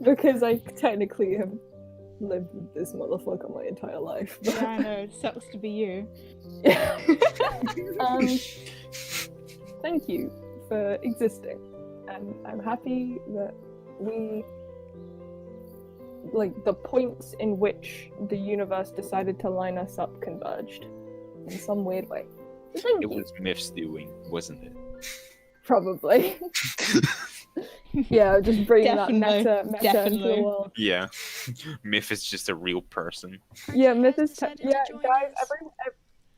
Because I technically have lived with this motherfucker my entire life. Yeah, I know. It sucks to be you. Thank you for existing, and I'm happy that we, like, the points in which the universe decided to line us up converged in some weird way. Thank you. It was Myth's doing, wasn't it? Probably. Yeah, just bringing that meta Definitely. into the world. Yeah. Myth is just a real person. Yeah, Myth is decided to yeah, join guys. us.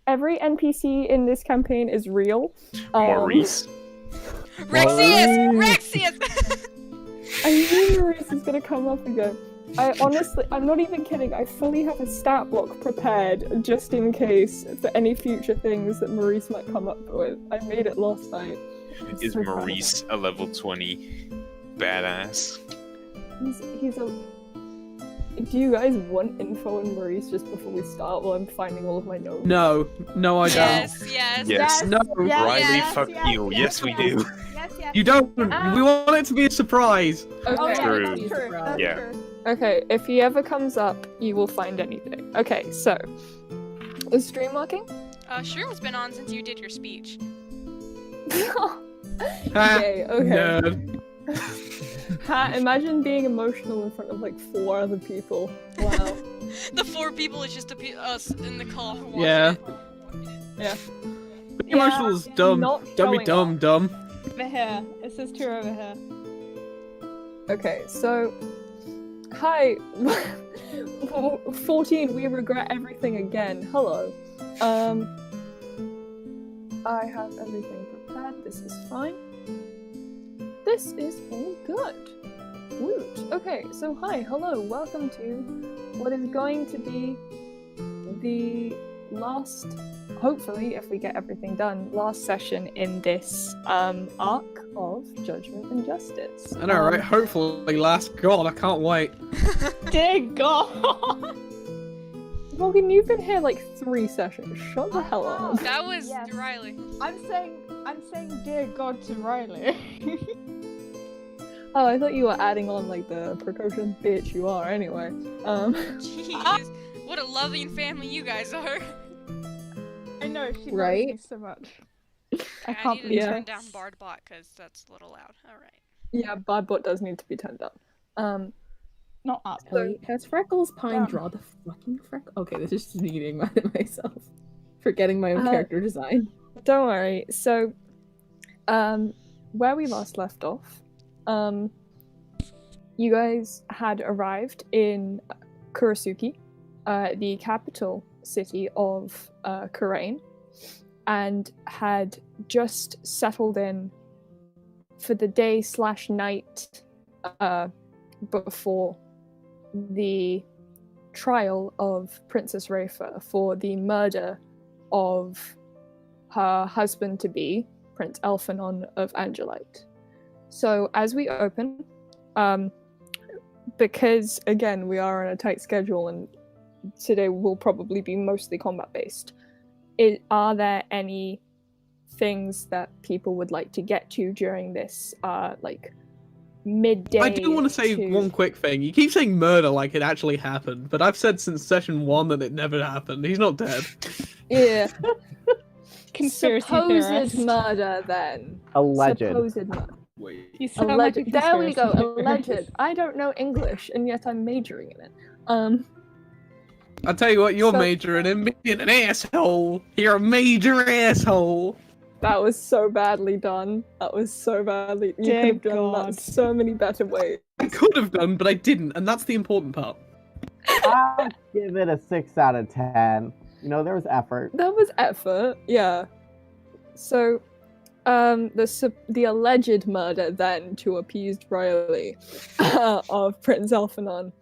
Every NPC in this campain is real. Maurice. Rexius! I knew Maurice is gonna come up again. I'm not even kidding. I fully have a stat block prepared just in case for any future things that Maurice might come up with. I made it last night. Is so Maurice a level 20 badass? He's a. Do you guys want info on Maurice just before we start while I'm finding all of my notes? No, I don't. Yes. No, Riley, yes, fuck yes, you. Yes, we do. Yes. you don't. We want it to be a surprise. Okay. Oh, yeah, True. that's true. That's Yeah. true. Okay, if he ever comes up, you will find anything. Okay, so is stream working? Shroom's been on since you did your speech. Okay. Nerd. Imagine being emotional in front of like 4 other people. Wow. The 4 people is just us in the car. watching Yeah. it. Yeah. Being emotional is dumb. not Don't be showing dumb. Over here. It says 2 over here. Okay, so hi. 14, we regret everything again. Hello. I have everything prepared. This is fine. This is all good. Woot. Okay, so hi, hello, welcome to what is going to be the last, hopefully, if we get everything done, last session in this arc of Judgment and Justice. I know, right? Hopefully last. God, I can't wait. Dear God! Morgan, you've been here like 3 sessions. Shut the hell up. That was Yes. Riley. I'm saying dear God to Riley. Oh, I thought you were adding on like the precocious bitch you are anyway. Jeez. What a loving family you guys are. I know, she Right? loves me so much. I I can't need to believe turn it. down Bard Bot because that's a little loud. Alright. Yeah, Bardbot does need to be turned up. Not up. So, Has Freckles Pine Yeah. draw the fucking Freckle? Okay, this is just me getting mad at myself. Forgetting my own character design. don't worry. So, where we last left off, you guys had arrived in Kurasuki, the capital city of Kurain, and had just settled in for the day/night before the trial of Princess Rafa for the murder of her husband-to-be, Prince Elphanon of Angelite. So as we open, because again we are on a tight schedule and today will probably be mostly combat-based, are there any things that people would like to get to during this like midday? I do want to say one quick thing. You keep saying murder like it actually happened, but I've said since session 1 that it never happened. He's not dead. Yeah. Conspiracy Supposed theorist. murder then. Alleged. Supposed murder. Wait. You sound like a Alleged. There we go. conspiracy theorist. Alleged. I don't know English, and yet I'm majoring in it. I'll tell you what, you're So- majoring in being an asshole. You're a major asshole. That was so badly done. That was so badly. You Dear could have done God. that so many better ways. I could have done, but I didn't, and that's the important part. I'll give it a 6 out of 10. You know, there was effort. That was effort. Yeah. So, the alleged murder then to appease Riley of Prince Elphanon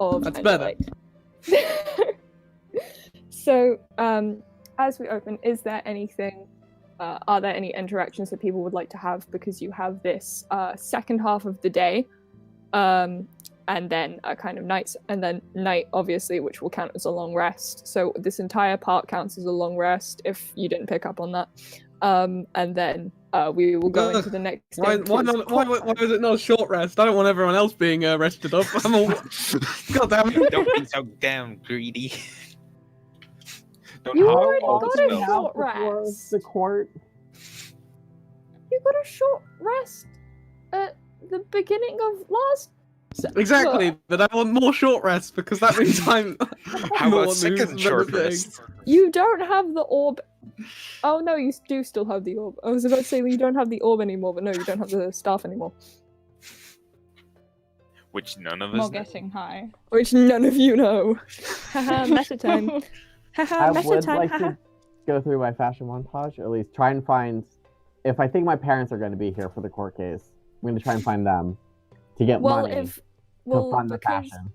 of That's better. Angelite. So, as we open, is there anything? Are there any interactions that people would like to have? Because you have this second half of the day, and then a kind of night, and then night, obviously, which will count as a long rest. So this entire part counts as a long rest if you didn't pick up on that. and then we will go into the next Why game. is it not a short rest? I don't want everyone else being rested up. I'm all... God damn it. Don't be so damn greedy. Don't You hog already all got the a spells. short Before rest. the court. You got a short rest at the beginning of last. Exactly, but I want more short rests because that means I'm How more about second moves short and everything. rest? You don't have the orb. Oh no, you do still have the orb. I was about to say you don't have the orb anymore, but no, you don't have the staff anymore. Which none of More us know. getting high. Which none of you know. Haha, meta time. Haha, I meta would time. like haha. to go through my fashion montage, or at least try and find. If I think my parents are going to be here for the court case, I'm going to try and find them to get Well, money well, to fund the because fashion.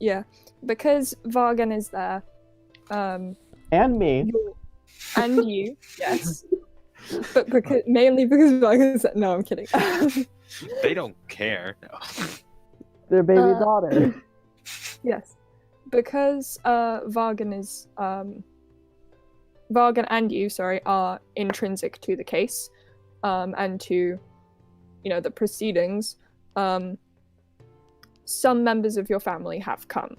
yeah, because Vargan is there, And me. and you, yes, but mainly because Vargan's there. No, I'm kidding. They don't care. No. Their baby Uh, daughter. Yes, because Vargan is Vargan and you, sorry, are intrinsic to the case, and to, the proceedings. Some members of your family have come.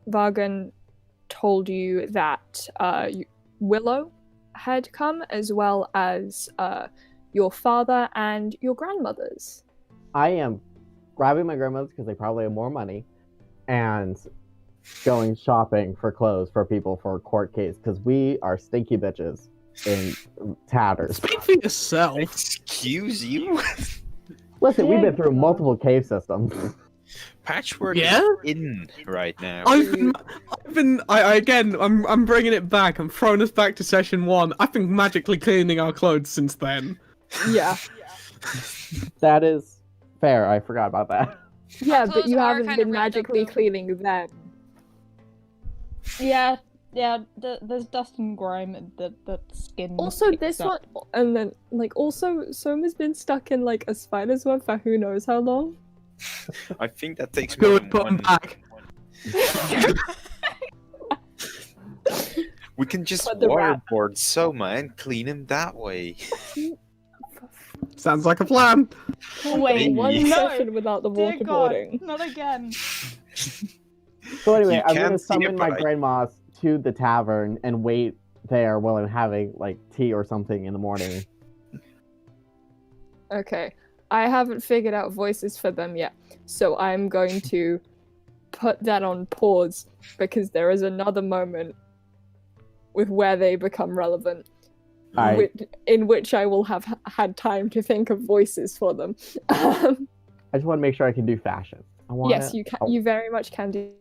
Vargan told you that Willow had come, as well as your father and your grandmothers. I am grabbing my grandmother's because they probably have more money, and going shopping for clothes for people for a court case because we are stinky bitches in tatters. Speak for yourself. Excuse you? Listen, we've been Yeah. through multiple cave systems. Patchwork Yeah? is in right now. I'm bringing it back. I'm throwing us back to session 1. I've been magically cleaning our clothes since then. Yeah, That is fair. I forgot about that. yeah, clothes but you are haven't kind of been wrapped up, magically though. cleaning them. Yeah, there's dust and grime that skin. Also, picks this up. one, and then also Soma's been stuck in a spider's web for who knows how long. I think that takes more Good, than put 'em one. back. We can just But the rat- waterboard Soma and clean him that way. Sounds like a plan. Wait, One Maybe. no. session without the Dear God, waterboarding. not again. So anyway, You I'm going can to see summon it, my but I- grandmas to the tavern and wait there while I'm having tea or something in the morning. Okay, I haven't figured out voices for them yet, so I'm going to put that on pause because there is another moment with where they become relevant, Alright. in which I will have had time to think of voices for them. I just want to make sure I can do fashion. I want Yes, you can. You very much can do.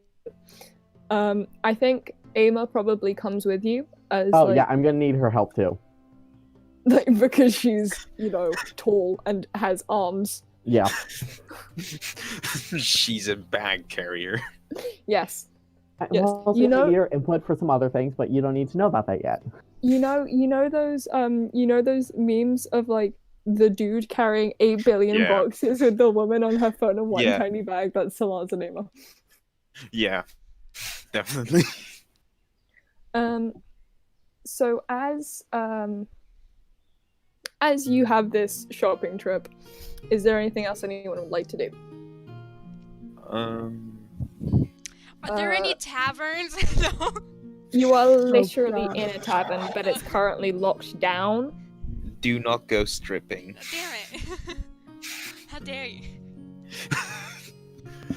I think Eymma probably comes with you as Oh yeah, I'm gonna need her help too. because she's tall and has arms. Yeah. She's a bag carrier. Yes. I Yes, will also you know- need your input for some other things, but you don't need to know about that yet. You know those memes of the dude carrying 8 billion Yeah. boxes with the woman on her phone and one Yeah. tiny bag. That's Solance and Eymma. Yeah, definitely. So as you have this shopping trip, is there anything else anyone would like to do? Are there any Uh, taverns? No. You are literally God. in a tavern, but it's currently locked down. Do not go stripping. Damn it. How dare you?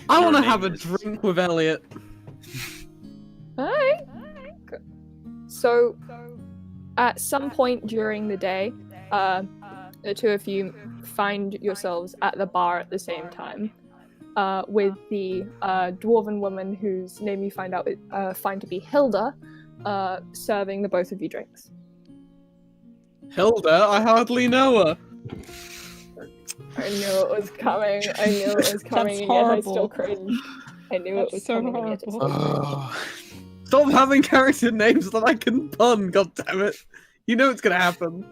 I want to Your have a name is- drink with Elliot. Alright. So, at some point during the day, the two of you find yourselves at the bar at the same time, with the dwarven woman whose name you find to be Hilda, serving the both of you drinks. Hilda, I hardly know her. I knew it was coming. I knew it was coming, and yet I still horrible. cringed. I knew That's it was so coming, and yet I horrible. still cringed. Oh, Stop having character names that I can pun, goddammit. You know it's gonna happen.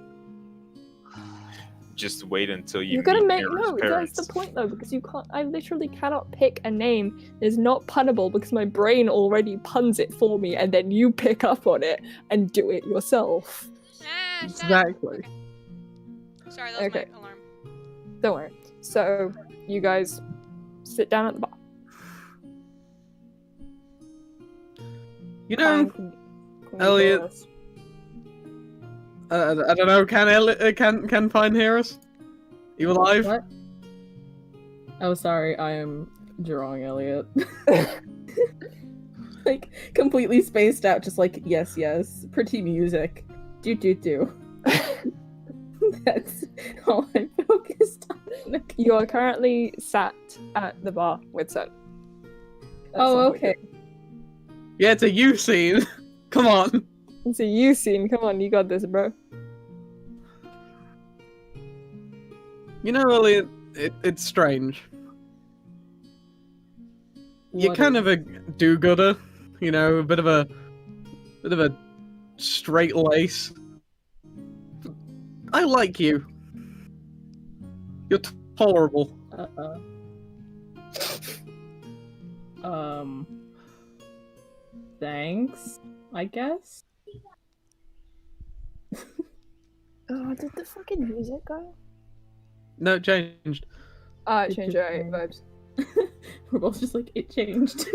just wait until you You're gonna meet make Mira's no. parents. That's the point though, because you can't. I literally cannot pick a name that is not punnable because my brain already puns it for me, and then you pick up on it and do it yourself. shut up. Exactly. Okay. Sorry, that was Okay. my alarm. Don't worry. So, you guys sit down at the bar. You know, Can we Elliot- do this? I don't know. Can Pine hear us? You alive? What? Oh, sorry, I am drawing Elliot. Like, completely spaced out, just like, yes, yes, pretty music. Do. That's all I'm focused on. You are currently sat at the bar with Senn. Oh, okay. Yeah, it's a you scene. Come on. It's a you scene. Come on, you got this, bro. You know, Elliot, it's strange. You're What kind is- of a do-gooder, you know, a bit of a straight lace. I like you. You're tolerable. Thanks, I guess? Oh, did the fucking music go? No, it changed. Ah, it changed. Alright, vibes. We're both just like, it changed.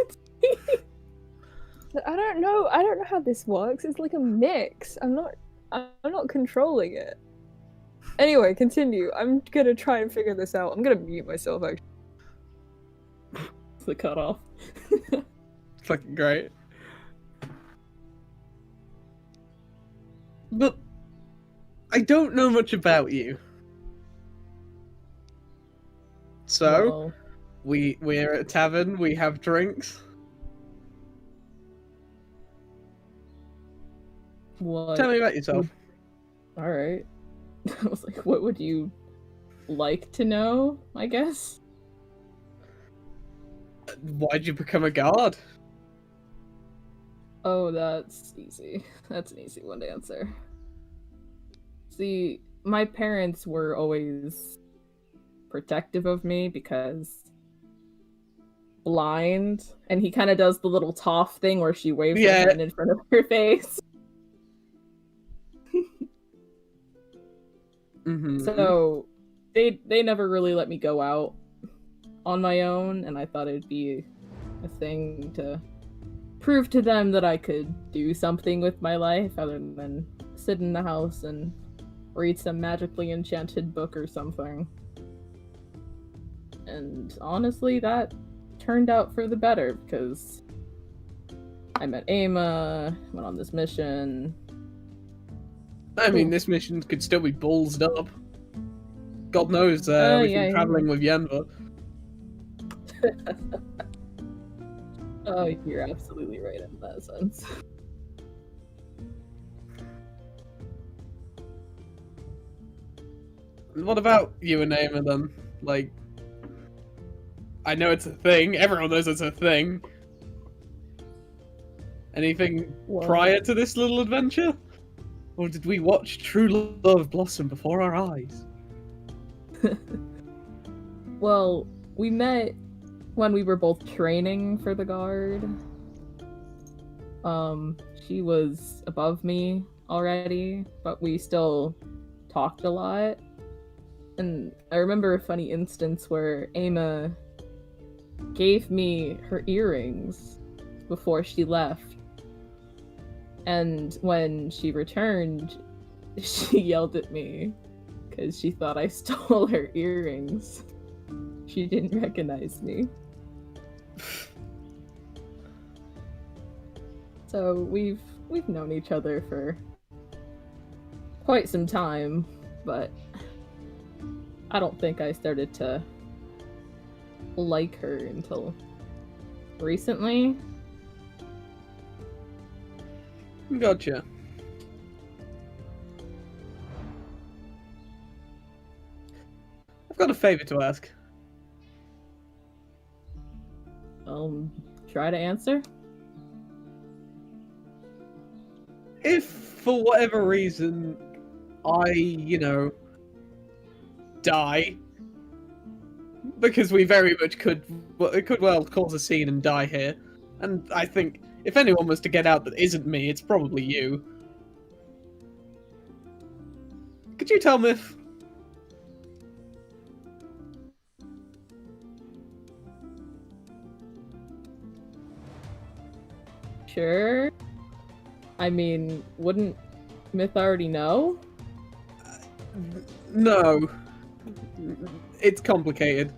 I don't know how this works. It's like a mix. I'm not controlling it. Anyway, continue. I'm gonna try and figure this out. I'm gonna mute myself actually. It's the cutoff. Fucking great. But I don't know much about you. So, Well, we're at a tavern, we have drinks. what? Tell me about yourself. Alright. I was like, what would you like to know, I guess? Why'd you become a guard? Oh, that's easy. That's an easy one to answer. See, my parents were always protective of me because blind, and he kind of does the little toff thing where she waves Yeah. her hand in front of her face. Mm-hmm. So they never really let me go out on my own, and I thought it'd be a thing to prove to them that I could do something with my life other than sit in the house and read some magically enchanted book or something. And honestly, that turned out for the better because I met Eymma, went on this mission. I mean, this mission could still be ballsed up. God knows, Oh, we've yeah, been yeah. traveling with Yenver. Oh, you're absolutely right in that sense. What about you and Eymma then? Like, I know it's a thing. Everyone knows it's a thing. Anything Well- prior to this little adventure? Or did we watch true love blossom before our eyes? Well, we met when we were both training for the guard. She was above me already, but we still talked a lot. And I remember a funny instance where Eymma gave me her earrings before she left. And when she returned, she yelled at me because she thought I stole her earrings. She didn't recognize me. So we've known each other for quite some time, but I don't think I started to like her until recently. Gotcha. I've got a favor to ask. Try to answer. If, for whatever reason, I, die, because we very much could well cause a scene and die here, and I think if anyone was to get out that isn't me, it's probably you. Could you tell Myth? Sure. I mean, wouldn't Myth already know? No. It's complicated.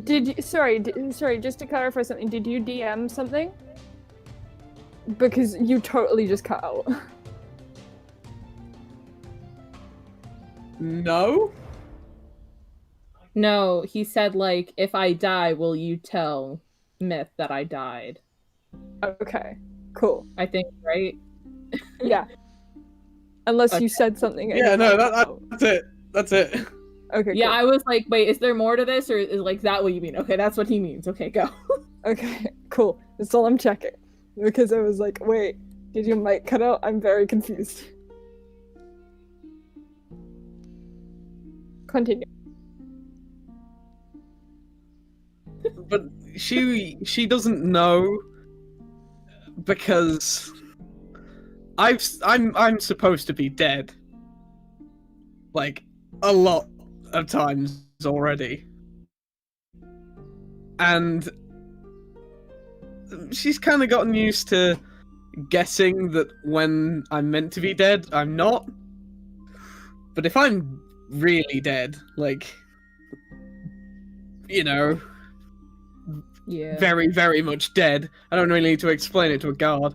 Did you, sorry, just to clarify something, did you DM something? Because you totally just cut out. No? No, he said, like, if I die, will you tell Myth that I died? Okay, cool. I think, right? Yeah. Unless Okay. you said something. and Yeah, it no, cut out. that's it. That's it. Okay, Yeah, cool. I was like, wait, is there more to this, or is like that what you mean? Okay, that's what he means. Okay, go. Okay, cool. That's all I'm checking. Because I was like, wait, did your mic cut out? I'm very confused. Continue. But she doesn't know because I'm supposed to be dead. Like a lot of times already. And she's kind of gotten used to guessing that when I'm meant to be dead, I'm not. But if I'm really dead, like, you know, Yeah. very, very much dead, I don't really need to explain it to a guard.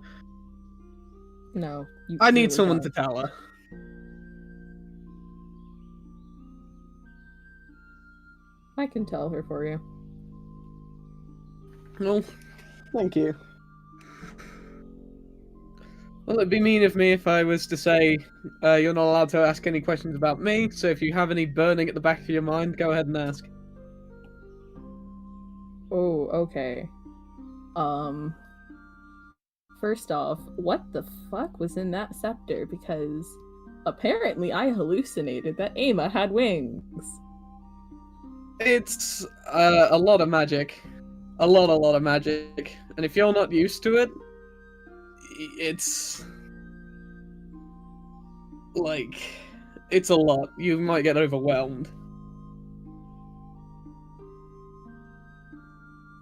No. You I need clearly someone don't. to tell her. I can tell her for you. No. Thank you. Well, it'd be mean of me if I was to say you're not allowed to ask any questions about me, so if you have any burning at the back of your mind, go ahead and ask. Oh, okay. First off, what the fuck was in that scepter? Because apparently I hallucinated that Eymma had wings. It's a lot of magic. A lot of magic. And if you're not used to it, it's like it's a lot. You might get overwhelmed.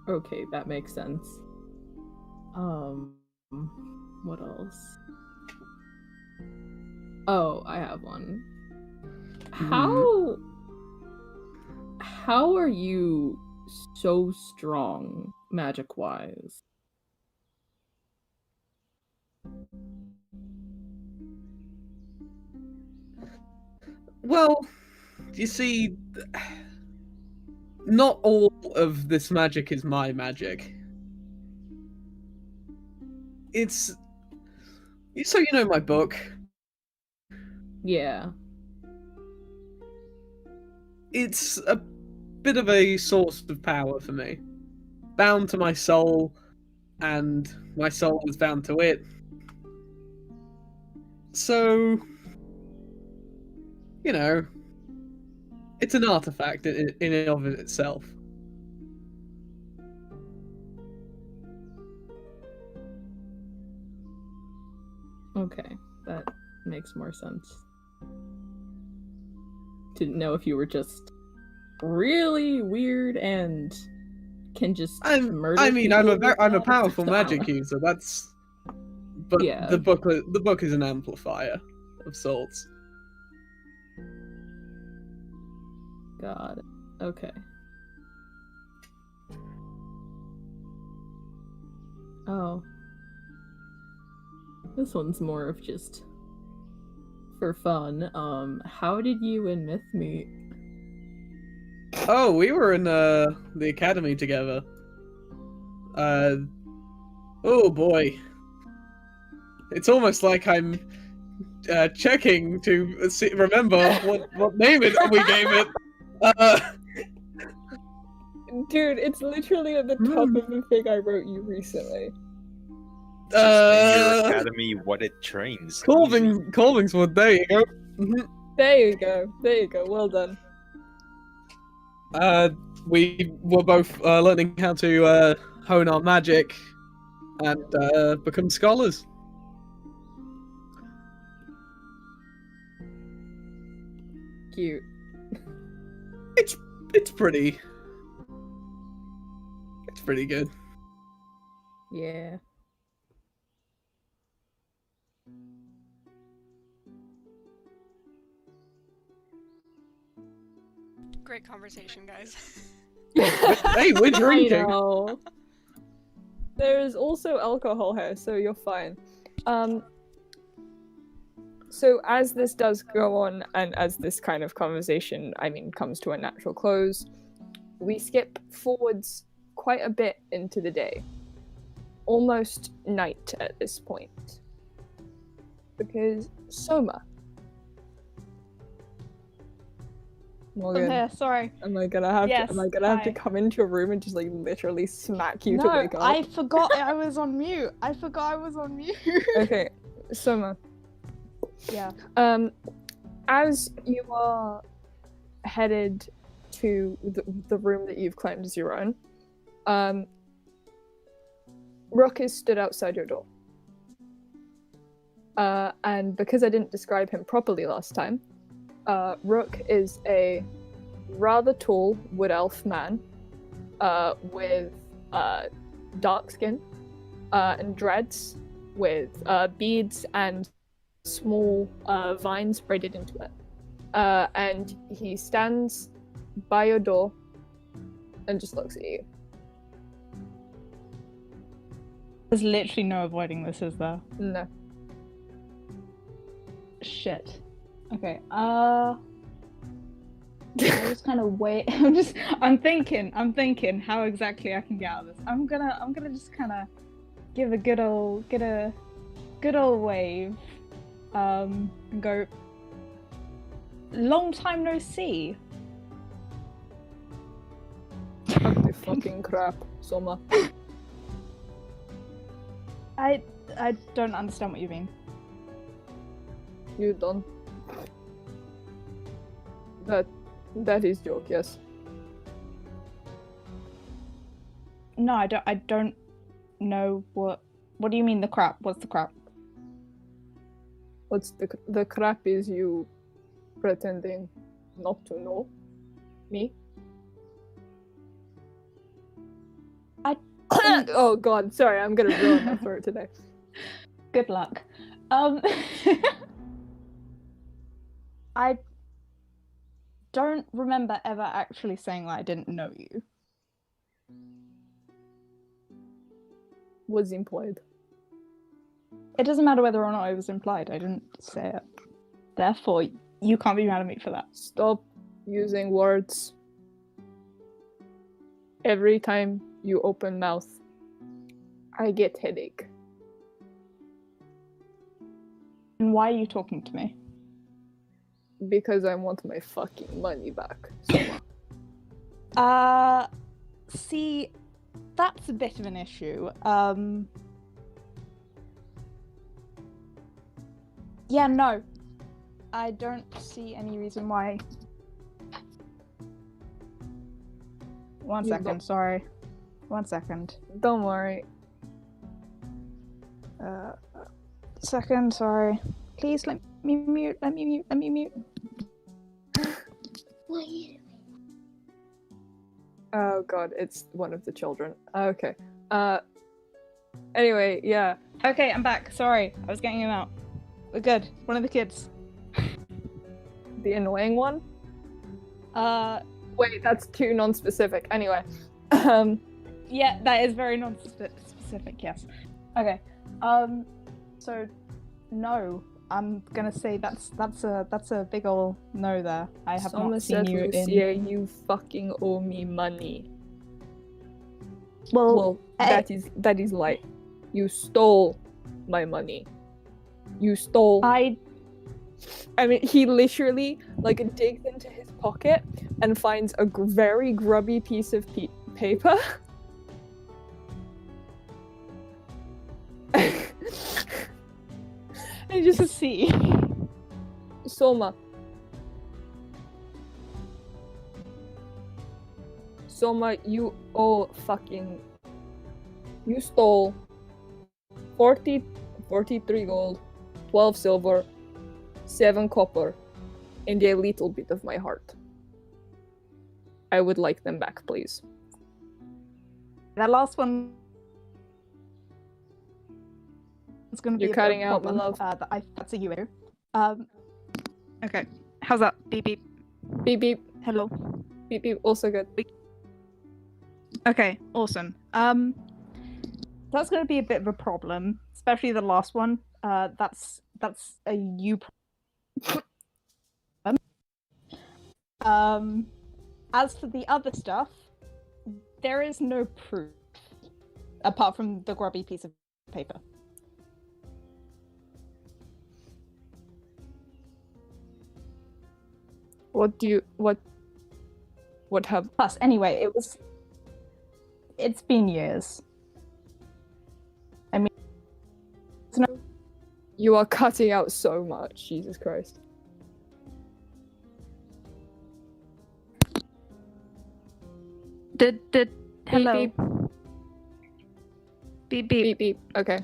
Okay, that makes sense. What else? Oh, I have one. How are you so strong magic-wise? Well, you see, not all of this magic is my magic. It's so you know my book. Yeah. It's a bit of a source of power for me. Bound to my soul, and my soul is bound to it. So, you know, it's an artifact in and of itself. Okay, that makes more sense. Didn't know if you were just really weird and can just murder. I'm people with a that. powerful No. magic user. But Yeah. the book is an amplifier of sorts. God. Okay. Oh. This one's more of just for fun. How did you and Myth meet? Oh, we were in the academy together. Oh boy. It's almost like I'm checking to remember what name we gave it. Dude, it's literally at the top of the thing I wrote you recently. Your academy, what it trains. Colvingswood, there you go. There you go. There you go. Well done. We were both learning how to hone our magic and become scholars. cute. It's pretty good. Yeah. Great conversation, guys. Hey, we're I drinking. know. There's also alcohol here, so you're fine. So as this does go on, and as this kind of conversation, comes to a natural close, we skip forwards quite a bit into the day. Almost night at this point. Because Soma. I'm Morgan, here, sorry. am I gonna have Yes, to have to hi. come into your room and just like literally smack you to No, wake up? I forgot I was on mute. Okay, Soma. Yeah. As you are headed to the room that you've claimed as your own, Rook is stood outside your door. And because I didn't describe him properly last time, Rook is a rather tall wood elf man with dark skin and dreads with beads and small vines braided into it. And he stands by your door and just looks at you. There's literally no avoiding this, is there? No. Shit. Okay. I just kind of wait. I'm thinking how exactly I can get out of this. I'm gonna just kind of give a good old wave. And go. Long time no see. Holy fucking crap, Soma. I don't understand what you mean. You don't. That is joke, yes. No, I don't know what do you mean the crap? What's the crap? What's the crap is you pretending not to know me? Oh god, sorry, I'm gonna ruin my throat today. Good luck. I don't remember ever actually saying that I didn't know you. Was implied. It doesn't matter whether or not it was implied. I didn't say it. Therefore, you can't be mad at me for that. Stop using words. Every time you open mouth, I get headache. And why are you talking to me? Because I want my fucking money back. See, that's a bit of an issue. Yeah, no. I don't see any reason why. One You second, don't- sorry. 1 second. Don't worry. Second, sorry. Please let me mute. Oh god, it's one of the children. Okay. Anyway, yeah. Okay, I'm back. Sorry, I was getting him out. We're good. One of the kids. The annoying one? Uh, Wait, that's too non-specific. Anyway. yeah, that is very non-specific, yes. Okay. So, no. I'm gonna say that's a big ol' no there. I have Soma not seen said, you Lucia, in... you fucking owe me money. Well, Well, that is light. You stole my money. You stole... I mean, he literally, digs into his pocket and finds a very grubby piece of paper. And just a see. Soma, you you stole 43 gold, 12 silver, 7 copper, and a little bit of my heart. I would like them back, please. That last one is going to be You're a bit cutting of a out, my problem, love. that's a you. Okay. How's that? Beep beep. Beep beep. Hello. Beep beep. Also good. Okay, awesome. That's going to be a bit of a problem, especially the last one. That's a you problem. As for the other stuff, there is no proof apart from the grubby piece of paper. What have... Plus, anyway, it's been years. I mean, You are cutting out so much, Jesus Christ. hello. Beep Beep beep. beep beep. Okay.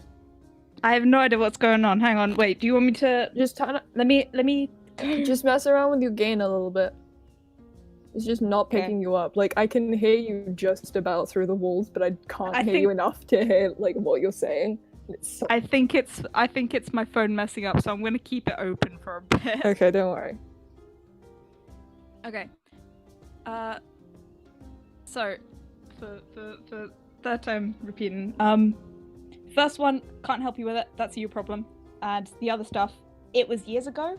I have no idea what's going on. Hang on, wait. Do you want me to Just turn it. let me Just mess around with your gain a little bit. It's just not Okay. picking you up. Like, I can hear you just about through the walls, but I can't I hear you think- enough to hear like what you're saying. It's so... I think it's my phone messing up, so I'm gonna keep it open for a bit. Okay, don't worry. Okay. So for third time repeating. First one, can't help you with it. That's your problem. And the other stuff, it was years ago.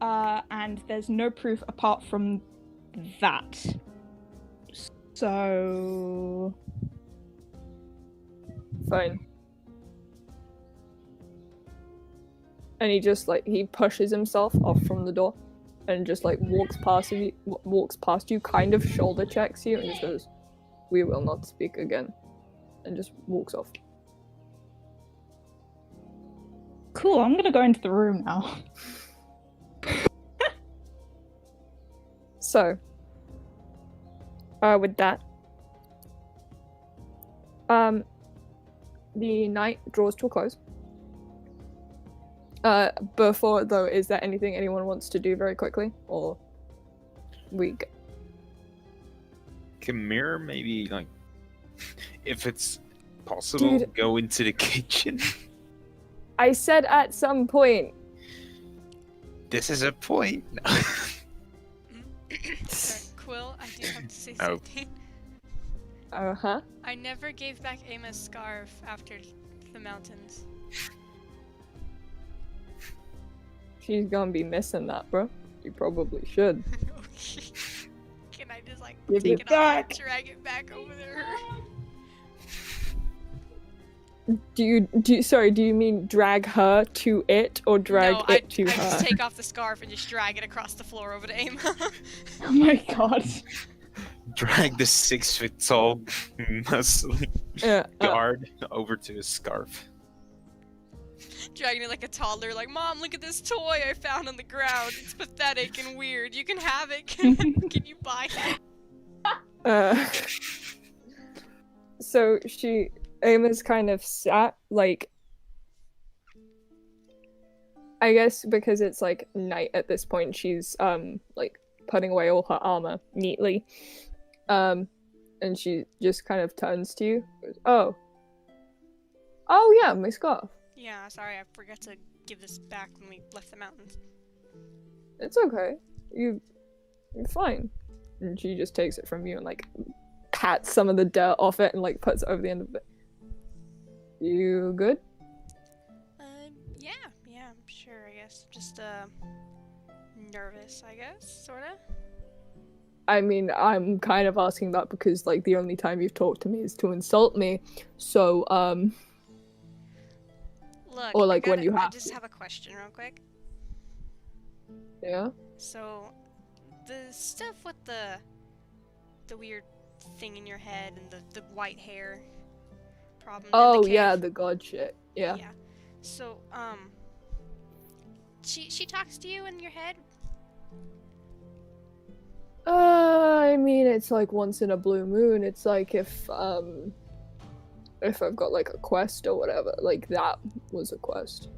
And there's no proof apart from that. So Fine. And he just like he pushes himself off from the door, and just like walks past you, kind of shoulder checks you, and just goes, "We will not speak again," and just walks off. cool. I'm gonna go into the room now. So, with that, the night draws to a close. Before though, is there anything anyone wants to do very quickly, or Can Mirror maybe, like, if it's possible, Dude. go into the kitchen? I said at some point. This is a point. Sorry, Quill, I do have to say Oh. something. Uh-huh. I never gave back Eymma's scarf after the mountains. She's gonna be missing that, bro. You probably should. Okay. Can I just like Give take it it back. off and drag it back over there? Do you mean drag her to it, or drag no, it I to her? just take off the scarf and just drag it across the floor over to Eymma. Oh my god. Drag the 6 foot tall muscle Yeah, guard over to his scarf. Dragging it like a toddler, like, Mom, look at this toy I found on the ground. It's pathetic and weird. You can have it. Can you buy it? So Eymma's kind of sat, like, I guess because it's like night at this point, she's like putting away all her armor neatly, and she just kind of turns to you, goes, oh yeah, my scarf. Yeah, sorry, I forgot to give this back when we left the mountains. It's okay, you're fine. And she just takes it from you and like pats some of the dirt off it and like puts it over the end of it. You good? Yeah, I'm sure, I guess. Just, nervous, I guess, sorta. I mean, I'm kind of asking that because, like, the only time you've talked to me is to insult me, so, Look, or, like, when I you have just to. have a question real quick. Yeah? So, the stuff with the weird thing in your head and the white hair problem. in Oh, the yeah, cave. the god shit. Yeah. Yeah. So, she talks to you in your head? I mean, it's like once in a blue moon. It's like if I've got, like, a quest or whatever. Like, that was a quest.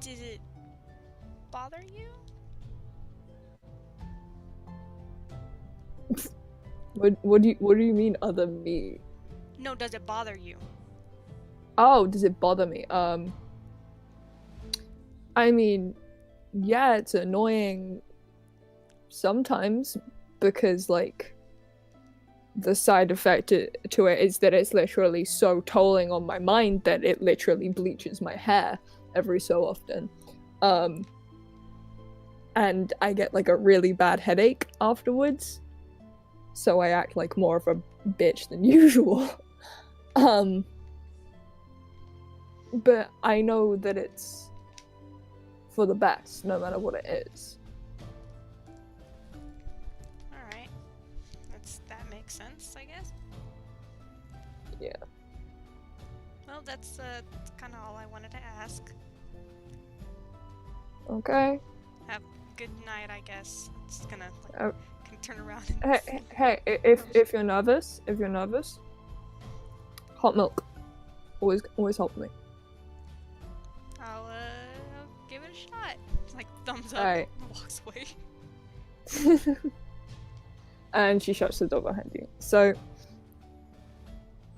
Did it bother you? What do you mean other me? No, does it bother you? Oh, does it bother me? I mean, yeah, it's annoying sometimes because, like, the side effect to it is that it's literally so tolling on my mind that it literally bleaches my hair every so often. And I get, like, a really bad headache afterwards. So I act like more of a bitch than usual. But I know that it's for the best, no matter what it is. Alright. That makes sense, I guess. Yeah. Well, that's kind of all I wanted to ask. Okay. Have a good night, I guess. I'm just gonna, like, Oh. can turn around and... Hey, if you're nervous, hot milk always help me. I'll give it a shot. Like, thumbs up. Alright. Walks away. And she shuts the door behind you. So,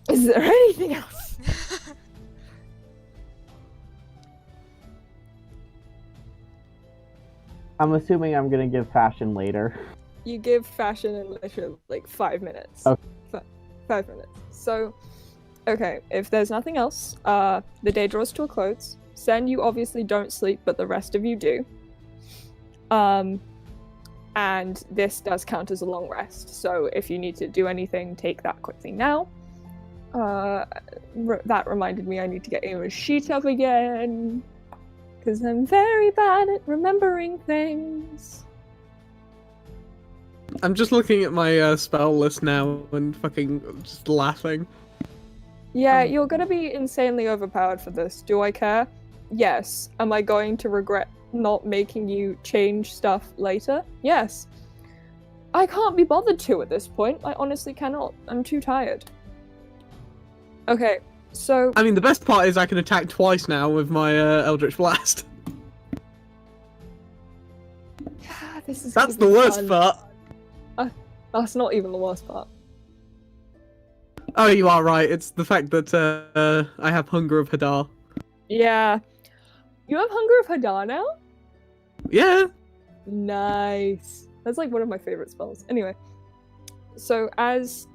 is there anything else? I'm assuming I'm gonna give fashion later. You give fashion in literally like 5 minutes. Okay. 5 minutes. So, okay, if there's nothing else, the day draws to a close. Senn, you obviously don't sleep, but the rest of you do. And this does count as a long rest, so if you need to do anything, take that quickly now. That reminded me I need to get Eymma's sheet up again, because I'm very bad at remembering things. I'm just looking at my spell list now and fucking just laughing. Yeah, you're gonna be insanely overpowered for this. Do I care? Yes. Am I going to regret not making you change stuff later? Yes. I can't be bothered to at this point. I honestly cannot. I'm too tired. Okay, so... I mean, the best part is I can attack twice now with my Eldritch Blast. This is That's gonna the be worst fun. part. That's not even the worst part. Oh, you are right. It's the fact that I have Hunger of Hadar. Yeah. You have Hunger of Hadar now? Yeah. Nice. That's like one of my favorite spells. Anyway. So as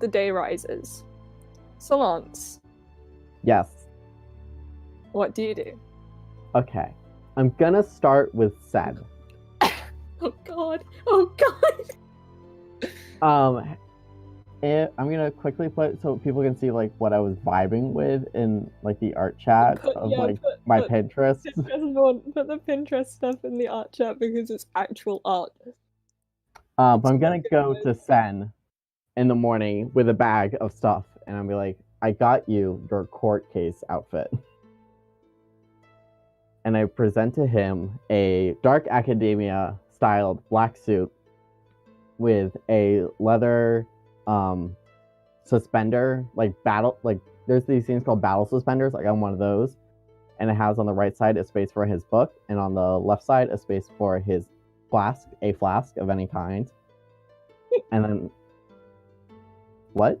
the day rises, Solance, Yes. what do you do? Okay. I'm gonna start with Senn. Oh god. Oh god. I'm gonna quickly put so people can see like what I was vibing with in like the art chat of my Pinterest. Put the Pinterest stuff in the art chat because it's actual art. But I'm gonna go to Senn in the morning with a bag of stuff, and I'm be like, I got you your court case outfit. And I present to him a dark academia styled black suit with a leather suspender, like there's these things called battle suspenders. I got one of those, and it has on the right side a space for his book, and on the left side a space for his flask, a flask of any kind. And then what?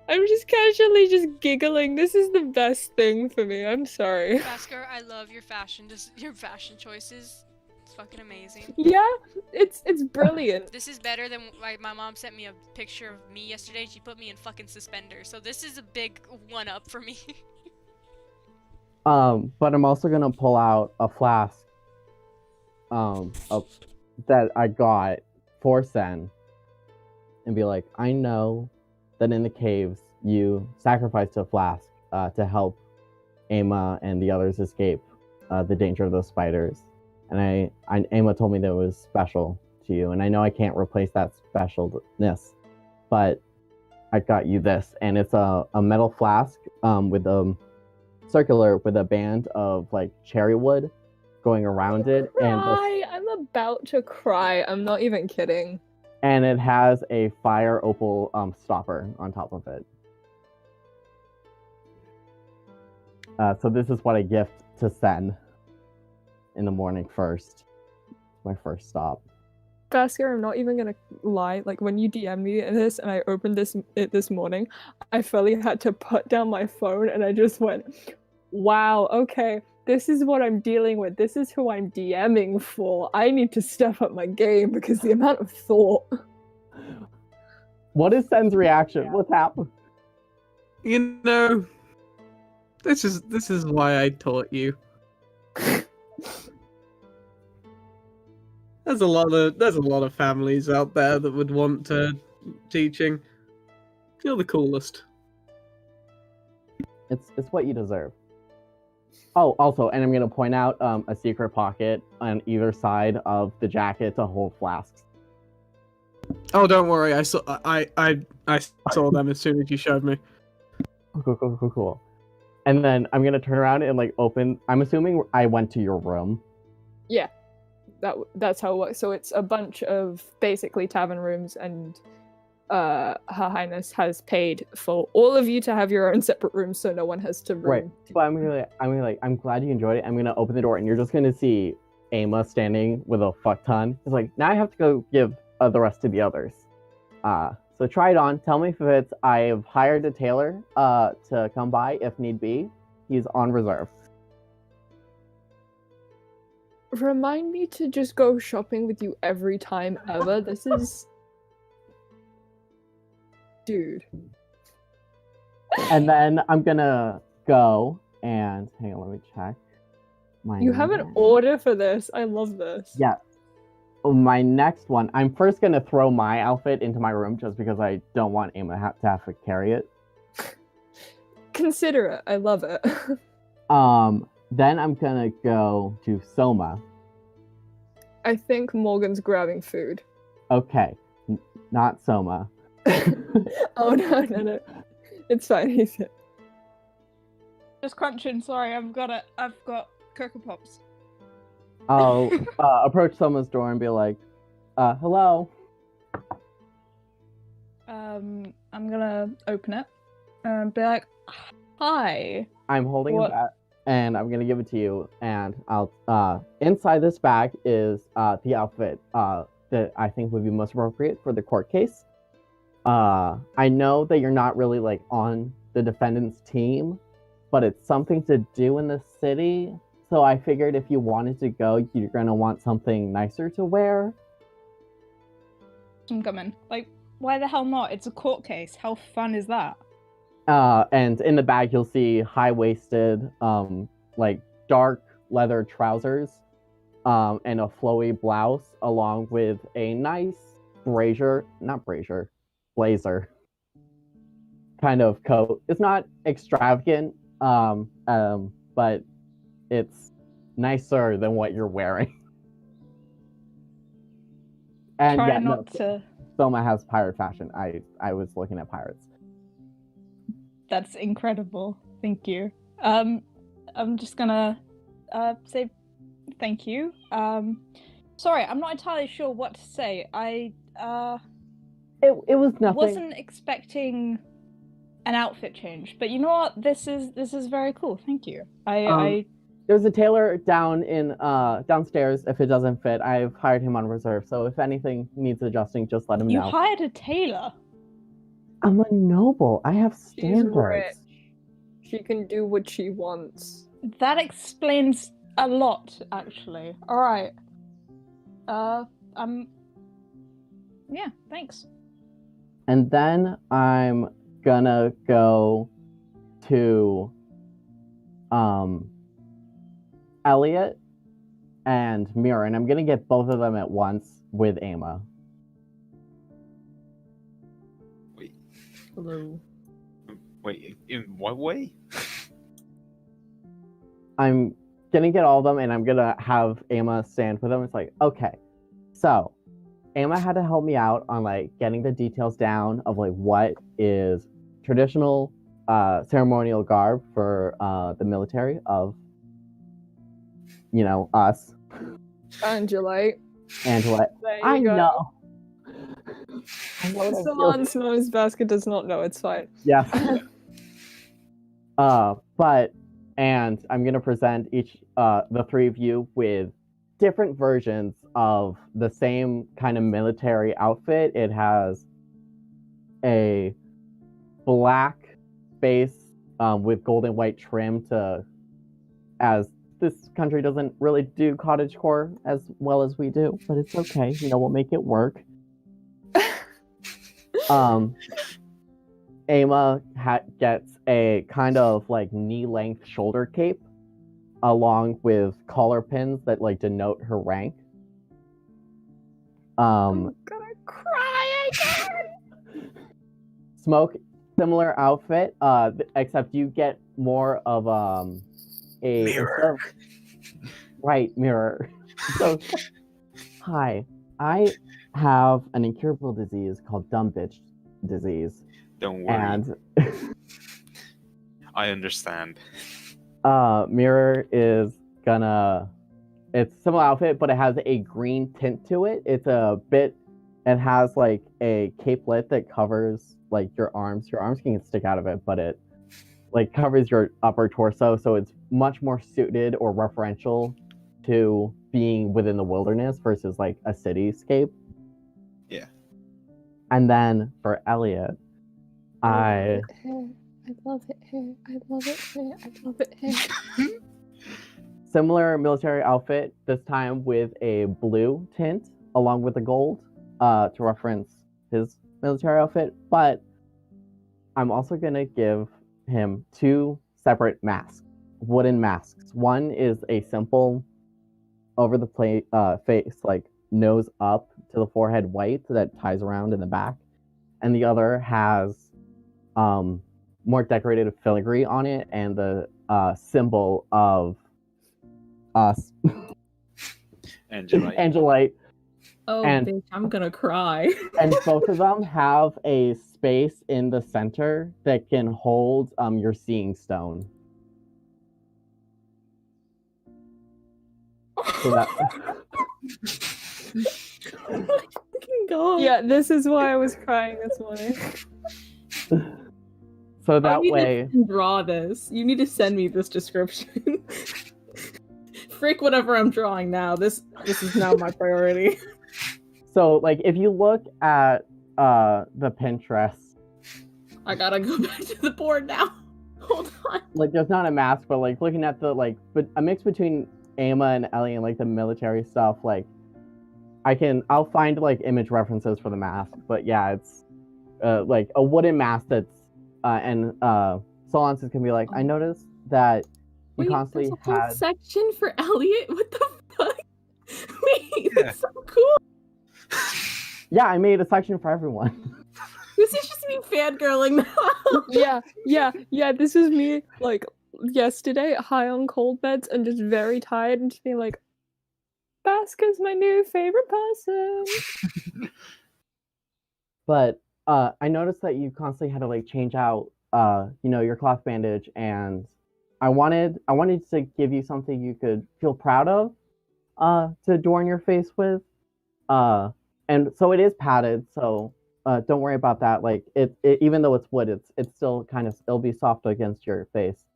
I'm just casually just giggling. This is the best thing for me. I'm sorry. Basker, I love your fashion. Your fashion choices. It's fucking amazing. Yeah, it's brilliant. This is better than my mom sent me a picture of me yesterday. She put me in fucking suspenders. So this is a big one up for me. But I'm also gonna pull out a flask that I got for Senn and be like, I know that in the caves you sacrificed a flask to help Eymma and the others escape the danger of those spiders. And Eymma told me that it was special to you, and I know I can't replace that specialness, but I got you this, and it's a metal flask with a circular with a band of like cherry wood going around it, and I'm about to cry. I'm not even kidding. And it has a fire opal stopper on top of it. So this is what I gift to Senn in the morning first. My first stop. Basker, I'm not even gonna lie. Like when you DM me this and I opened it this morning, I fully had to put down my phone and I just went, "Wow, okay, this is what I'm dealing with. This is who I'm DMing for. I need to step up my game because the amount of thought." What is Senn's reaction? What's happened? You know, this is why I taught you. There's a lot of families out there that would want teaching. You're the coolest. It's what you deserve. Oh, also, and I'm gonna point out a secret pocket on either side of the jacket to hold flasks. Oh, don't worry. I saw saw them as soon as you showed me. Cool. And then I'm gonna turn around and like open. I'm assuming I went to your room. Yeah, that's how it works. So it's a bunch of basically tavern rooms, and Her Highness has paid for all of you to have your own separate rooms, so no one has to room. Right. But I'm glad you enjoyed it. I'm gonna open the door, and you're just gonna see Eymma standing with a fuck ton. It's like, now I have to go give the rest to the others. So try it on. Tell me if it's. I've hired a tailor to come by if need be. He's on reserve. Remind me to just go shopping with you every time ever. This is... Dude. And then I'm gonna go and hang on, let me check. You have an order for this. I love this. Yeah. My next one, I'm first gonna throw my outfit into my room just because I don't want Eymma to have to carry it. Consider it. I love it. Then I'm gonna go to Soma. I think Morgan's grabbing food. Okay, not Soma. Oh no. It's fine. He's it. Just crunching. Sorry, I've got Cocoa Pops. I'll approach Soma's door and be like, hello. I'm gonna open it and be like, hi. I'm holding it back, and I'm gonna give it to you. And I'll inside this bag is the outfit that I think would be most appropriate for the court case. I know that you're not really like on the defendant's team, but it's something to do in the city. So I figured if you wanted to go, you're gonna want something nicer to wear. I'm coming. Like, why the hell not? It's a court case. How fun is that? And in the bag, you'll see high-waisted, like dark leather trousers, and a flowy blouse, along with a nice blazer kind of coat. It's not extravagant, but it's nicer than what you're wearing. And Try not to. Soma has pirate fashion. I was looking at pirates. That's incredible. Thank you. I'm just gonna say thank you. Sorry, I'm not entirely sure what to say. It was nothing. Wasn't expecting an outfit change, but you know what? This is very cool. Thank you. There's a tailor downstairs. If it doesn't fit, I've hired him on reserve. So if anything needs adjusting, just let him know. You hired a tailor? I'm a noble. I have standards. She's rich. She can do what she wants. That explains a lot, actually. All right. Yeah, thanks. And then I'm gonna go to Elliot and Mira, and I'm gonna get both of them at once with Eymma. Wait. Hello. Wait, in what way? I'm gonna get all of them, and I'm gonna have Eymma stand with them. It's like, okay, so Eymma had to help me out on like getting the details down of like what is traditional ceremonial garb for the military of, you know, us. Angela. I know. Solance knows, Basker does not know. It's fine. Yeah. And I'm gonna present each the three of you with different versions of the same kind of military outfit. It has a black base with gold and white trim as this country doesn't really do cottagecore as well as we do, but it's okay. We'll make it work. Eymma gets a kind of like knee-length shoulder cape, along with collar pins that like denote her rank. I'm gonna cry again. Smoke, similar outfit, except you get more of a Mirror. Right, mirror. So, hi, I have an incurable disease called dumb bitch disease, Don't worry. and I understand. Mirror is gonna. It's a similar outfit, but it has a green tint to it. It has like a capelet that covers like your arms. Your arms can stick out of it, but it like covers your upper torso, so it's much more suited or referential to being within the wilderness versus like a cityscape. Yeah. And then for Elliot, I love it here. I love it here. I love it here. Similar military outfit, this time with a blue tint along with the gold to reference his military outfit, but I'm also going to give him 2 separate masks, wooden masks. One is a simple over the face, like nose up to the forehead white that ties around in the back, and the other has more decorated filigree on it and the symbol of us. Angelite. Oh, bitch, I'm gonna cry. And both of them have a space in the center that can hold your seeing stone. So that... Oh my fucking god. Yeah, this is why I was crying this morning. So that way... To draw this. You need to send me this description. Frick whatever I'm drawing now. This is now my priority. So, like, if you look at the Pinterest... I gotta go back to the board now. Hold on. Like, there's not a mask, but, like, looking at the, like, but a mix between Eymma and Elliot and, like, the military stuff, like, I'll find, like, image references for the mask, but yeah, it's, like, a wooden mask that's, and Solance is gonna be like, I noticed that you constantly there's a whole had... section for Elliot? What the fuck? Wait, Yeah. that's so cool. Yeah, I made a section for everyone. This is just me fangirling now. Yeah, this is me, like, yesterday, high on cold beds and just very tired and just being like, Basker's my new favorite person. But I noticed that you constantly had to, like, change out, your cloth bandage, and I wanted to give you something you could feel proud of, to adorn your face with. And so it is padded, so don't worry about that. Like it even though it's wood, it's still it'll be soft against your face.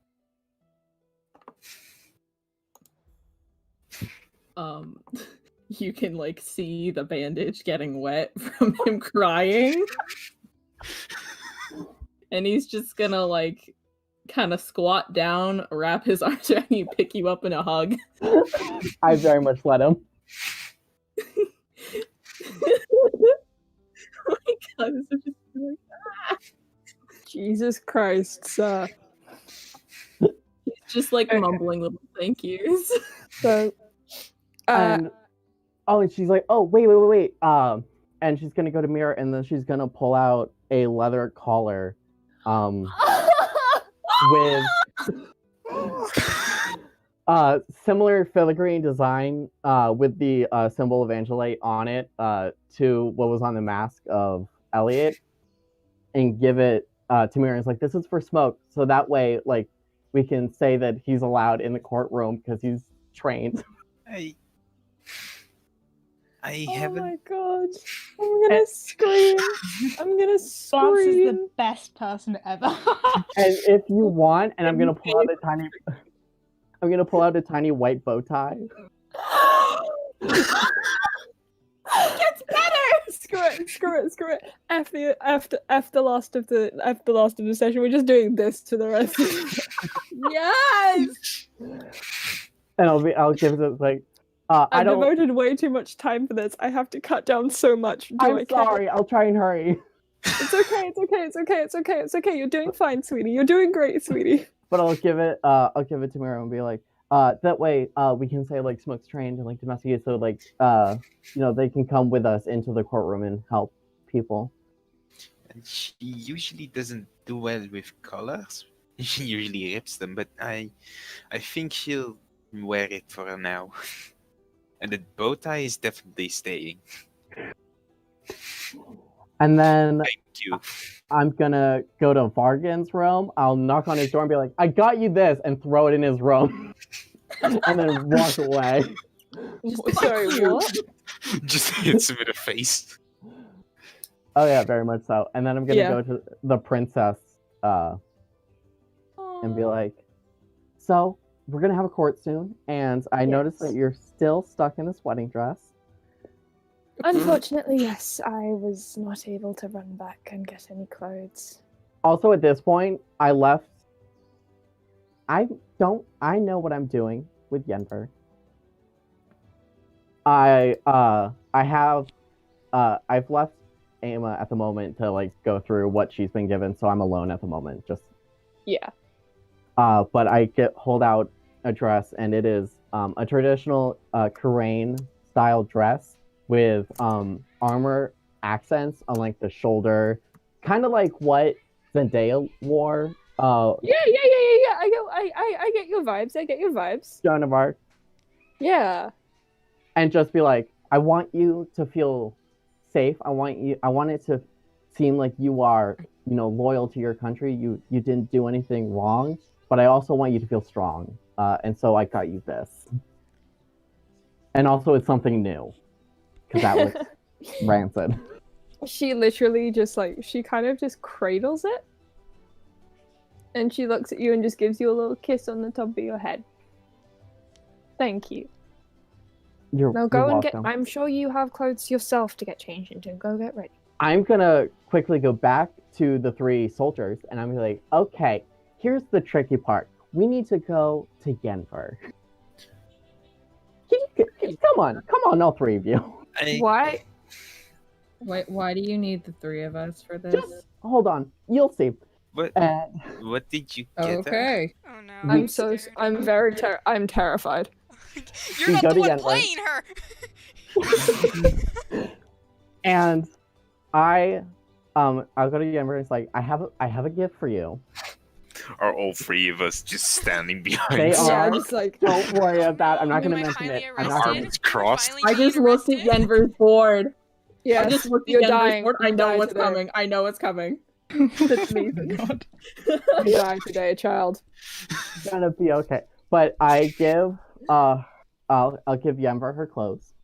You can like see the bandage getting wet from him crying. And he's just gonna like kind of squat down, wrap his arms around you, pick you up in a hug. I very much let him. Oh my god, this is just like, Jesus Christ, sir. He's just like mumbling little thank yous. So, And she's like, oh, wait. And she's gonna go to Mirror, and then she's gonna pull out a leather collar, with similar filigree design, with the symbol of Angelite on it, to what was on the mask of Elliot, and give it to Mirror. It's like, this is for Smoke, so that way, like, we can say that he's allowed in the courtroom because he's trained. I oh haven't. my god. I'm gonna scream. I'm gonna Solance is scream. the best person ever. And if you want, and I'm gonna pull out a tiny white bow tie. It gets better. Screw it. After the last of the session, we're just doing this to the rest. Of it. Yes. And I'll give it like, I I've don't. devoted way too much time for this. I have to cut down so much. I'm sorry. I'll try and hurry. It's okay. You're doing fine, sweetie. You're doing great, sweetie. But I'll give it to Miro and be like, that way, we can say like Smoke's trained and like domesticated, so like, they can come with us into the courtroom and help people. And she usually doesn't do well with colors. She usually rips them, but I think she'll wear it for now. And the bow tie is definitely staying. And then Thank you. I'm gonna go to Vargan's room. I'll knock on his door and be like, I got you this, and throw it in his room. And then walk away. Sorry, what? Just hits him in the face. Oh yeah, very much so. And then I'm gonna go to the princess and be like, so we're gonna have a court soon, and I noticed that you're still stuck in this wedding dress. Unfortunately, yes, I was not able to run back and get any clothes. Also, at this point, I left. I know what I'm doing with Yenver. I've left Eymma at the moment to like go through what she's been given, so I'm alone at the moment. Yeah. But I hold out a dress, and it is a traditional Korean style dress with armor accents on like the shoulder, kind of like what Zendaya wore. Yeah. I get your vibes. Joan of Arc. Yeah. And just be like, I want you to feel safe. I want it to seem like you are, loyal to your country. You didn't do anything wrong, but I also want you to feel strong. And so I got you this. And also it's something new. Because that was rancid. She literally she kind of just cradles it. And she looks at you and just gives you a little kiss on the top of your head. Thank you. Now go and welcome. I'm sure you have clothes yourself to get changed into. Go get ready. I'm gonna quickly go back to the 3 soldiers, and I'm gonna be like, okay, here's the tricky part. We need to go to Yenver. Come on, all 3 of you. Why? Why do you need the 3 of us for this? Just hold on, you'll see. What did you get? Okay. Oh no. I'm terrified. You're We not go the to one Yenver. playing her. And I'll go to Yenver. It's like, I have a gift for you. Are all 3 of us just standing behind? They Soma? are. just like Don't worry about. I'm not Am gonna I mention finally it. I'm not Arms gonna. arrested? crossed. Finally I just being looked at arrested? Yenver's board. yes, I just looked at you're Yenver's dying. board. I You know die what's today. coming. I know what's coming. That's amazing. You die today, child. It's gonna be okay. But I give I'll give Yenver her clothes.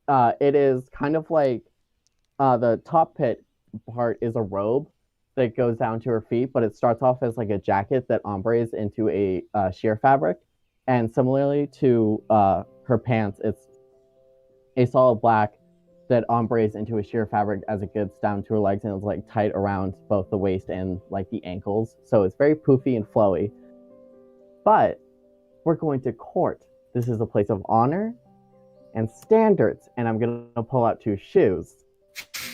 It is kind of like the top pit part is a robe that goes down to her feet, but it starts off as like a jacket that ombres into a sheer fabric, and similarly to her pants, it's a solid black that ombres into a sheer fabric as it gets down to her legs, and it's like tight around both the waist and like the ankles, so it's very poofy and flowy. But we're going to court. This is a place of honor and standards, and I'm gonna pull out 2 shoes.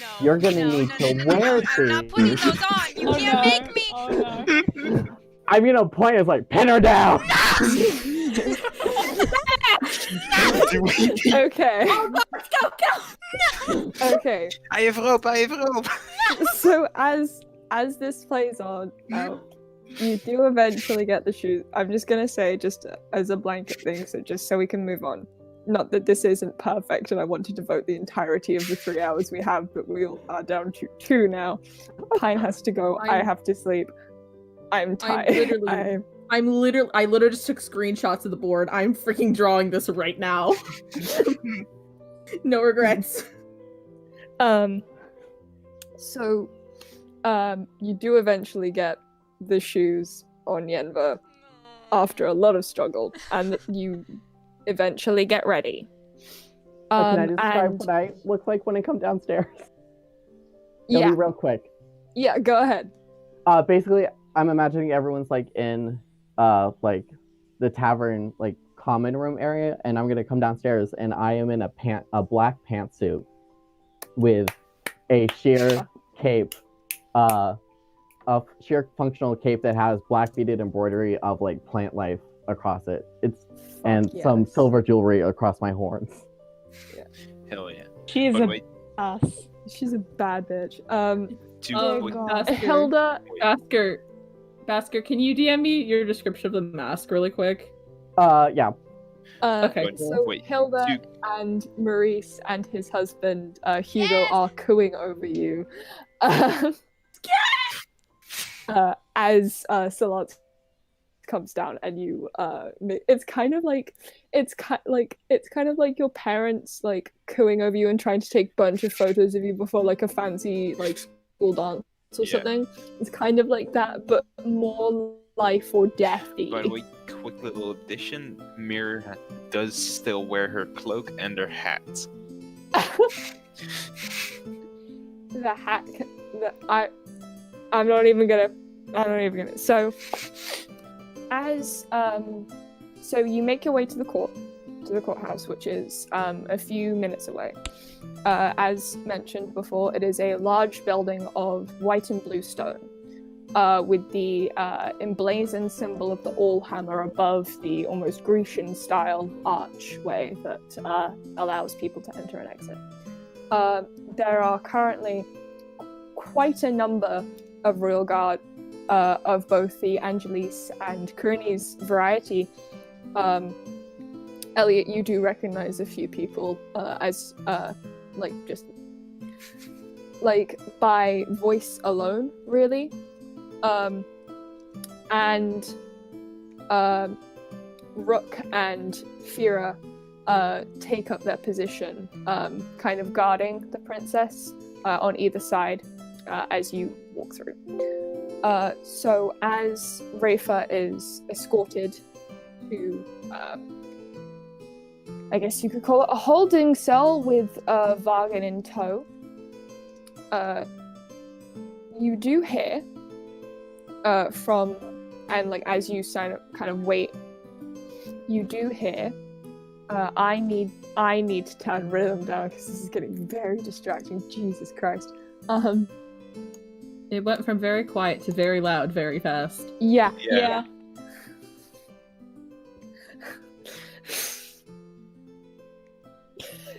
No. You're gonna need to wear I'm not putting these. those on. You can't make me. Oh no. I'm gonna point. It's like, pin her down. Okay. Go. Okay. I have rope. So as this plays on out, you do eventually get the shoes. I'm just gonna say, just as a blanket thing, so just so we can move on. Not that this isn't perfect, and I want to devote the entirety of the 3 hours we have, but we are down to 2 now. Pine has to go. I have to sleep. I'm tired. I literally just took screenshots of the board. I'm freaking drawing this right now. No regrets. So, you do eventually get the shoes on Yenver after a lot of struggle, and you eventually get ready. Can I describe and what I look like when I come downstairs? It'll yeah, be real quick. yeah, go ahead. Basically, I'm imagining everyone's like in like the tavern like common room area, and I'm gonna come downstairs, and I am in a black pantsuit with a sheer cape, a sheer functional cape that has black beaded embroidery of like plant life across it. And some yes. silver jewelry across my horns. Hell yeah. She is But a wait, ass. She's a bad bitch. wait, God. Hilda. Basker, can you DM me your description of the mask really quick? Yeah. Okay, But- cool. So wait, Hilda you- and Maurice and his husband Hugo are cooing over you. As Solance comes down, and you it's kind of like your parents like cooing over you and trying to take a bunch of photos of you before like a fancy like school dance or Yeah. something. It's kind of like that, but more life or deathy. By the way, quick little addition: Mirror does still wear her cloak and her hat. The hat. I'm not even gonna. So, so you make your way to the courthouse, which is a few minutes away. As mentioned before, it is a large building of white and blue stone, with the emblazoned symbol of the Allhammer above the almost Grecian-style archway that allows people to enter and exit. There are currently quite a number of Royal Guard of both the Angelis and Kurini's variety. Elliot, you do recognize a few people as just by voice alone, really. And Rook and Fira take up their position, kind of guarding the princess on either side as you walk through. So as Rafa is escorted to, I guess you could call it a holding cell with Vargan in tow, you do hear from, and like as you kind of wait, you do hear, I need to turn rhythm down because this is getting very distracting. Jesus Christ. It went from very quiet to very loud very fast. Yeah. Yeah.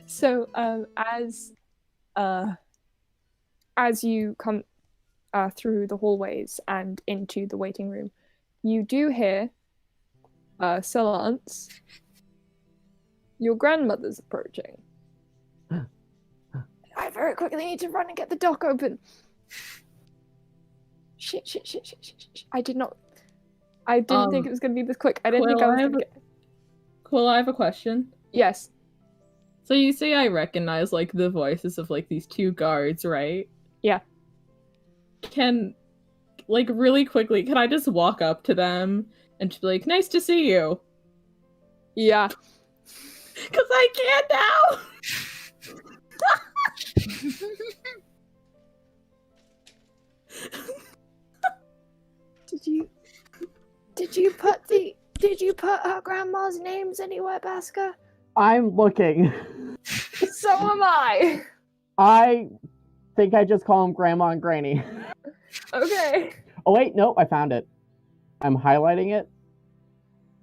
So, as you come through the hallways and into the waiting room, you do hear, Solance, your grandmother's approaching. I very quickly need to run and get the dock open. Shit. I didn't think it was going to be this quick. I didn't think I was going to get... Quill, I have a question. Yes. So you say I recognize, like, the voices of, like, these two guards, right? Yeah. Really quickly, can I just walk up to them and just be like, nice to see you? Yeah. Because I can't now! Did you put her grandma's names anywhere, Basker? I'm looking. So am I. I think I just call them Grandma and Granny. Okay. Oh wait, no, I found it. I'm highlighting it.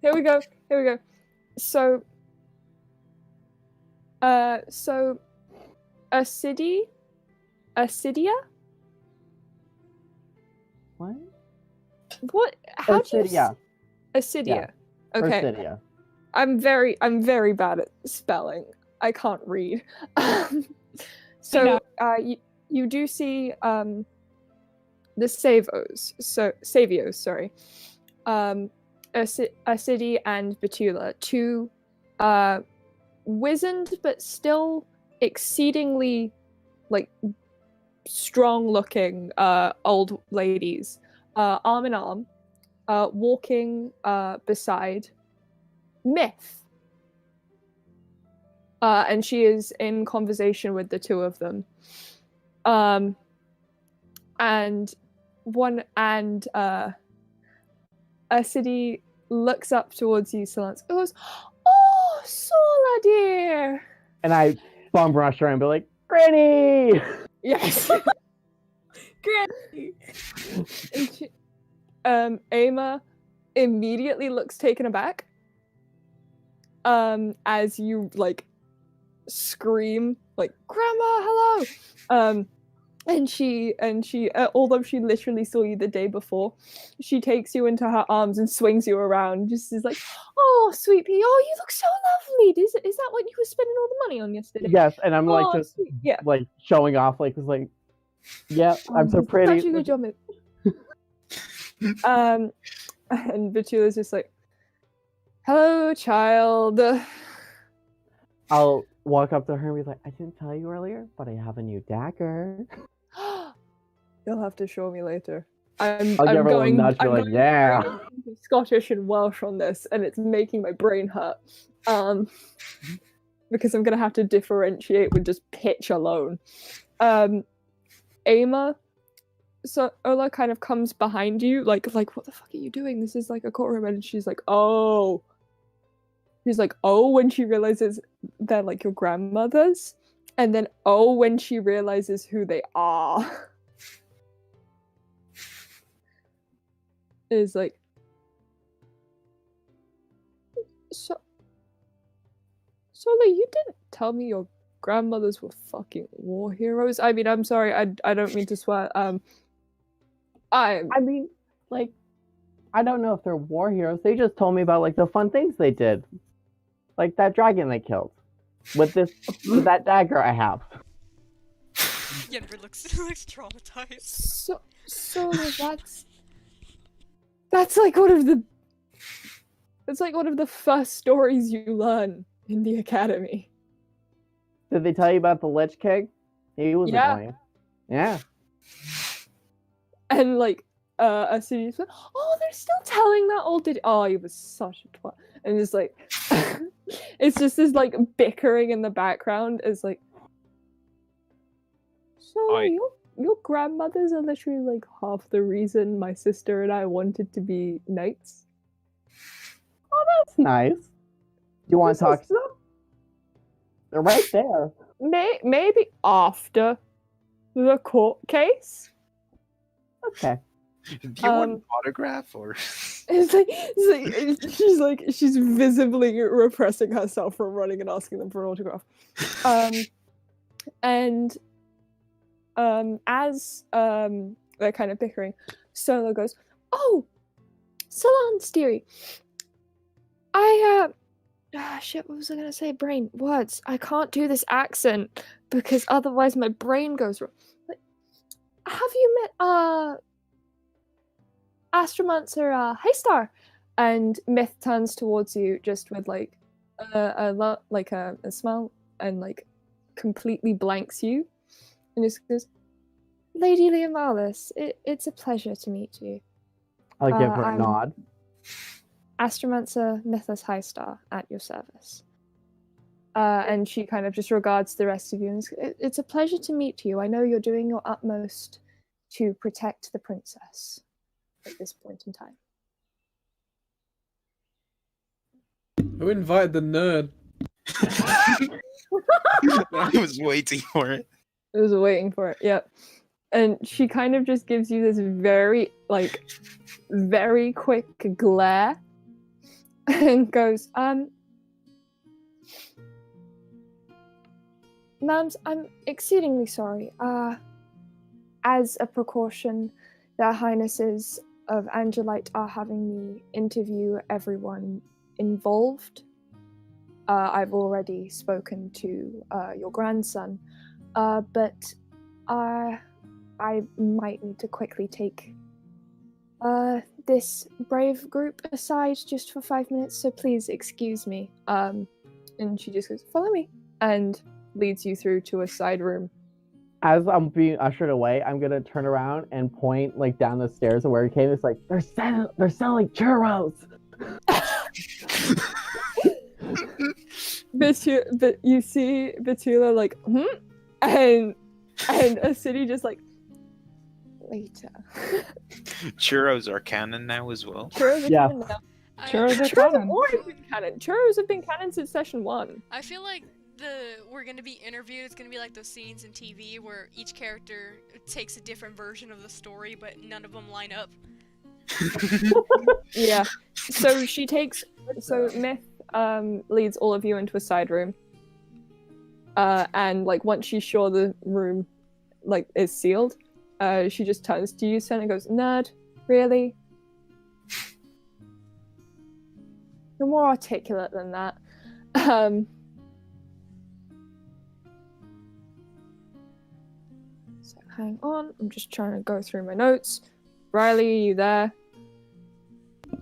Here we go. So Acidia? What? What? How do you... Acidia. Acidia. Yeah. Okay. Acidia. I'm very bad at spelling. I can't read. So you do see the Savios, sorry. Acidi and Betula, two wizened but still exceedingly like strong looking old ladies, arm in arm, walking beside Myth. and she is in conversation with the two of them. And City looks up towards you, Solance, goes, "Oh, Sola dear!" And I bum rush her and be like, Granny! Yes. Granny! And she, Eymma immediately looks taken aback. As you like scream like, "Grandma, hello!" And she, although she literally saw you the day before, she takes you into her arms and swings you around. Just is like, "Oh, sweet pea, oh, you look so lovely. Is that what you were spending all the money on yesterday?" Yes, and I'm like just sweet. Yeah. like showing off, like it's like, yeah, I'm so Such pretty. a good job, mate. And Vitula's just like, "Hello, child." I'll walk up to her and be like, I didn't tell you earlier, but I have a new dagger. You'll have to show me later. I'm I'll give her a little going, nudge, be I'm like, going yeah. Scottish and Welsh on this, and it's making my brain hurt. Because I'm gonna have to differentiate with just pitch alone. Eymma, so Ola kind of comes behind you, like what the fuck are you doing? This is like a courtroom, and she's like, oh. She's like, oh, when she realizes they're like your grandmothers, and then oh, when she realizes who they are. Is like, Sola, you didn't tell me your grandmothers were fucking war heroes. I mean, I'm sorry, I don't mean to swear. I mean, like, I don't know if they're war heroes. They just told me about like the fun things they did, like that dragon they killed with that dagger I have. Yenver looks traumatized. So that's like one of the first stories you learn in the academy. Did they tell you about the Lich King? He was annoying. Yeah. And like a city's like, oh, they're still telling that old oh, he was such a twat. And it's like it's just this like bickering in the background. It's like, so your grandmothers are literally like half the reason my sister and I wanted to be knights. Oh, that's nice. Do you want to talk to them? They're right there. Maybe after the court case. Okay. Do you want an autograph or? She's visibly repressing herself from running and asking them for an autograph. As they're kind of bickering, Solo goes, "Oh, Solance, dearie. Shit, what was I gonna say? Brain, words. I can't do this accent because otherwise my brain goes wrong. Like, have you met, Astromancer, Haystar?" And Myth turns towards you just with, like, a smile and, like, completely blanks you. And just goes, "Lady Leomalis, it's a pleasure to meet you. I'll give her a nod. Astromancer Mythos Highstar at your service." And she kind of just regards the rest of you and says, "It's a pleasure to meet you. I know you're doing your utmost to protect the princess at this point in time." Who invited the nerd? I was waiting for it. I was waiting for it, yep. And she kind of just gives you this very quick glare and goes, "Ma'ams, I'm exceedingly sorry. As a precaution, their highnesses of Angelite are having me interview everyone involved. I've already spoken to your grandson, but I might need to quickly take this brave group aside just for 5 minutes, so please excuse me." And she just goes, "Follow me," and leads you through to a side room. As I'm being ushered away, I'm gonna turn around and point like down the stairs of where it came. It's like they're selling churros. But you see Betula like, and a city just like later. Churros are canon now as well. Churros are Yeah. canon now. Churros are Churros have canon. always been canon. Churros have been canon since session 1. I feel like we're gonna be interviewed. It's gonna be like those scenes in TV where each character takes a different version of the story, but none of them line up. Yeah. So Myth leads all of you into a side room. And like once she's sure the room like is sealed, she just turns to you, Senn, and goes, "Nerd, really? You're more articulate than that." So hang on, I'm just trying to go through my notes. Riley, are you there?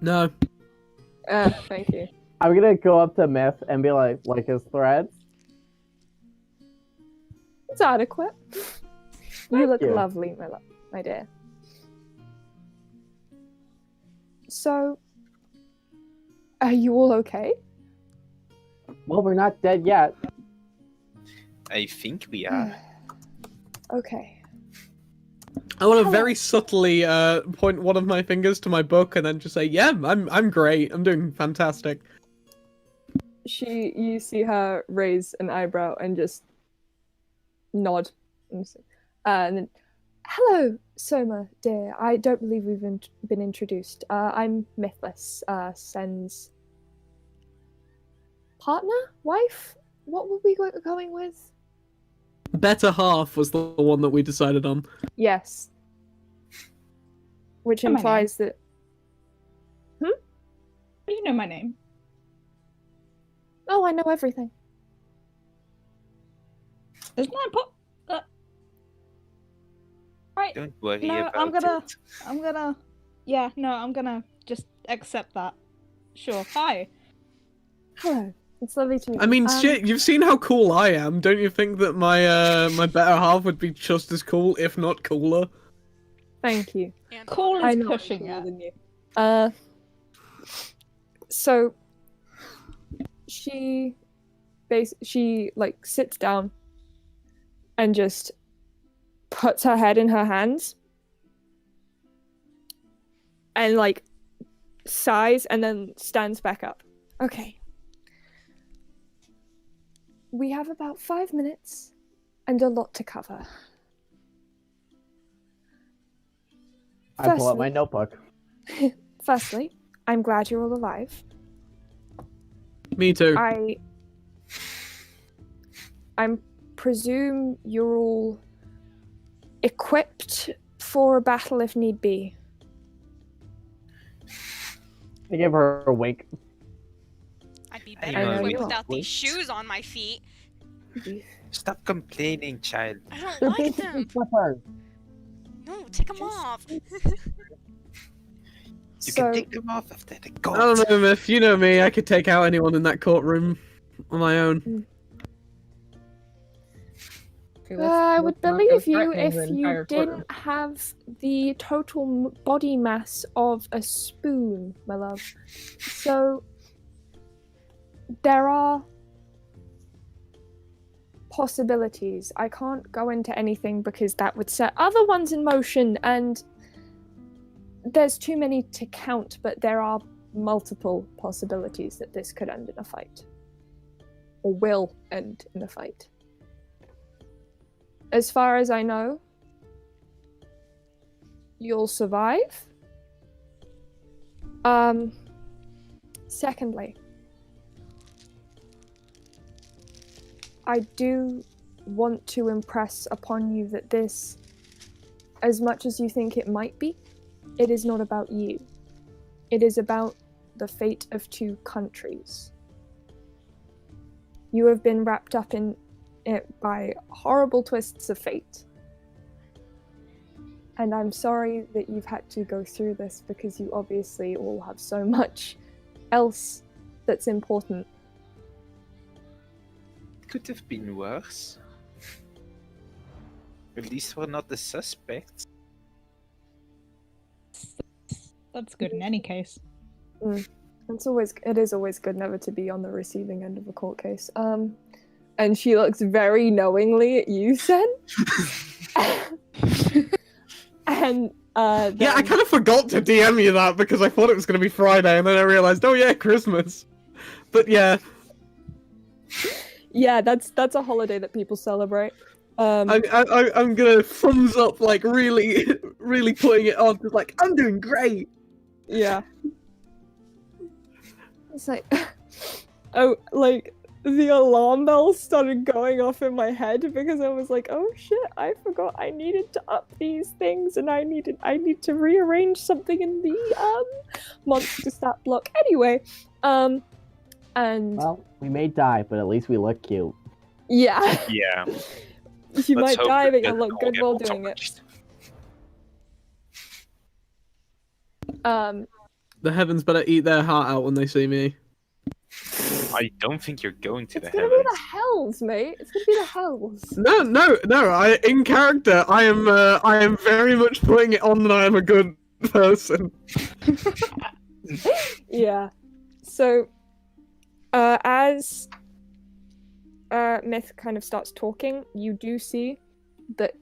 No. Thank you. I'm gonna go up to Myth and be like his threads. It's adequate. You look you. lovely, my dear. So, are you all okay? Well, we're not dead yet. I think we are. Okay. I want to very subtly point one of my fingers to my book and then just say, "Yeah, I'm great. I'm doing fantastic." You see her raise an eyebrow and just nod, and then, "Hello, Soma, dear. I don't believe we've been introduced. I'm Mythless, Senn's partner, wife. What were we going with? Better half was the one that we decided on. Yes. Which Am I implies that. You know my name. Oh, I know everything. Isn't that right? Don't worry No, about I'm gonna just accept that. Sure. Hi. Hello. It's lovely to meet you. I mean, shit, you've seen how cool I am. Don't you think that my my better half would be just as cool, if not cooler? Thank you. And Cool I is know I'm pushing cooler it. than you. So she like sits down and just puts her head in her hands and like sighs and then stands back up. Okay. We have about 5 minutes and a lot to cover. I pull out my notebook. Firstly, I'm glad you're all alive. Me too. I presume you're all equipped for a battle if need be. I give her a wink. I'd be I better know equipped you are. without these shoes on my feet. Stop complaining, child. I don't They're like basically them. slippers. No, take them off. You So, can take them off after the I don't goat. know, Myth. You know me. I could take out anyone in that courtroom on my own. Okay, I would let's not go believe you threatening if the you entire didn't courtroom. have the total body mass of a spoon, my love. So, there are possibilities. I can't go into anything because that would set other ones in motion, and there's too many to count, but there are multiple possibilities that this could end in a fight. Or will end in a fight. As far as I know, you'll survive. Secondly, I do want to impress upon you that this, as much as you think it might be, it is not about you. It is about the fate of 2 countries. You have been wrapped up in it by horrible twists of fate. And I'm sorry that you've had to go through this because you obviously all have so much else that's important. Could have been worse. At least we're not the suspects. That's good in any case. It is always good never to be on the receiving end of a court case. And she looks very knowingly at you, Senn. And Yeah, I kind of forgot to DM you that because I thought it was going to be Friday, and then I realized, oh yeah, Christmas. But yeah. Yeah, that's a holiday that people celebrate. I'm gonna thumbs up, like really, really putting it on. Just like I'm doing great. Yeah. It's like, oh, like the alarm bells started going off in my head because I was like, oh shit, I forgot I needed to up these things, and I need to rearrange something in the monster stat block. Anyway, and Well, we may die, but at least we look cute. yeah. Yeah. You Let's might hope die, that but you'll doesn't look all good get while doing it. autophagy. The heavens better eat their heart out when they see me. I don't think you're going to It's the gonna heavens. be the hells, mate. It's gonna be the hells. No. In character, I am very much putting it on that I am a good person. Yeah. So, as Myth kind of starts talking, you do see that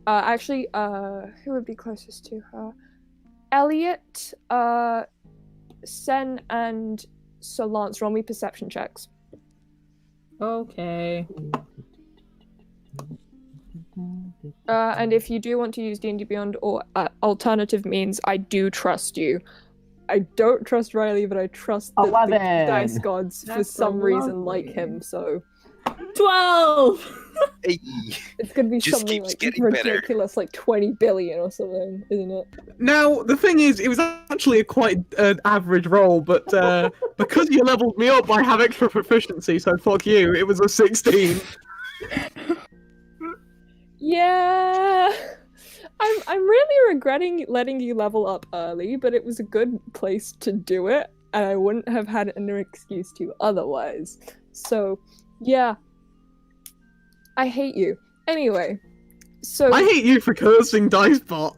actually, who would be closest to her? Elliot, Senn, and Solance. Roll me perception checks. Okay. And if you do want to use D&D Beyond or alternative means, I do trust you. I don't trust Riley, but I trust the 11. dice gods for That's some reason lovely. like him, so 12! Hey. it's gonna be Just something keeps like getting better. ridiculous, like 20 billion or something, isn't it? Now, the thing is, it was actually a quite average roll, but because you leveled me up, I have extra proficiency, so fuck you. It was a 16. Yeah, I'm really regretting letting you level up early, but it was a good place to do it, and I wouldn't have had an excuse to otherwise. So, yeah, I hate you. Anyway, so I hate you for cursing Dicebot.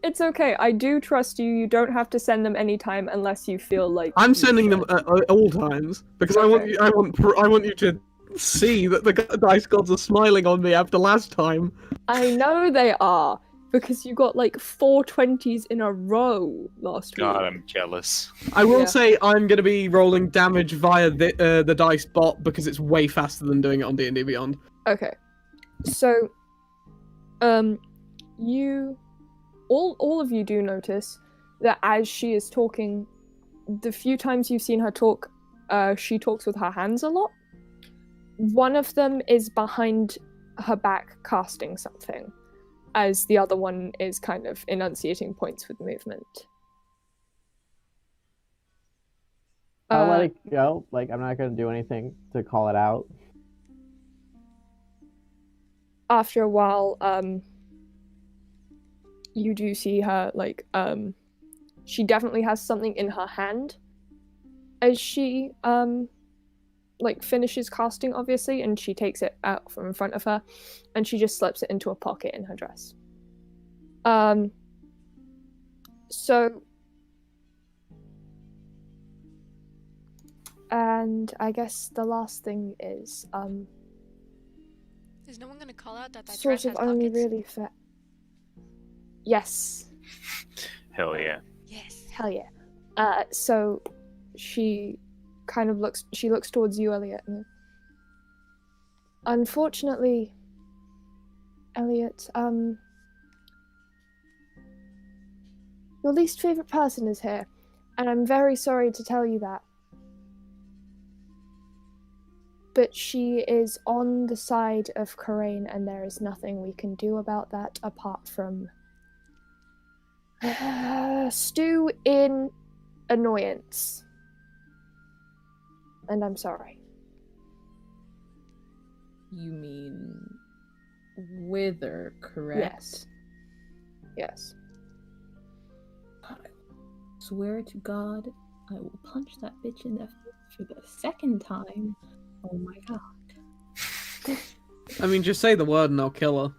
it's okay. I do trust you. You don't have to send them anytime unless you feel like I'm you sending them should. at all times because I want you to see that the dice gods are smiling on me after last time. I know they are because you got like 4 20s in a row last God, week. I'm jealous. I will Yeah. say I'm going to be rolling damage via the dice bot because it's way faster than doing it on D&D Beyond. Okay, so, you, all of you do notice that as she is talking, the few times you've seen her talk, she talks with her hands a lot. One of them is behind her back casting something, as the other one is kind of enunciating points with movement. I'll let it go. Like, I'm not going to do anything to call it out. After a while, you do see her, like, she definitely has something in her hand as she, like, finishes casting, obviously, and she takes it out from in front of her, and she just slips it into a pocket in her dress. So, and I guess the last thing is, Is no one gonna call out that sort dress of has only pockets? really fair. Yes. Hell yeah. Yes. Hell yeah. So she kind of looks towards you, Elliot. And unfortunately, Elliot, your least favorite person is here, and I'm very sorry to tell you that. But she is on the side of Coraine, and there is nothing we can do about that apart from stew in annoyance. And I'm sorry. You mean Wither, correct? Yes. Yes. I swear to God, I will punch that bitch in the face for the second time. Oh my god. I mean, just say the word and I'll kill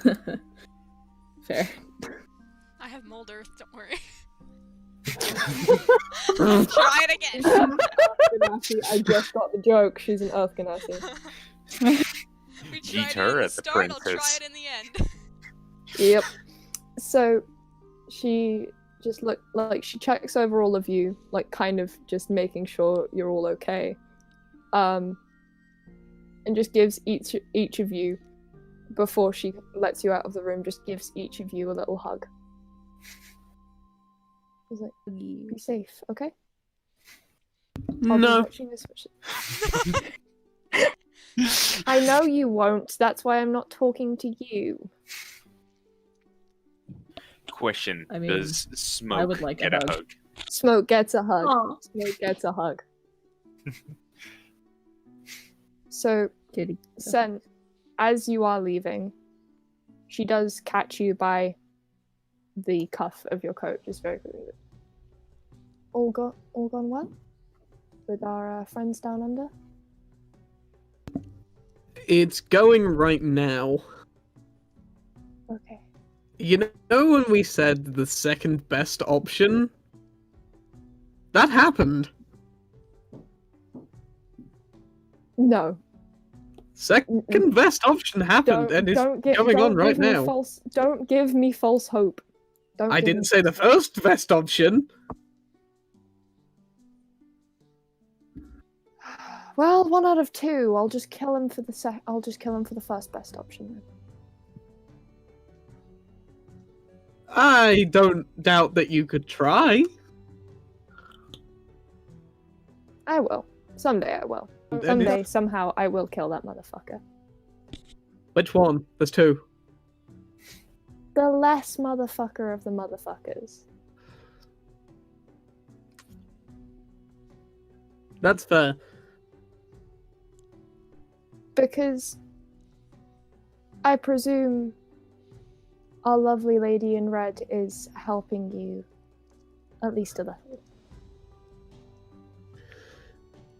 her. Fair. I have mold earth, don't worry. Try it again. Ganassi, I just got the joke. She's an Earth Ganassi. We Beat tried it her in the at the start, I'll try princess. it in the end. Yep. So she just she checks over all of you, like kind of just making sure you're all okay. And just gives each of you, before she lets you out of the room, just gives each of you a little hug. He's like, be safe, okay? I'll be No. watching this. I know you won't. That's why I'm not talking to you. Question: I mean, does Smoke I would like a get a hug. hug? Smoke gets a hug. Aw. Smoke gets a hug. So, Kitty. Senn, as you are leaving, she does catch you by the cuff of your coat, just very quickly. All gone well? With our friends down under? It's going right now. Okay. You know when we said the second best option? That happened. No. Second best option happened, and it's going on right now. Don't give me false hope. I didn't say the first best option. Well, 1 out of 2. I'll just kill him for the first best option then. I don't doubt that you could try. I will. Someday I will. Then Someday, somehow, I will kill that motherfucker. Which one? There's 2. The less motherfucker of the motherfuckers. That's fair. Because I presume our lovely lady in red is helping you at least a little.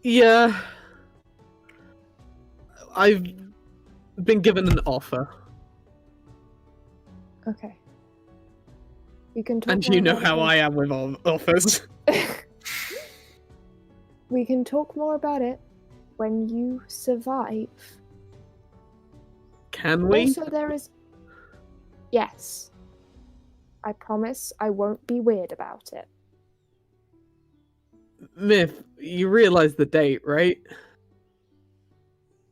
Yeah. I've been given an offer. Okay. We can talk And more you know about how it. I am with offers. We can talk more about it when you survive. Can we? Also, there is... Yes. I promise I won't be weird about it. Myth, you realize the date, right?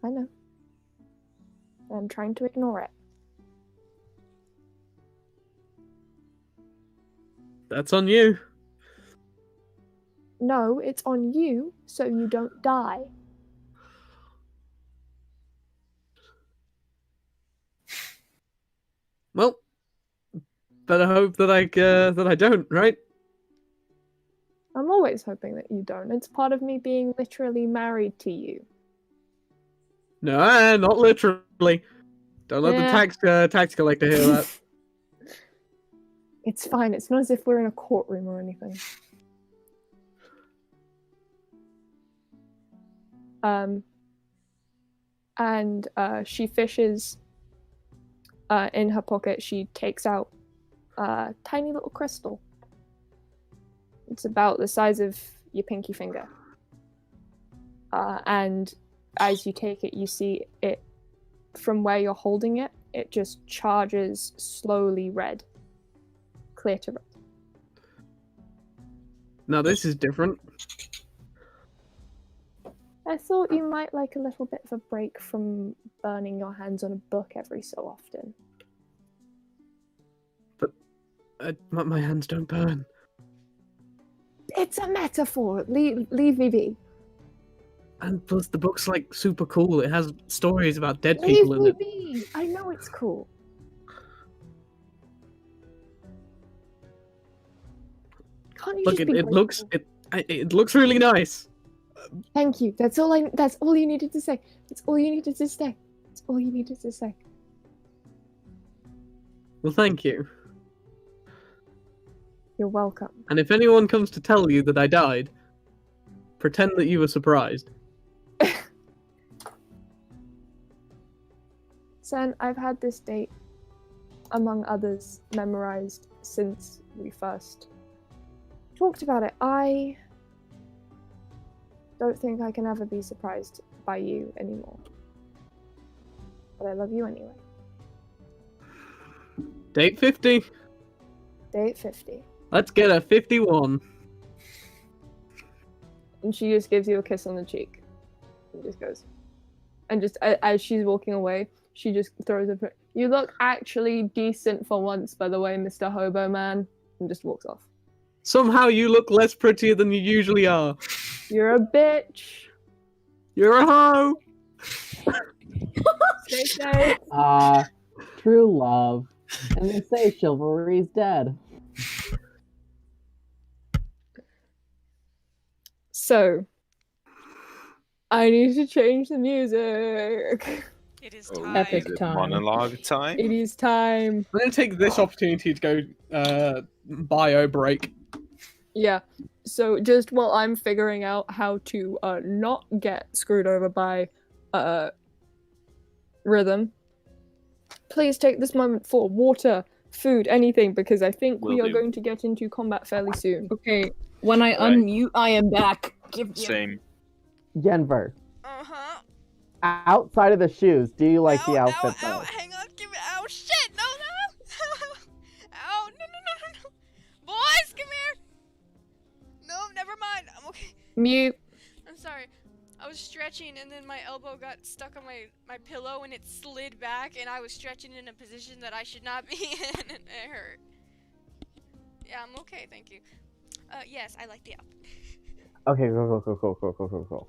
I know. I'm trying to ignore it. That's on you. No, it's on you, so you don't die. Well, better hope that I don't, right? I'm always hoping that you don't. It's part of me being literally married to you. No, not literally. Don't let the tax collector hear that. It's fine. It's not as if we're in a courtroom or anything. And she fishes in her pocket. She takes out a tiny little crystal. It's about the size of your pinky finger. And as you take it, you see it from where you're holding it. It just charges slowly red. Clear to red. Now this is different. I thought you might like a little bit of a break from burning your hands on a book every so often. But my hands don't burn. It's a metaphor. Leave me be. And plus the book's like super cool. It has stories about dead Leave people in me it. be. I know it's cool. Can't you Look, just be it looks grateful? it looks really nice. Thank you. That's all you needed to say. That's all you needed to say. That's all you needed to say. Well, thank you. You're welcome. And if anyone comes to tell you that I died, pretend that you were surprised. Senn, I've had this date, among others, memorized since we first talked about it. I don't think I can ever be surprised by you anymore. But I love you anyway. Date 50. Date 50. Let's get a 51. And she just gives you a kiss on the cheek. And just goes. And just as she's walking away, she just throws a... You look actually decent for once, by the way, Mr. Hobo Man. And just walks off. Somehow you look less prettier than you usually are. You're a bitch. You're a hoe. Stay safe. True love. And they say chivalry's dead. So, I need to change the music. It is Oh, time. Epic is it time. monologue time? It is time. I'm gonna take this opportunity to go bio break. Yeah. So just while I'm figuring out how to not get screwed over by rhythm, please take this moment for water, food, anything, because I think we Will are do. going to get into combat fairly soon. Okay, when I Alright. unmute, I am back. Give me Same. Yenver, Uh-huh. outside of the shoes, do you like the outfit Ow, though? hang on, give me, ow, shit, no. Ow, no. Boys, come here. No, never mind, I'm okay. Mute. I'm sorry. I was stretching and then my elbow got stuck on my pillow and it slid back and I was stretching in a position that I should not be in and it hurt. Yeah, I'm okay, thank you. Yes, I like the outfit. Okay, cool.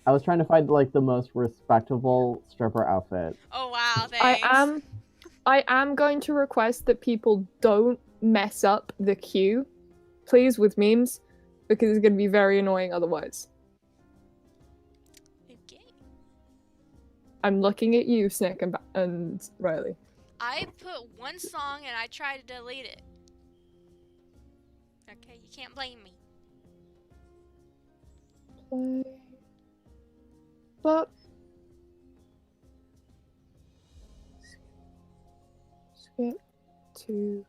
I was trying to find like the most respectable stripper outfit. Oh wow, thanks. I am going to request that people don't mess up the queue, please, with memes, because it's going to be very annoying otherwise. Okay. I'm looking at you, Snek and Riley. I put one song and I tried to delete it. Okay, you can't blame me. Play. But skip to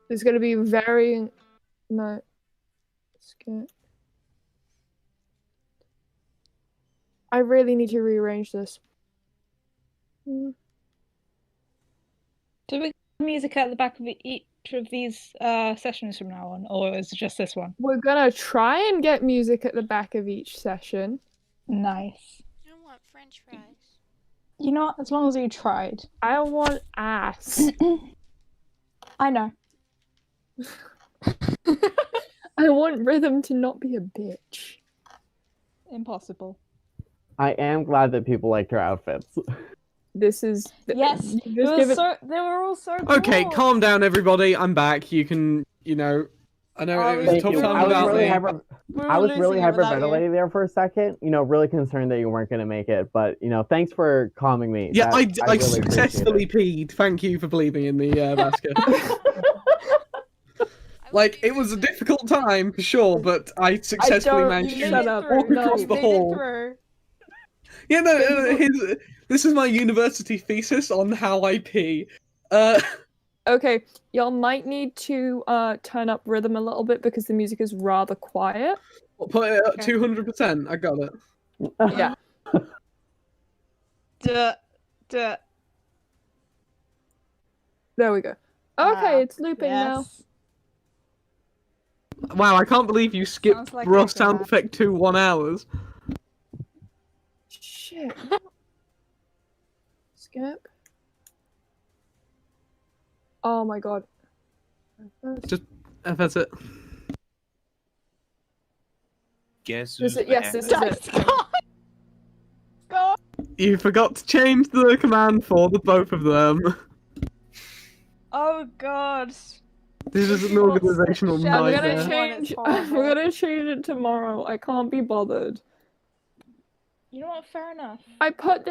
there's gonna be very no skip. I really need to rearrange this. Do we have music at the back of each of these sessions from now on, or is it just this one? We're gonna try and get music at the back of each session. Nice. I don't want French fries. You know what? As long as you tried. I want ass. I know. I want Rhythm to not be a bitch. Impossible. I am glad that people liked her outfits. This is Yes. Just give it. They were all so cool. Okay, calm down, everybody. I'm back. You can, I know it was a Thank tough you. time I was without really me. I was really hyperventilating there for a second. Really concerned that you weren't going to make it, but thanks for calming me. Yeah, I really successfully appreciate peed. Thank you for believing in me, Basker. Like, it was a difficult time, for sure, but I successfully don't- managed you to shut up. walk No, across you the Made it hall. through. Yeah, no, this is my university thesis on how I pee. Okay, y'all might need to turn up Rhythm a little bit because the music is rather quiet. I'll put it at Okay. 200%. I got it. Yeah. Duh. There we go. Okay, it's looping now. Yes. Wow, I can't believe you skipped Sounds like raw Echo sound Man. effect to 1 hours. Shit. Skip. Oh my god. That's it. Guess This who's is, yes, back? this is it. God. You forgot to change the command for the both of them. Oh god. This is an organizational Shall I'm we nightmare. gonna It's change. horrible. I'm gonna change it tomorrow. I can't be bothered. You know what? Fair enough. I put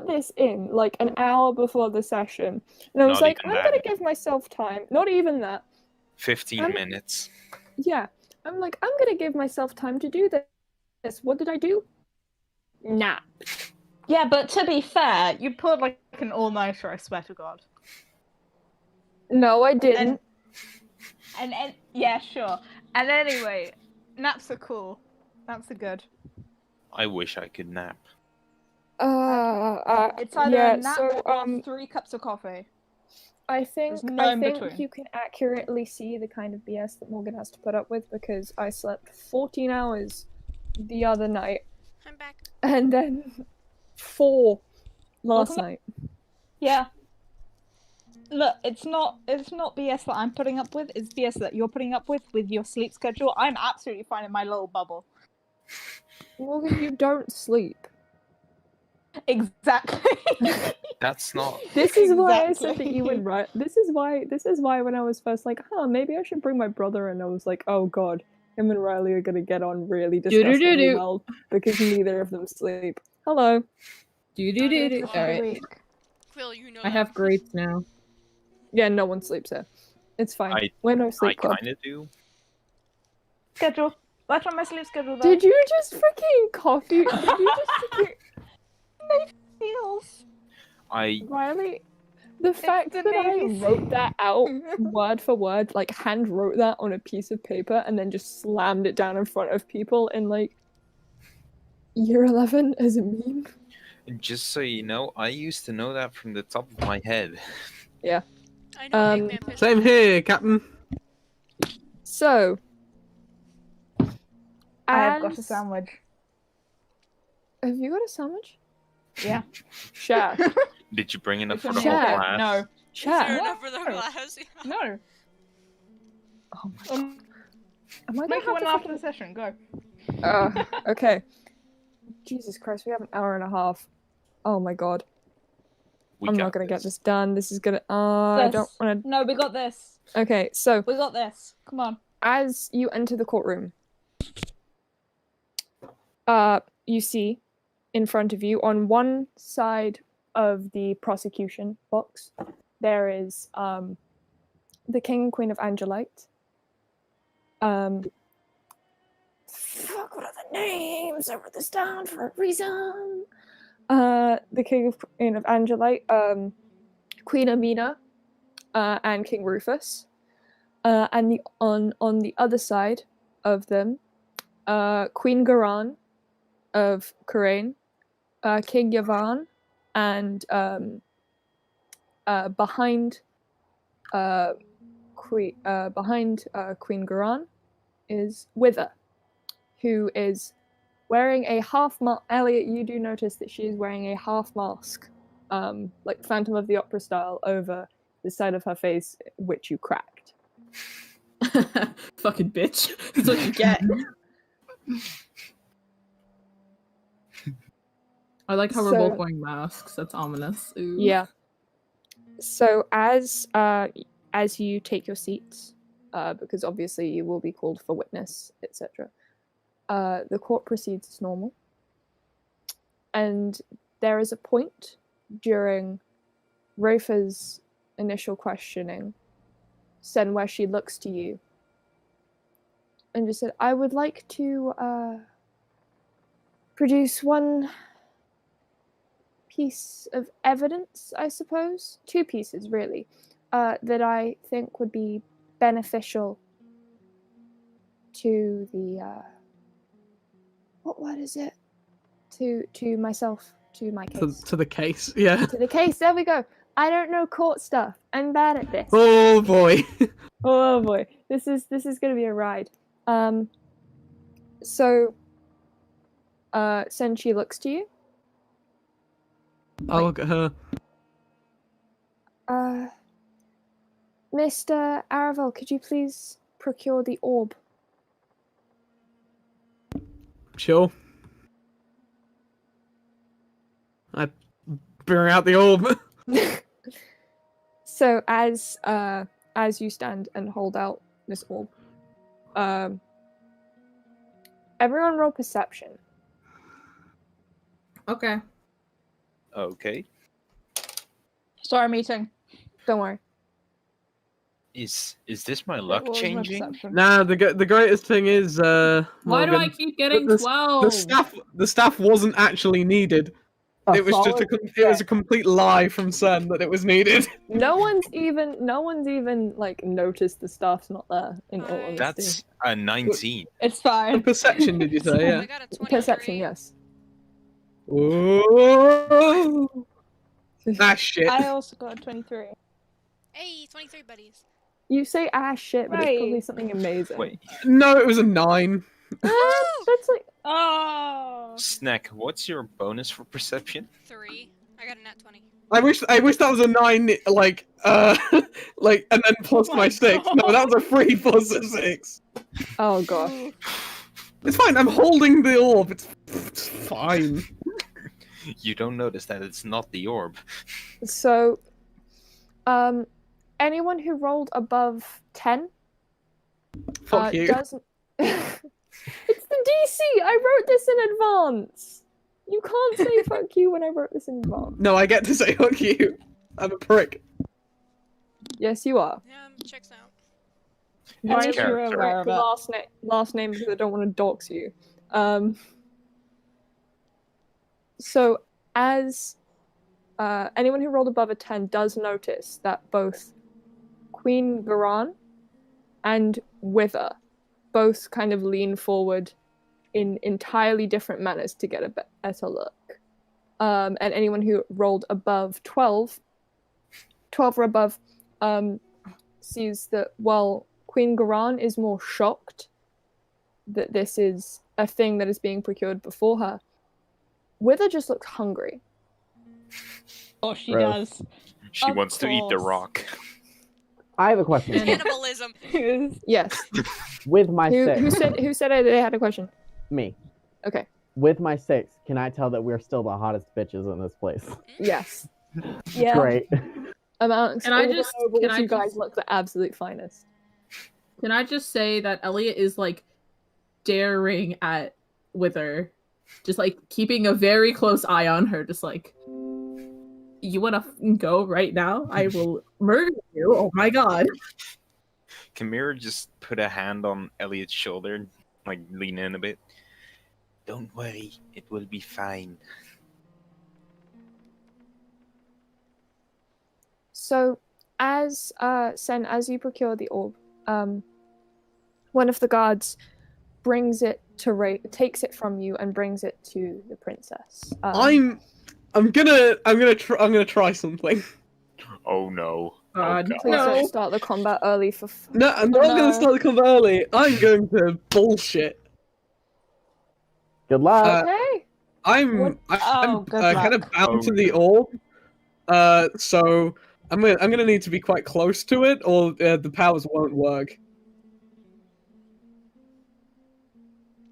this in like an hour before the session, and I was Not like, even I'm that. gonna give myself time. Not even that. 15 Um, minutes. Yeah. I'm like, I'm gonna give myself time to do this. What did I do? Nah. Yeah, but to be fair, you pulled like an all-nighter, I swear to God. No, I didn't. And yeah, sure. And anyway, naps are cool. Naps are good. I wish I could nap. It's either yeah, a nap so, or 3 cups of coffee. I think There's no in think between. you can accurately see the kind of BS that Morgan has to put up with because I slept 14 hours the other night I'm back. and then 4 last Welcome night. Yeah. Look, it's not BS that I'm putting up with. It's BS that you're putting up with your sleep schedule. I'm absolutely fine in my little bubble. Morgan, you don't sleep. Exactly. That's not. This is why I said Exactly. that you would write. This is why when I was first like, maybe I should bring my brother, and I was like, oh god, him and Riley are gonna get on really disgustingly well because neither of them sleep. Hello. Do. Alright. Alright. Quill, you know I that. have grapes now. Yeah, no one sleeps here. It's fine. I We're no sleep club. kind of do. Schedule. That's on my sleep schedule though. Did you just freaking copy? Did you just freaking... Feels. Riley? The fact the that I Navy wrote that out word for word, like hand wrote that on a piece of paper and then just slammed it down in front of people in like year 11 as a meme. And just so you know, I used to know that from the top of my head. Yeah. I know Eggman pissed Same me here, Captain. So, I've got a sandwich. Have you got a sandwich? Yeah. Share. Did you bring enough It's for in the the whole Share. class? No. Is there Share. enough for the No. glass? No. Oh my god. Am I gonna Make you have one to after freaking... the session. Go. Okay. Jesus Christ, we have an hour and a half. Oh my god. I'm not gonna get this done. This is gonna... I don't wanna... No, we got this. Okay, so... We got this. Come on. As you enter the courtroom, you see in front of you on one side of the prosecution box there is the King and Queen of Angelite. Fuck, what are the names? I wrote this down for a reason. The King and Queen of Angelite, Queen Amina, and King Rufus. And on the other side of them, Queen Garan of Kurain, King Yavan, and behind Queen Garan is Wither, who is wearing a half mask. Elliot, you do notice that she is wearing a half mask, like Phantom of the Opera style, over the side of her face, which you cracked. Fucking bitch. That's what you get. I like how we're both wearing masks. That's ominous. Ooh. Yeah. So as you take your seats, because obviously you will be called for witness, etc., the court proceeds as normal. And there is a point during Rafa's initial questioning, Senn, where she looks to you and just said, I would like to produce one piece of evidence, I suppose. 2 pieces, really, that I think would be beneficial to the... what word is it? To myself, to my case. To the case, yeah. To the case, there we go. I don't know court stuff. I'm bad at this. Oh boy. Oh boy. This is gonna be a ride. So Senn, she looks to you. I'll look at her. Mr. Aravel, could you please procure the orb? Sure. I bring out the orb. So as you stand and hold out this orb, everyone roll perception. Okay. Okay. Sorry, meeting. Don't worry. Is this my What luck was my changing? perception? Nah, the greatest thing is, Why do I Morgan, keep getting the 12? the staff wasn't actually needed. It was just it was a complete lie from Senn that it was needed. No one's even like noticed the staff's not there. In all Fine. honesty, That's a 19. It's The fine. perception, did you say? I Yeah. got a 23. perception, yes. Whoa. Ah, shit. I also got a 23. Hey, 23 buddies. You say shit, but it's probably Right. something amazing. Wait, No, it was a 9. That's like Oh. Snek, what's your bonus for perception? 3. I got a nat 20. I wish that was a 9, like, like, and then plus Oh my my 6. No, that was a 3 plus a 6. oh gosh. It's fine, I'm holding the orb. It's fine. You don't notice that it's not the orb. So, anyone who rolled above 10 Fuck you. doesn't. It's the DC. I wrote this in advance. You can't say fuck you when I wrote this in advance. No, I get to say fuck you. I'm a prick. Yes, you are. Yeah, checks out. Why It's is your character. aware of it. last name because I don't want to dox you. So as anyone who rolled above a 10 does notice that both Queen Garan and Wither both kind of lean forward in entirely different manners to get a better look. And anyone who rolled above 12 or above, sees that while Queen Garan is more shocked that this is a thing that is being procured before her, Wither just looks hungry. Oh, she Gross. does. She Of wants to eat the course. rock. I have a question. Cannibalism. Yes. With my Who 6, said they had a question? me. Okay. With my 6, can I tell that we're still the hottest bitches in this place? Yes. Yeah. Great. Amongst Can I all the just- nobles, can I you guys just- look the absolute finest. Can I just say that Elliot is like staring at Wither, just like keeping a very close eye on her, just like, you wanna go right now? I will murder you. Oh my god. Can Mira just put a hand on Elliot's shoulder and like lean in a bit? Don't worry, it will be fine. So, as Senn, as you procure the orb, one of the guards brings it to takes it from you and brings it to the princess. I'm gonna try something. Oh no. God. Oh, Please No. don't start the combat early for. No, I'm not gonna start the combat early. I'm going to bullshit. Good luck. Okay. I'm Oh, good kind of luck. bound Oh, to the orb. So I'm gonna need to be quite close to it, or the powers won't work.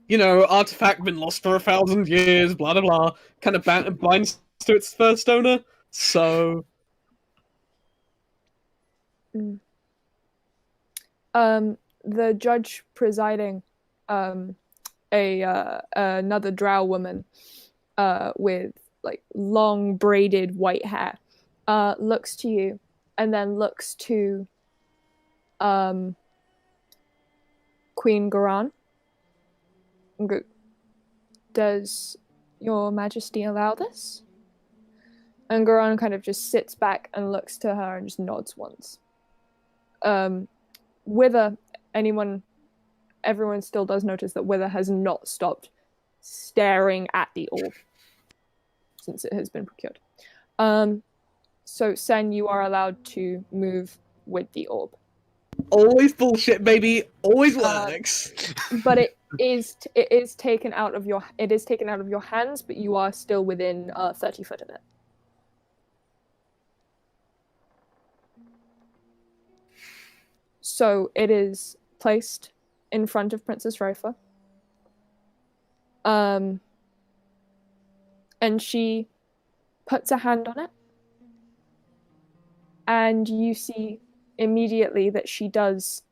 You know, artifact been lost for 1,000 years, blah blah blah. Kind of binds to its first owner. So The judge presiding, another drow woman, with like long braided white hair, looks to you and then looks to Queen Garan. Does your majesty allow this? And Garan kind of just sits back and looks to her and just nods once. Wither, everyone still does notice that Wither has not stopped staring at the orb since it has been procured. So Senn, you are allowed to move with the orb. always bullshit, baby. Always works. But it is taken out of your hands, but you are still within 30 foot of it. So it is placed in front of Princess Rofa. And she puts a hand on it. And you see immediately that she does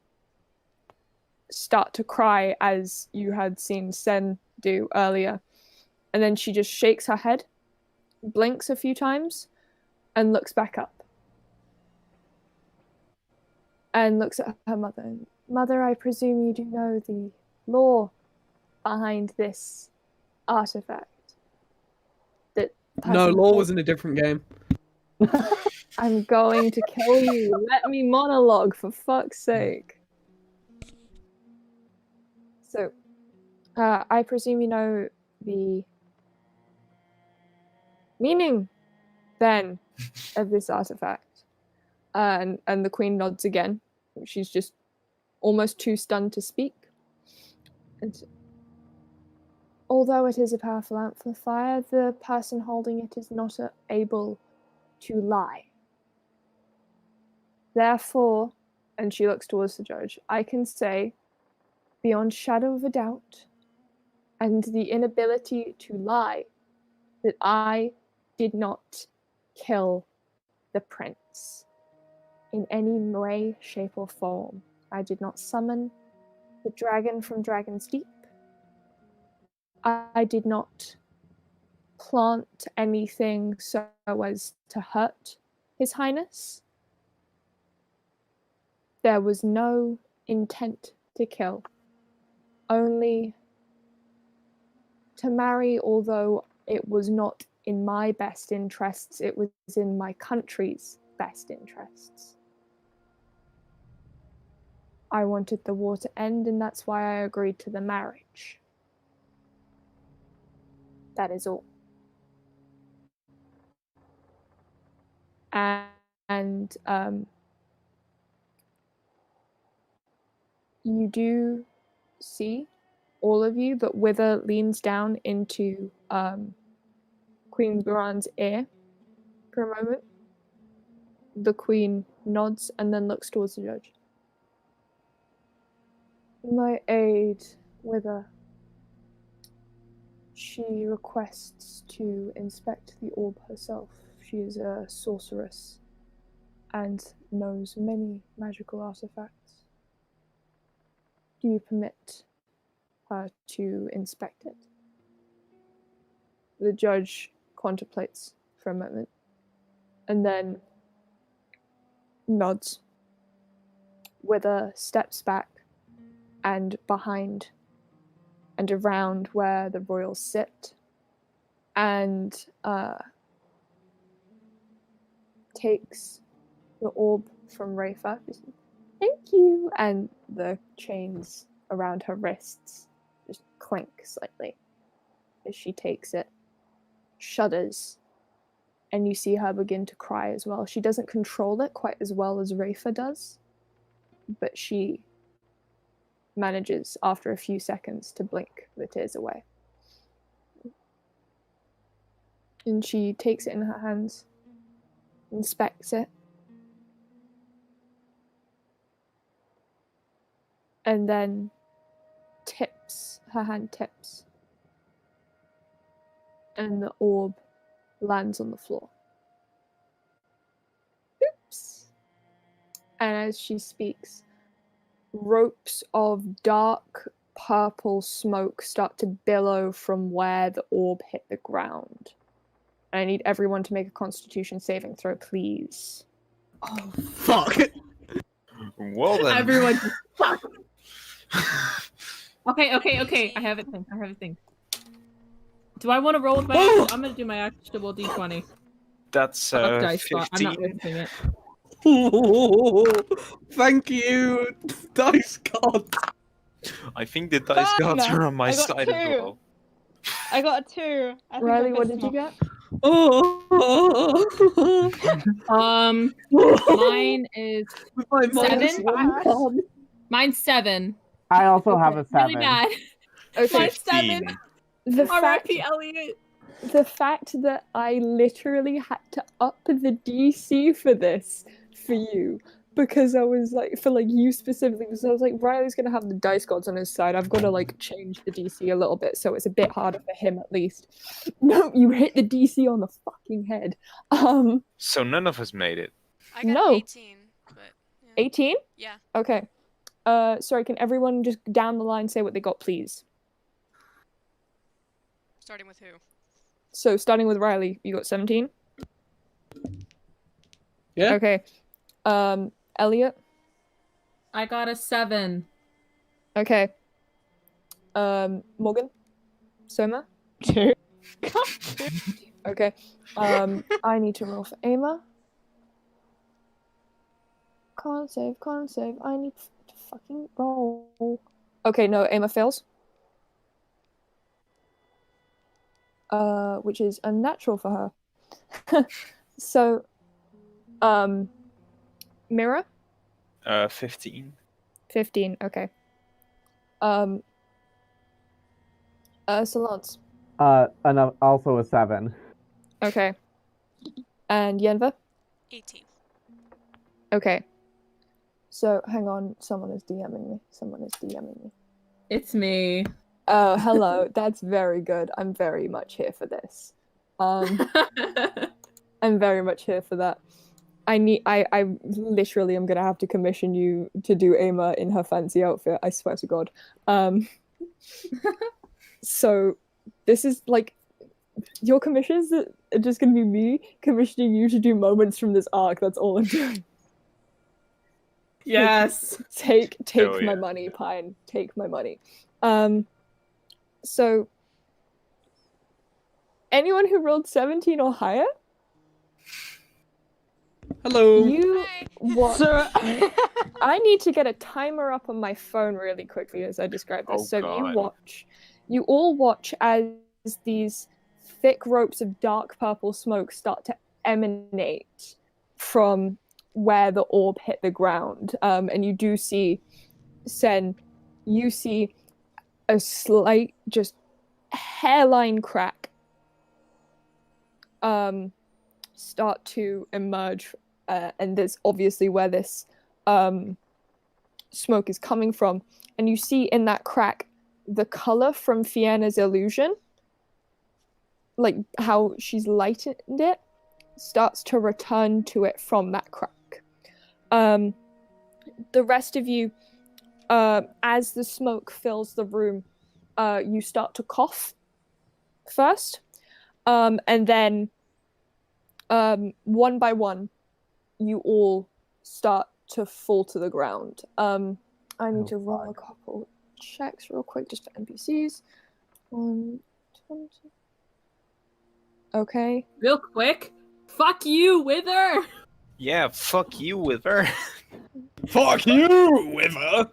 start to cry, as you had seen Senn do earlier. And then she just shakes her head, blinks a few times, and looks back up. and looks at her mother. Mother, I presume you do know the lore behind this artifact. That No, person law told- was in a different game. I'm going to kill you. Let me monologue, for fuck's sake. So, I presume you know the meaning, then, of this artifact. And the queen nods again. She's just almost too stunned to speak. And although it is a powerful amplifier, the person holding it is not able to lie. Therefore, and she looks towards the judge, I can say, beyond shadow of a doubt, and the inability to lie, that I did not kill the prince in any way, shape, or form. I did not summon the dragon from Dragon's Deep. I did not plant anything so as to hurt His Highness. There was no intent to kill, only to marry, although it was not in my best interests, it was in my country's best interests. I wanted the war to end, and that's why I agreed to the marriage. That is all. And you do see, all of you, that Wither leans down into Queen Buran's ear for a moment. The queen nods and then looks towards the judge. My aide, Wither, she requests to inspect the orb herself. She is a sorceress and knows many magical artifacts. Do you permit her to inspect it? The judge contemplates for a moment and then nods. Wither steps back and behind and around where the royals sit and takes the orb from Rafa. Thank you! And the chains around her wrists just clink slightly as she takes it, shudders, and you see her begin to cry as well. She doesn't control it quite as well as Rafa does, but she manages, after a few seconds, to blink the tears away. And she takes it in her hands, inspects it, and then her hand tips, and the orb lands on the floor. Oops! And as she speaks, ropes of dark purple smoke start to billow from where the orb hit the ground. And I need everyone to make a Constitution saving throw, please. Oh, fuck. Well then. Everyone just fuck. Okay. I have a thing. Do I want to roll with my Oh! I'm gonna do my actual d20. That's Dice spot. I'm 15. not noticing it. Thank you, dice god. I think the dice Fun! gods are on my I got side as 2. well. I got a 2. I think Riley, I what pissed did you him get? Oh. Mine is With my minus 7? one con. mine's 7. I also have a 7. Really bad. Okay, Mine's 7. 15. the fact, R.I.P. Elliot. the fact that I literally had to up the DC for this for you, because I was like, for like you specifically, because I was like, Riley's gonna have the dice gods on his side. I've got to like change the DC a little bit so it's a bit harder for him at least. No, you hit the DC on the fucking head. So none of us made it. I got No. 18, but yeah. 18? Yeah. Okay. Sorry, can everyone just down the line say what they got, please? Starting with who? So starting with Riley, you got 17? Yeah. Okay. Elliot? I got a 7. Okay. Morgan? Soma? 2. Okay. I need to roll for Eymma. Can't save. I need to fucking roll. Okay, no, Eymma fails. Which is unnatural for her. So, Mirror? 15. 15, okay. Solance? Also a 7. Okay. And Yenver? 18. Okay. So, hang on, someone is DMing me. It's me. Oh, hello. That's very good. I'm very much here for this. I'm very much here for that. I literally am gonna have to commission you to do Eymma in her fancy outfit, I swear to God. So this is like your commissions are just gonna be me commissioning you to do moments from this arc, that's all I'm doing. Yes. Take Oh, my yeah. money, Pine. Take my money. So anyone who rolled 17 or higher, Hello. you Hi. what? So, I need to get a timer up on my phone really quickly as I describe this. Oh, So God. you all watch as these thick ropes of dark purple smoke start to emanate from where the orb hit the ground. And you do see, Senn, you see a slight, just hairline crack start to emerge, and there's obviously where this smoke is coming from, and you see in that crack the color from Fiona's illusion, like how she's lightened it, starts to return to it from that crack. The rest of you, as the smoke fills the room, you start to cough first, and then one by one, you all start to fall to the ground. I need to roll a couple checks real quick just for NPCs. 1, 20. Okay. Real quick. Fuck you, Wither! Yeah, fuck you, Wither. Fuck you, Wither.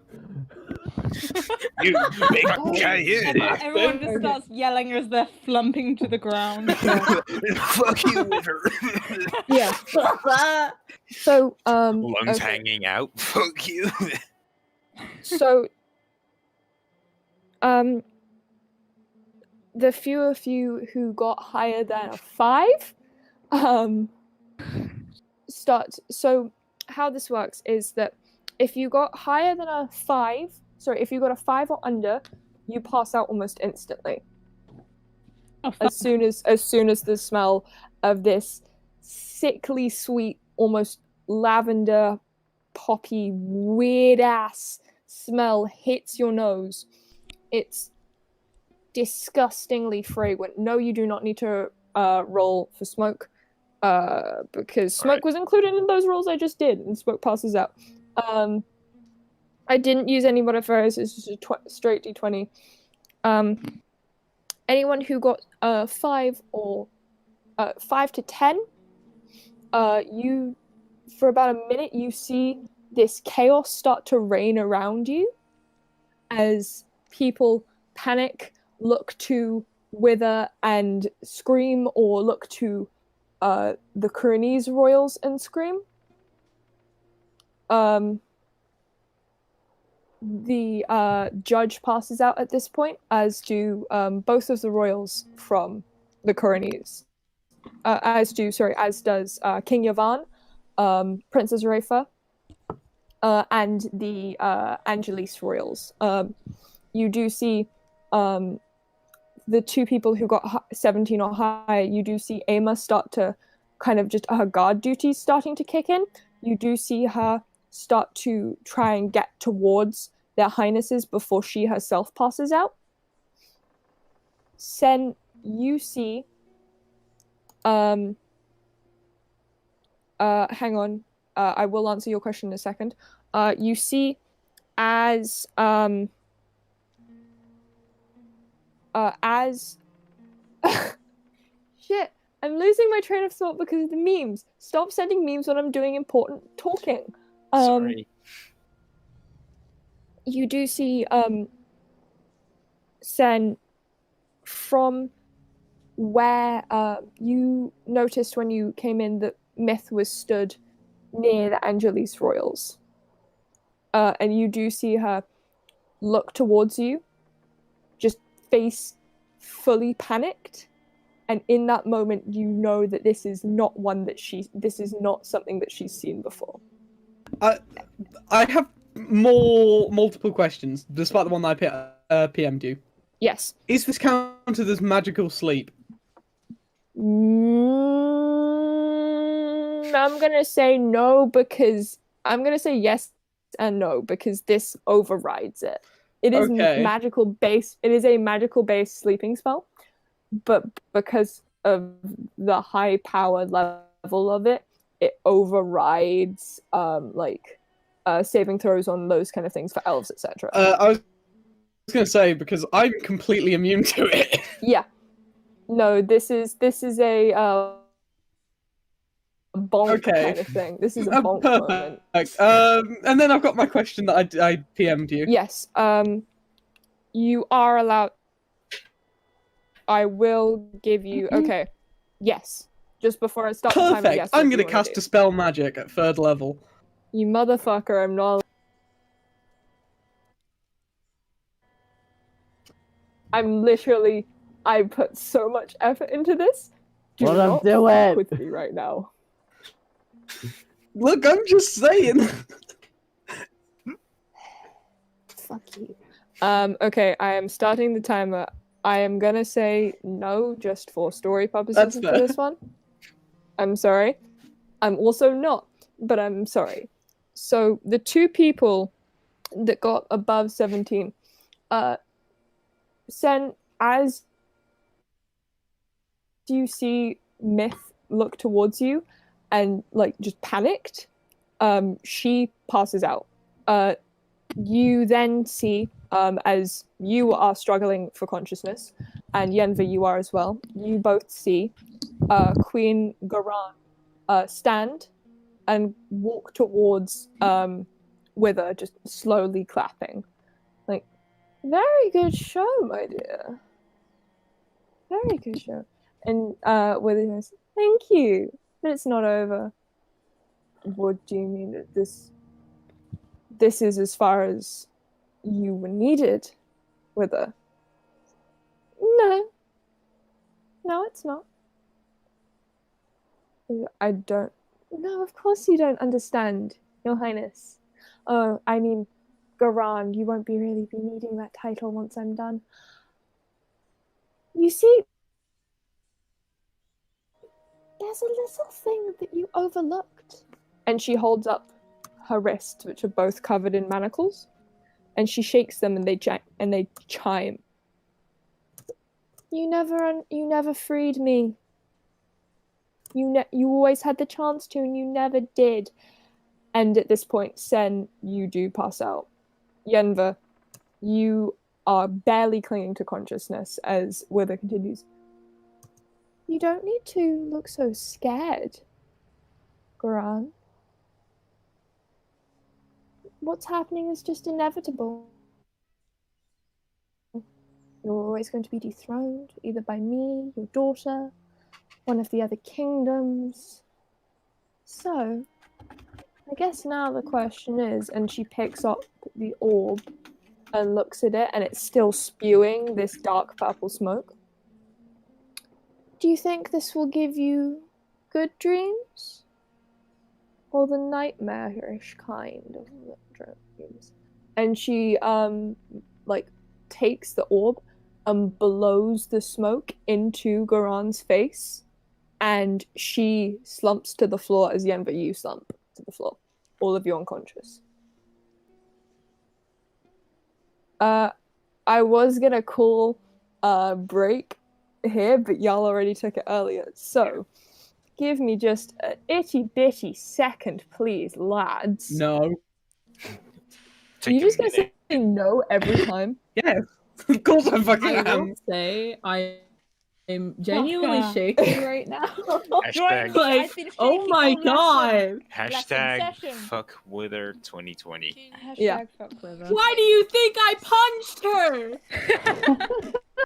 You big coyote. everyone just Okay. starts yelling as they're flumping to the ground. Fuck you, Wither. Yeah. So, Lungs okay. hanging out. Fuck you. So, the few of you who got higher than a 5, start. So, how this works is that if you got higher than a 5, if you got a 5 or under, you pass out almost instantly. Oh, fuck. As soon as the smell of this sickly sweet, almost lavender, poppy, weird ass smell hits your nose, it's disgustingly fragrant. No, you do not need to roll for smoke, because smoke was included in those rolls I just did, and smoke passes out. I didn't use any modifiers. It's just a straight d20. Anyone who got 5 or 5 to 10, you, for about a minute, you see this chaos start to reign around you as people panic, look to wither and scream, or look to the Kuranese royals and scream. The judge passes out at this point, as do both of the royals from the Kuranese. As does King Yavan, Princess Rafa, and the Angelis royals. You do see the 2 people who got 17 or higher. You do see Eymma start to kind of just her guard duties starting to kick in. You do see her start to try and get towards their highnesses before she herself passes out. Senn, you see hang on, I will answer your question in a second. You see as shit, I'm losing my train of thought because of the memes. Stop sending memes when I'm doing important talking. Sorry. You do see Senn from where you noticed when you came in that Myth was stood near the Angelis Royals. And you do see her look towards you, just face fully panicked. And in that moment, you know that this is not something that she's seen before. I have multiple questions, despite the one that I PM'd you. Yes. Is this counted as magical sleep? I'm gonna say no because I'm gonna say yes and no because this overrides it. It is magical base. It is a magical based sleeping spell, but because of the high power level of it, it overrides saving throws on those kind of things for elves, etc. I was gonna say because I'm completely immune to it. Yeah. No, this is a bonk kind of thing. This is a bonk moment. And then I've got my question that I PM'd you. Yes. You are allowed. I will give you. Okay. Yes. Just before I start the timer. Yes. I'm gonna cast Dispel Magic at 3rd level. You motherfucker! I'm not. I put so much effort into this. Do not fuck with me right now. Look, I'm just saying. Fuck you. Okay, I am starting the timer. I am gonna say no, just for story purposes for this one. I'm sorry. I'm also not, but I'm sorry. So the 2 people that got above 17, Senn, as you see Myth look towards you and just panicked, she passes out. You then see, as you are struggling for consciousness, and Yenver, you are as well, you both see Queen Garan stand and walk towards Wither, just slowly clapping. Very good show, my dear. Very good show. And Wither goes, thank you, but it's not over. What do you mean that this is as far as you were needed, Wither? No, it's not. I don't. No, of course you don't understand, Your Highness. Oh, I mean, Garan, you won't really be needing that title once I'm done. You see, there's a little thing that you overlooked. And she holds up her wrists, which are both covered in manacles, and she shakes them, and they chime. You never freed me. You always had the chance to, and you never did. And at this point, Senn, you do pass out. Yenver, you are barely clinging to consciousness as Wither continues. You don't need to look so scared, Garan. What's happening is just inevitable. You're always going to be dethroned, either by me, your daughter, one of the other kingdoms. So, I guess now the question is, and she picks up the orb and looks at it, and it's still spewing this dark purple smoke. Do you think this will give you good dreams? Or the nightmarish kind of dreams? And she, takes the orb and blows the smoke into Garan's face, and she slumps to the floor as Yenver, you slump to the floor. All of you unconscious. I was gonna call a break here, but y'all already took it earlier, so give me just an itty bitty second, please, lads. No. You just a gonna say no every time? Yes, of course I fucking I will am. say I am genuinely Fuck, shaking right now. Join me. Hashtag, Like, I've been shaking oh my all lesson. god! Lesson hashtag session. fuck Wither 2020. Can you- Hashtag Yeah. fuck Quiver. Why do you think I punched her?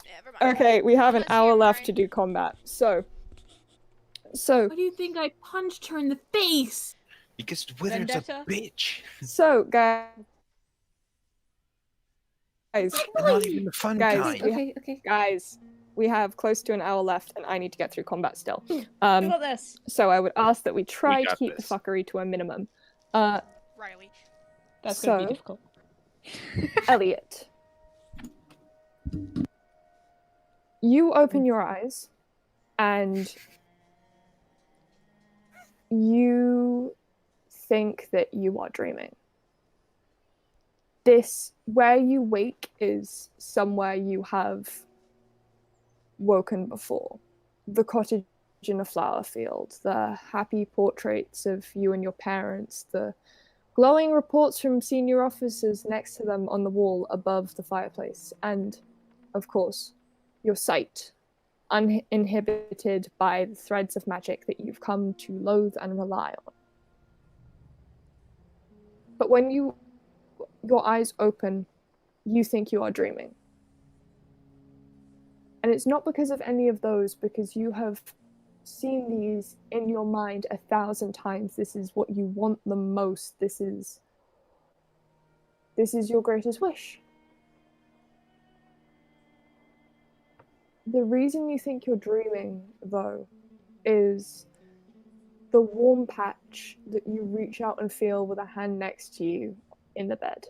Never mind. Okay, we have an Unless hour you're left Mari. to do combat. So, Why do you think I punched her in the face? Because Wither's Vendetta? a bitch. guys, And not even the fun Guys, kind. Okay. guys, we have close to an hour left, and I need to get through combat still. We got this. So I would ask that we try to got keep this. the fuckery to a minimum. Riley. That's gonna be So- difficult. Elliot, you open your eyes, and you think that you are dreaming. Where you wake is somewhere you have woken before. The cottage in a flower field, the happy portraits of you and your parents, the glowing reports from senior officers next to them on the wall above the fireplace, and, of course, your sight, uninhibited by the threads of magic that you've come to loathe and rely on. But when your eyes open, you think you are dreaming. And it's not because of any of those, because you have seen these in your mind 1,000 times. This is what you want the most. This is your greatest wish. The reason you think you're dreaming, though, is the warm patch that you reach out and feel with a hand next to you in the bed.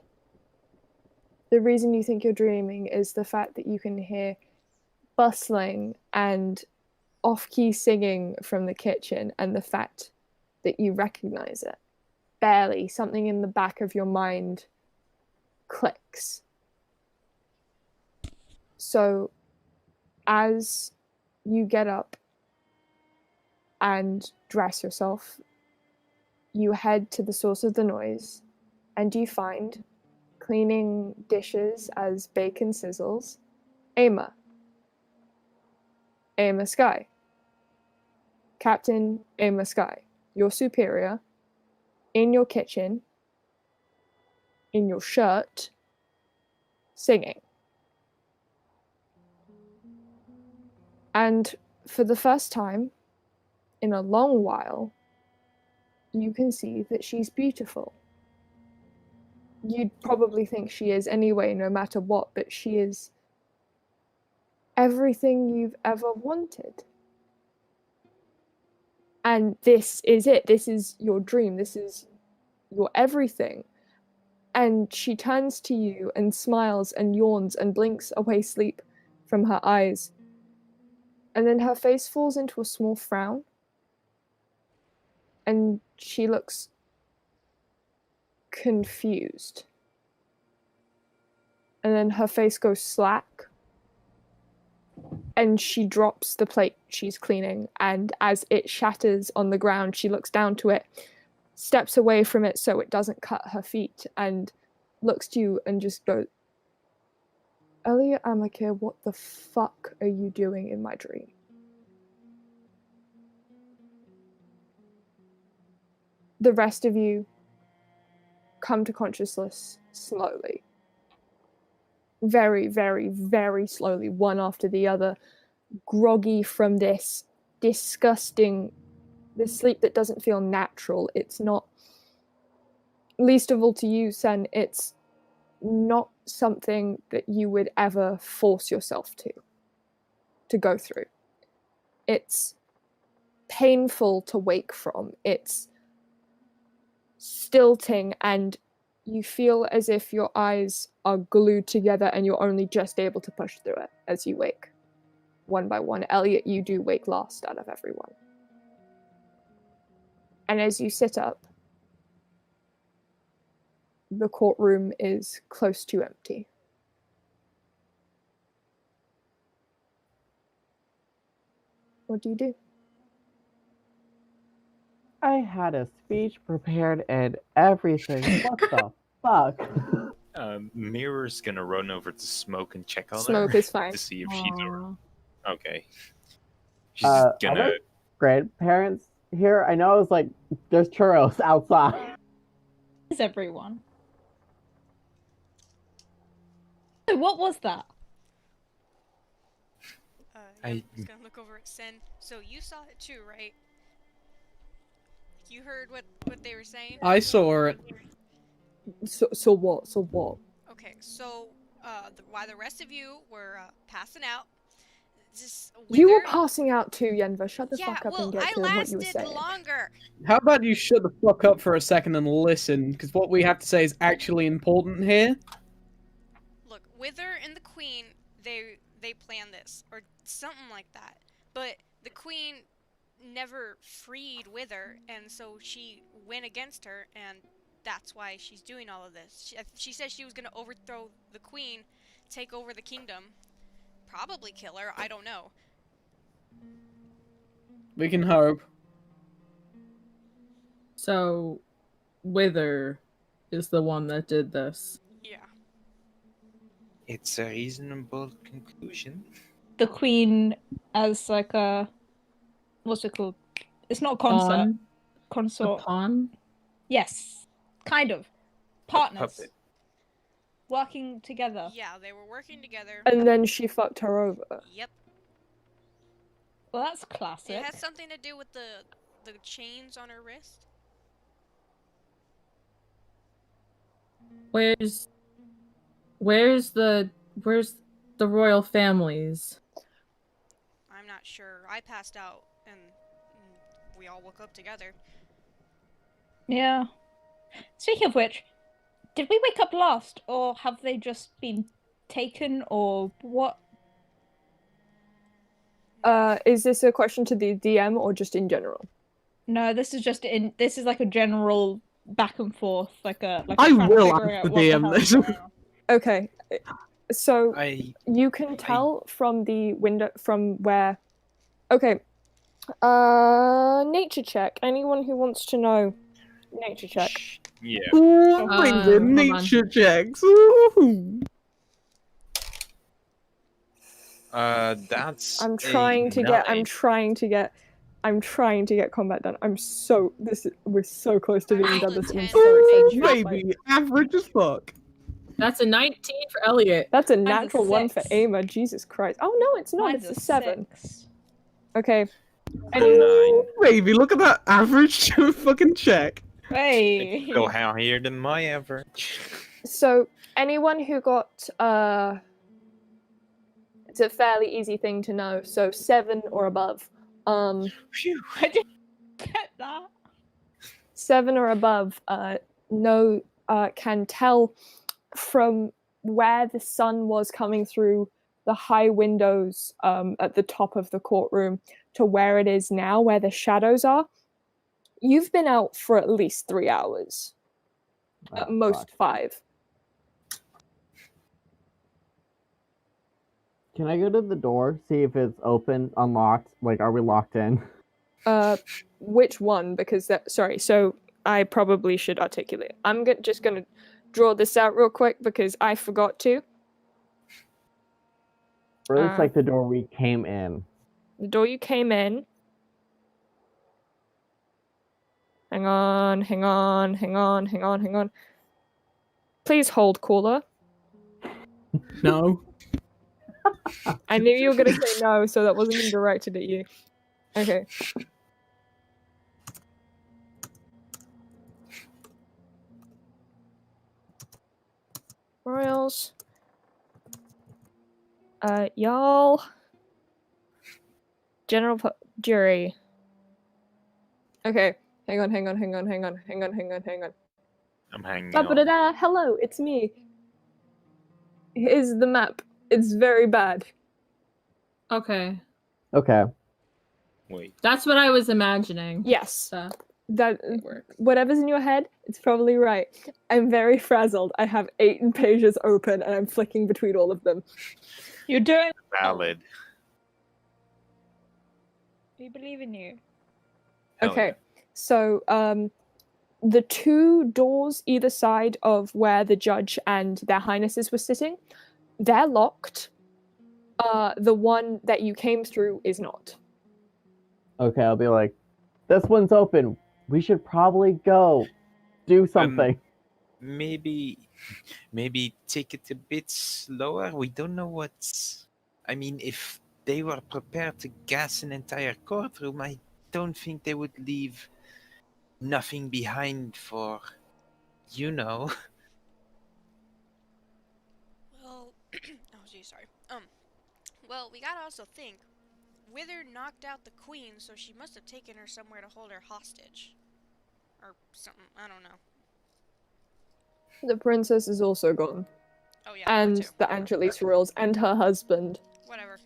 The reason you think you're dreaming is the fact that you can hear bustling and off-key singing from the kitchen, and the fact that you recognize it. Barely. Something in the back of your mind clicks. So, as you get up and dress yourself, you head to the source of the noise, and you find, cleaning dishes as bacon sizzles, Eymma. Eymma Sky. Captain Eymma Sky, your superior, in your kitchen, in your shirt, singing. And for the first time in a long while, you can see that she's beautiful. You'd probably think she is anyway, no matter what, but she is everything you've ever wanted. And this is it. This is your dream. This is your everything. And she turns to you and smiles and yawns and blinks away sleep from her eyes. And then her face falls into a small frown. And she looks confused. And then her face goes slack. And she drops the plate she's cleaning, and as it shatters on the ground, she looks down to it, steps away from it so it doesn't cut her feet, and looks to you and just goes, Elliot Amakir, what the fuck are you doing in my dream? The rest of you come to consciousness slowly. Very, very, very slowly, one after the other, groggy from this disgusting, this sleep that doesn't feel natural. It's not, least of all to you, Senn, it's not something that you would ever force yourself to go through. It's painful to wake from. It's stilting, and you feel as if your eyes are glued together and you're only just able to push through it as you wake. One by one. Elliot, you do wake last out of everyone. And as you sit up, the courtroom is close to empty. What do you do? I had a speech prepared and everything. What the fuck? Mirror's gonna run over to Smoke and check on Smoke her is fine. to see if she's Aw. okay. She's Are gonna. there grandparents here? I know it's like there's churros outside. Is everyone? So what was that? I'm just gonna look over at Senn. So you saw it too, right? You heard what they were saying? I saw it. So what? So what? Okay, so while the rest of you were passing out, just You were Wither- passing out too, Yenver. Shut the yeah, fuck up well, and get I to what you were lasted saying. longer. How about you shut the fuck up for a second and listen? Because what we have to say is actually important here. Look, Wither and the Queen, they planned this or something like that. But the Queen never freed Wither, and so she went against her, and that's why she's doing all of this. She said she was going to overthrow the Queen, take over the kingdom, probably kill her. I don't know. We can hope. So, Wither is the one that did this. Yeah. It's a reasonable conclusion. The Queen as like a what's it called? It's not a concert. Pawn? A Consort. pawn? Yes, kind of. Partners Puppet. working together. Yeah, they were working together. And then she fucked her over. Yep. Well, that's classic. It has something to do with the chains on her wrist. Where's the royal families? I'm not sure. I passed out and we all woke up together. Yeah. Speaking of which, did we wake up last, or have they just been taken, or what? Is this a question to the DM or just in general? No, this is just in. This is like a general back and forth, like a. I trying to will figure ask out the what DM hell is this. going on. Okay, so you can I- tell from the window from where. Okay, nature check. Anyone who wants to know, nature check. Yeah. Ooh, bring the hold on. nature checks. Ooh. That's. I'm trying to get. I'm 9. trying to get. I'm trying to get combat done. We're so close to I being rolled done. a This 10 one's for so Ooh, exciting. baby, average as fuck. That's a 19 for Elliot. That's a Mine's a natural one for 6. Eymma. Jesus Christ! Oh no, it's not. Mine's It's a 7. 6. Okay. A 9. Baby, look at that average fucking check. Hey. Still higher than my average. So anyone who got it's a fairly easy thing to know. So 7 or above. Phew. I didn't get that. 7 or above. Can tell from where the sun was coming through the high windows at the top of the courtroom to where it is now, where the shadows are. You've been out for at least 3 hours. At most 5. Can I go to the door, see if it's open, unlocked? Like, are we locked in? Which one? Because sorry, so I probably should articulate. I'm just gonna draw this out real quick because I forgot to. Or it's like the door we came in. The door you came in. Hang on. Please hold, caller. No. I knew you were gonna say no, so that wasn't even directed at you. Okay. Royals. Y'all. General jury. Okay. Hang on. I'm hanging on. Da-ba-da-da. Hello, it's me. Here's the map. It's very bad. Okay. Okay. Wait. That's what I was imagining. Yes. That It works. whatever's in your head, it's probably right. I'm very frazzled. I have 8 pages open and I'm flicking between all of them. You're doing. Valid. We believe in you. Hell Okay. yeah. So the two doors either side of where the judge and their highnesses were sitting, they're locked. The one that you came through is not. Okay, I'll be like, this one's open. We should probably go do something. Maybe take it a bit slower. We don't know what's. I mean, if they were prepared to gas an entire courtroom, I don't think they would leave nothing behind for, you know. Well, oh geez, sorry. Well, we gotta also think. Wither knocked out the queen, so she must have taken her somewhere to hold her hostage. Or something, I don't know. The princess is also gone. Oh yeah, And her too. the Angelis rules, and her husband, Whatever.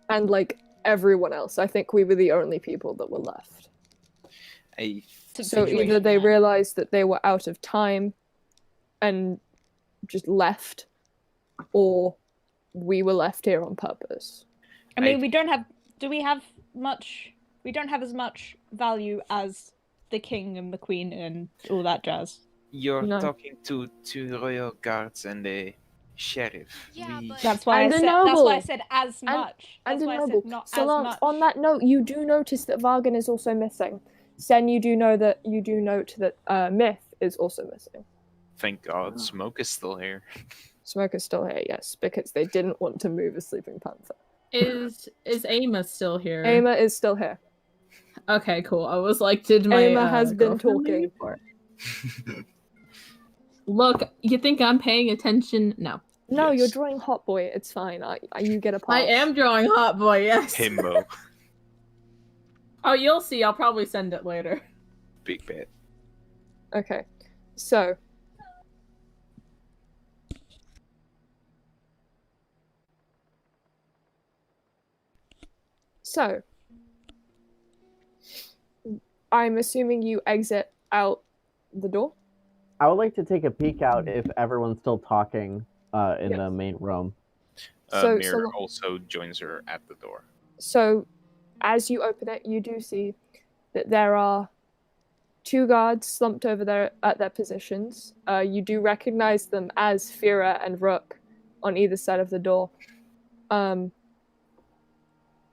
and like everyone else. I think we were the only people that were left. So either they realized that they were out of time and just left, or we were left here on purpose. I mean, we don't have. Do we have much? We don't have as much value as the king and the queen and all that jazz. You're No. talking to royal guards and the sheriff. Yeah, but- That's why And I a said. That's noble. why I said as And- much. And That's a why I noble. said not as Solance, much. on that note, you do notice that Vargan is also missing. Sen, you do note that Myth is also missing. Thank God, Smoke is still here. Smoke is still here, yes, because they didn't want to move a sleeping panther. Is Eymma still here? Eymma is still here. Okay, cool. I was like, did my Eymma has been girlfriend talking. leave, or- Look, you think I'm paying attention? No. No, Yes. you're drawing Hot Boy. It's fine. You get a pass. I am drawing Hot Boy, yes. Himbo. Oh, you'll see. I'll probably send it later. Big bet. Okay, so I'm assuming you exit out the door. I would like to take a peek out if everyone's still talking in Yes. the main room. Mir also joins her at the door. So, as you open it, you do see that there are two guards slumped over there at their positions. You do recognize them as Fira and Rook on either side of the door.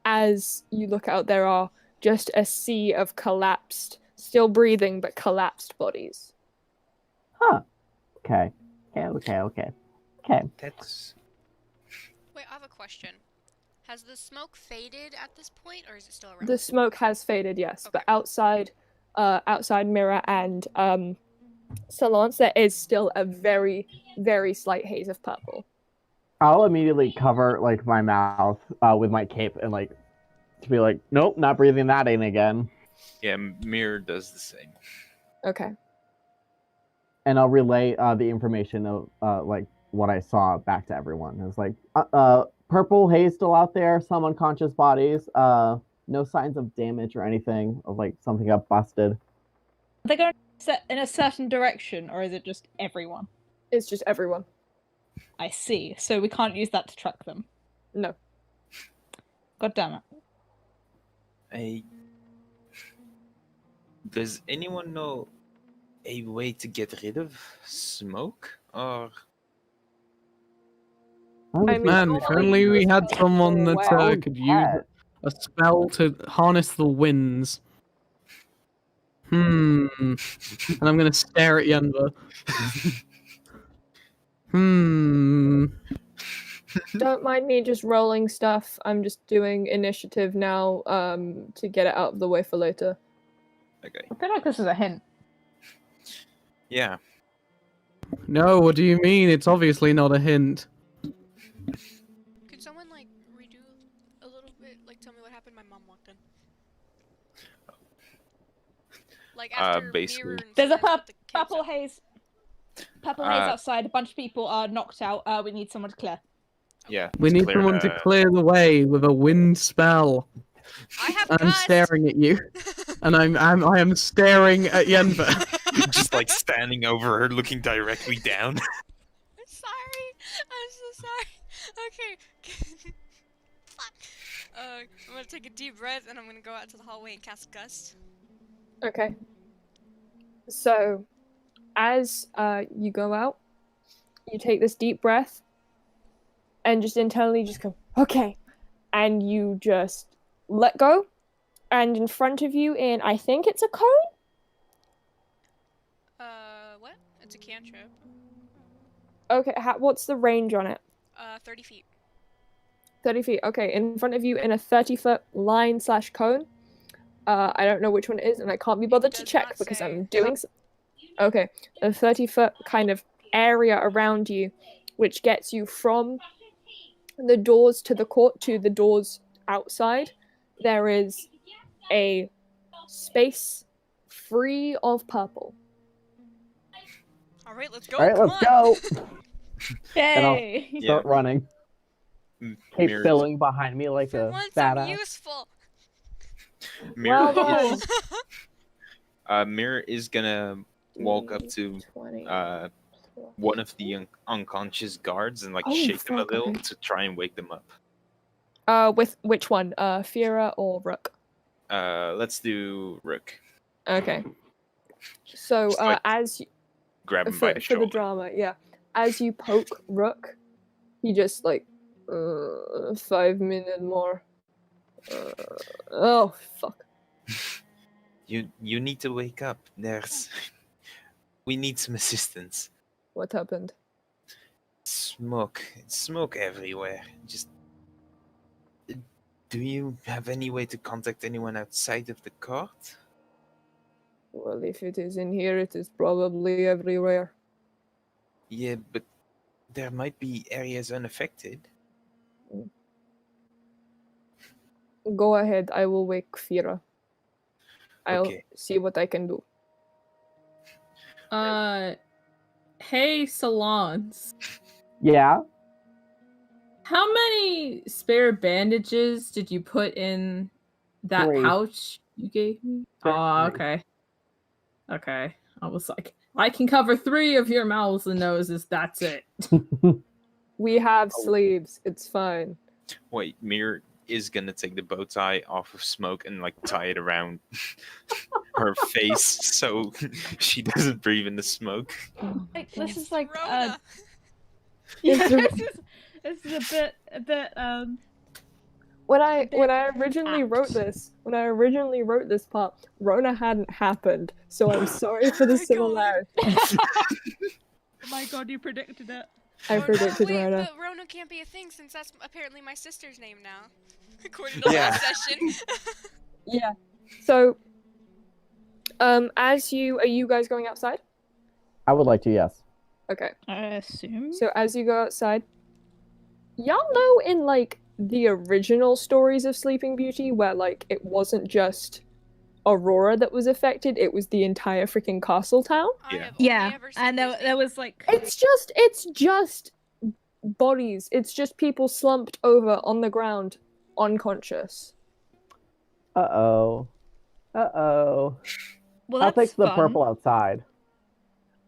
As you look out, there are just a sea of collapsed, still breathing, but collapsed bodies. Huh. Okay. Okay. That's Wait, I have a question. Has the smoke faded at this point, or is it still around? The smoke has faded, yes, but Okay. outside Mirror and Solance, there is still a very, very slight haze of purple. I'll immediately cover like my mouth with my cape and like to be like, nope, not breathing that in again. yeah. Mir does the same. Okay. And I'll relay the information of like what I saw back to everyone. It's like purple haze still out there, some unconscious bodies, no signs of damage or anything, of like something got busted. Are they going in a certain direction, or is it just everyone? It's just everyone. I see. So we can't use that to track them. No. God damn it. Does anyone know a way to get rid of smoke? Or I mean, Man, if only we had someone that Wow. could use a spell to harness the winds. And I'm gonna stare at Yenver. Don't mind me just rolling stuff. I'm just doing initiative now to get it out of the way for later. okay, I feel like this is a hint. yeah. No, what do you mean? It's obviously not a hint. Could someone like redo a little bit? Like, tell me what happened. My mom walked in. Like after basically- Mirror and There's a Solance put the kids purple up. haze. Purple haze outside. A bunch of people are knocked out. We need someone to clear. Yeah. We need clear someone to clear the way with a wind spell. I have I'm gust. staring at you, and I am staring at Yenver. Just like standing over her, looking directly down. I'm sorry. I'm so sorry. Okay. Fuck. I'm gonna take a deep breath and I'm gonna go out to the hallway and cast Gust. Okay. So, as you go out, you take this deep breath, and just internally just go, okay, and you just let go, and in front of you, I think it's a cone? What? It's a cantrip. Okay, what's the range on it? 30 feet. 30 feet, okay. In front of you in a 30-foot line/cone. I don't know which one it is, and I can't be bothered to does check not because say. I'm doing Okay, a 30-foot kind of area around you, which gets you from the doors to the court to the doors outside. There is a space free of purple. All right, let's go. All right, Come let's on. go. And I'll Yay! start running. Keep Mirror, filling behind me like For a once, I'm badass. useful. Mirror, Well is, Mirror is gonna walk up to 20. one of the unconscious guards and like Oh, shake them a fuck, little okay. to try and wake them up. With which one? Fira or Rook? Let's do Rook. Okay. So, Just, like, as Grab him by the for shoulder. the drama, yeah. As you poke Rook, he just like 5 minutes more. Oh fuck. You need to wake up. We need some assistance. What happened? Smoke everywhere. Just do you have any way to contact anyone outside of the court? Well, if it is in here, it is probably everywhere. Yeah, but there might be areas unaffected. Go ahead, I will wake Fira. I'll Okay. see what I can do. Hey, Solance. Yeah. How many spare bandages did you put in that 3. pouch you gave me? Spare Oh, 3. okay. Okay. I was like, I can cover 3 of your mouths and noses. That's it. We have sleeves. It's fine. Wait, Mir is gonna take the bow tie off of Smoke and like tie it around her face so she doesn't breathe in the smoke. Like, this It's is like Rona. yeah, It's this is a bit When I originally wrote apt. this part, Rona hadn't happened, so I'm sorry for the Oh my God. similarity. Oh my god, you predicted it. I Oh, predicted no, wait, Rona. but Rona can't be a thing since that's apparently my sister's name now. According to Yeah. last session. Yeah. So, are you guys going outside? I would like to, yes. Okay. I assume. So as you go outside, y'all know in like the original stories of Sleeping Beauty where like it wasn't just Aurora that was affected, it was the entire freaking castle town? I Yeah. have only Yeah, ever seen and Disney. there was like It's just bodies. It's just people slumped over on the ground, unconscious. Uh-oh. Uh-oh. well, How that's thick's the fun. purple outside?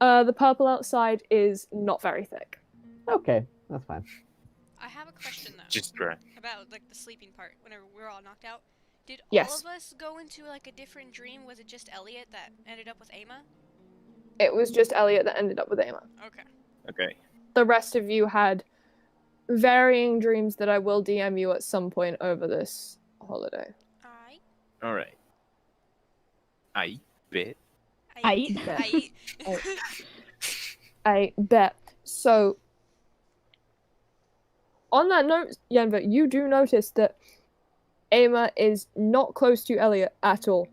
The purple outside is not very thick. Okay, that's fine. I have a question though. Just right. About like the sleeping part. Whenever we're all knocked out, did Yes. all of us go into like a different dream? Was it just Elliot that ended up with Eymma? It was just Elliot that ended up with Eymma. Okay. Okay. The rest of you had varying dreams that I will DM you at some point over this holiday. Alright. Alright. I bet. Aight. I bet. So, on that note, Yenver, you do notice that Eymma is not close to Elliot at all.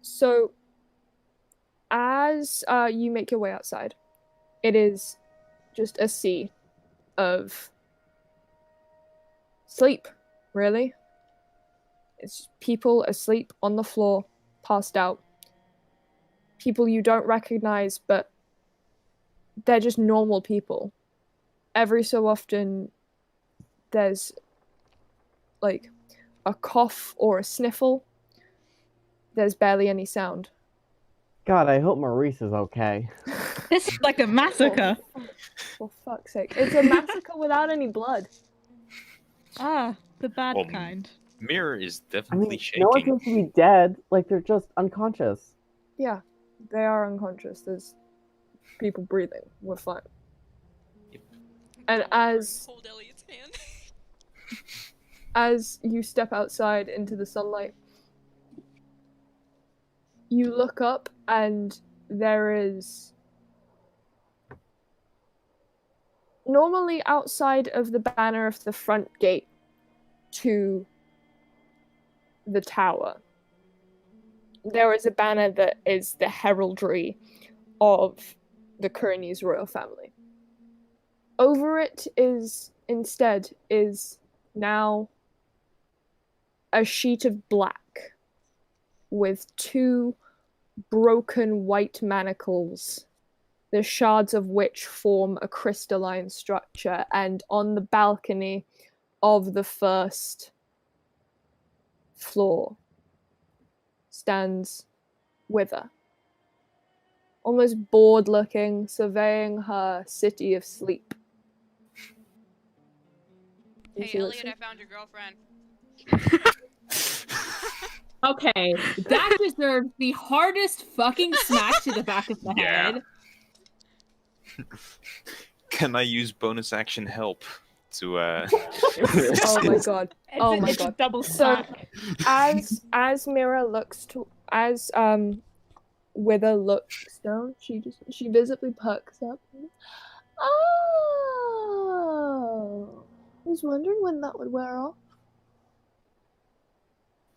So, as you make your way outside, it is just a sea of sleep, really. It's people asleep on the floor, passed out. People you don't recognize, but they're just normal people. Every so often, there's like a cough or a sniffle. There's barely any sound. God, I hope Maurice is okay. This is like a massacre. For fuck's sake. It's a massacre without any blood. Ah, the bad Well, kind. Mirror is I definitely mean, shaking. no one seems to be dead. Like, they're just unconscious. Yeah, they are unconscious. There's people breathing. We're fine. And as Hold Elliot's hand. as you step outside into the sunlight, you look up and there is... Normally outside of the banner of the front gate to the tower, there is a banner that is the heraldry of the Kearney's royal family. Over it is now a sheet of black with two broken white manacles, the shards of which form a crystalline structure, and on the balcony of the first floor stands Wither, almost bored looking, surveying her city of sleep. And Hey she looks Elliot, I found your girlfriend. Okay, that deserves the hardest fucking smack to the back of the Yeah. head. Can I use bonus action help to Oh my god. Oh my It's a god. double So- smack. As Mira looks to Wither looks down, she visibly perks up. Oh, I was wondering when that would wear off.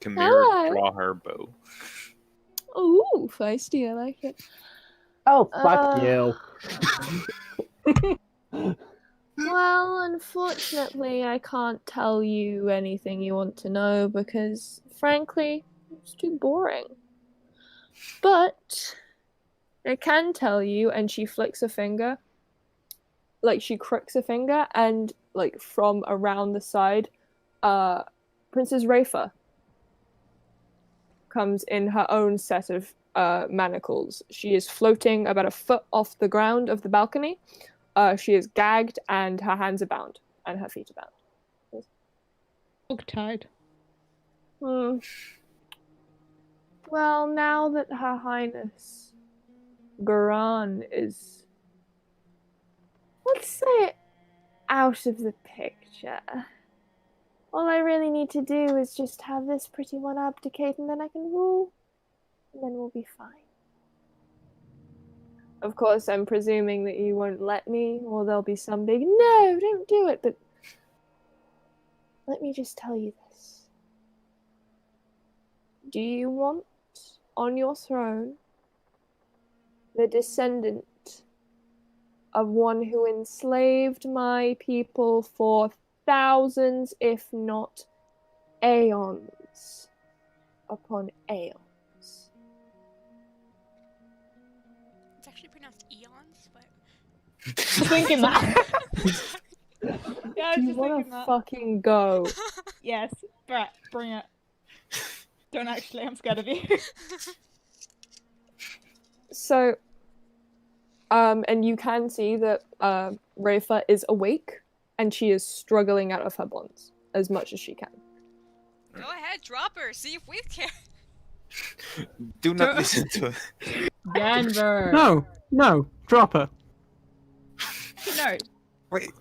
Camille Hello. draw her bow? Ooh, feisty, I like it. Oh, fuck you. Well, unfortunately, I can't tell you anything you want to know because, frankly, it's too boring. But I can tell you, and she flicks a finger, like she crooks a finger, and like from around the side, Princess Rafa comes in her own set of manacles. She is floating about a foot off the ground of the balcony. She is gagged, and her hands are bound, and her feet are bound. Hog-tied. Hmm. Well, now that Her Highness Garan is, let's say, out of the picture, all I really need to do is just have this pretty one abdicate, and then I can rule, and then we'll be fine. Of course, I'm presuming that you won't let me, or there'll be some big, no, don't do it, but let me just tell you this. Do you want on your throne the descendant of one who enslaved my people for thousands, if not aeons upon aeons? It's actually pronounced eons, but Thinking that. Yeah, I Do was you just want thinking to that. fucking go? Yes, Brett, bring it. Don't actually, I'm scared of you. So, and you can see that Rafa is awake, and she is struggling out of her bonds as much as she can. go ahead, drop her. See if we care. Do not listen to her. Yenver. No, drop her. No. Wait,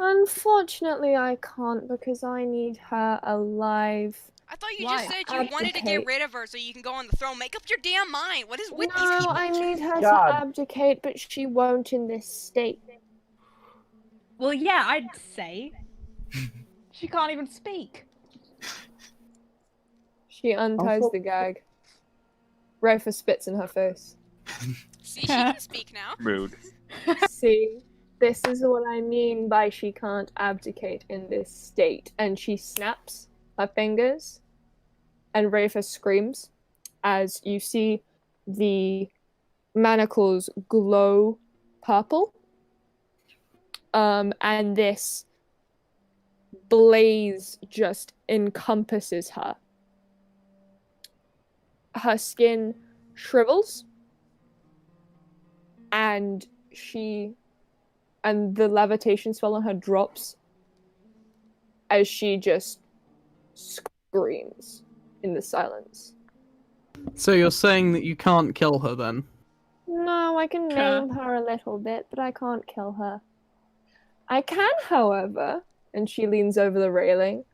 Unfortunately, I can't because I need her alive. I thought you Why? just said you wanted to get Abdicate. rid of her so you can go on the throne. Make up your damn mind. What is with these No, people? I need her God. to abdicate, but she won't in this state. Well, yeah, I'd say. She can't even speak. She unties Also- the gag. Rafa spits in her face. See, she can speak now. rude. See, this is what I mean by she can't abdicate in this state. And she snaps her fingers, and Rafa screams as you see the manacles glow purple. And this blaze just encompasses her. Her skin shrivels, and the levitation spell on her drops as she just screams in the silence. So you're saying that you can't kill her then? No, I can Huh. maim her a little bit, but I can't kill her. I can, however, and she leans over the railing,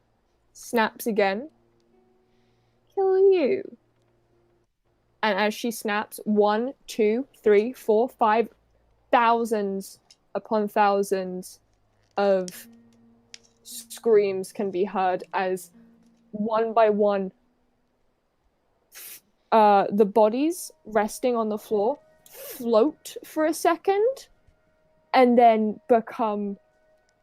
snaps again, kill you. And as she snaps, 1, 2, 3, 4, 5, thousands upon thousands of screams can be heard as one by one the bodies resting on the floor float for a second and then become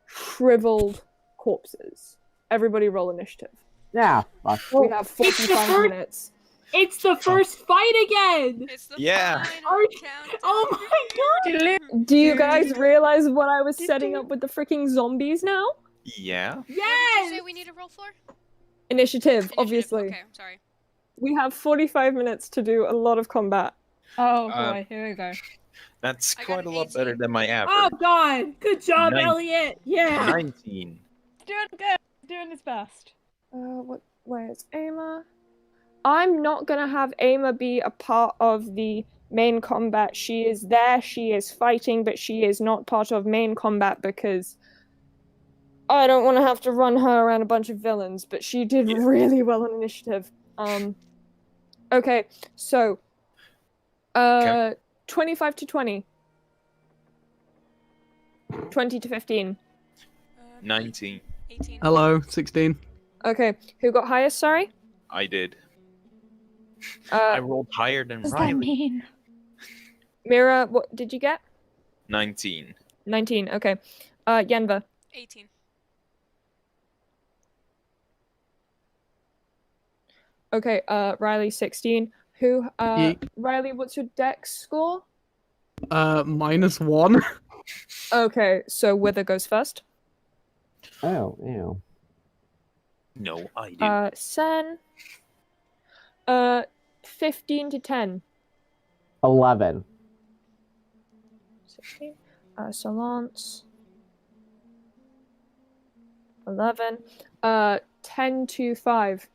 shriveled corpses. Everybody roll initiative. Yeah, fuck. We have It's the 45 first- minutes. It's the first fight again! It's the Yeah. final Are- countdown. Oh my god! Do you guys realize what I was setting up with the freaking zombies now? Yeah. What did you Yes! say we need to roll for? Initiative, obviously. Okay, I'm sorry. We have 45 minutes to do a lot of combat. Oh Uh, boy, here we go. That's I got quite an a lot 18. better than my average. Oh god! Good job, 19. Elliot! Yeah! 19. Doing good. Doing his best. Where's Eymma? I'm not gonna have Eymma be a part of the main combat. She is there, she is fighting, but she is not part of main combat because I don't want to have to run her around a bunch of villains, but she did Yeah. really well on initiative. Okay, so 25 to 20. 20 to 15. 19. 18. Hello, 16. Okay, who got highest, sorry? I did. I Uh, rolled higher than What does that Riley. mean? Mira, what did you get? 19. 19, okay. Yenver. 18. Okay, Riley, 16. Who, Yeet. Riley, what's your dex score? -1. Okay, so Wither goes first. Oh, ew. No, I did. Senn. 15 to 10. 11. 16. Solance. 11. 10 to 5.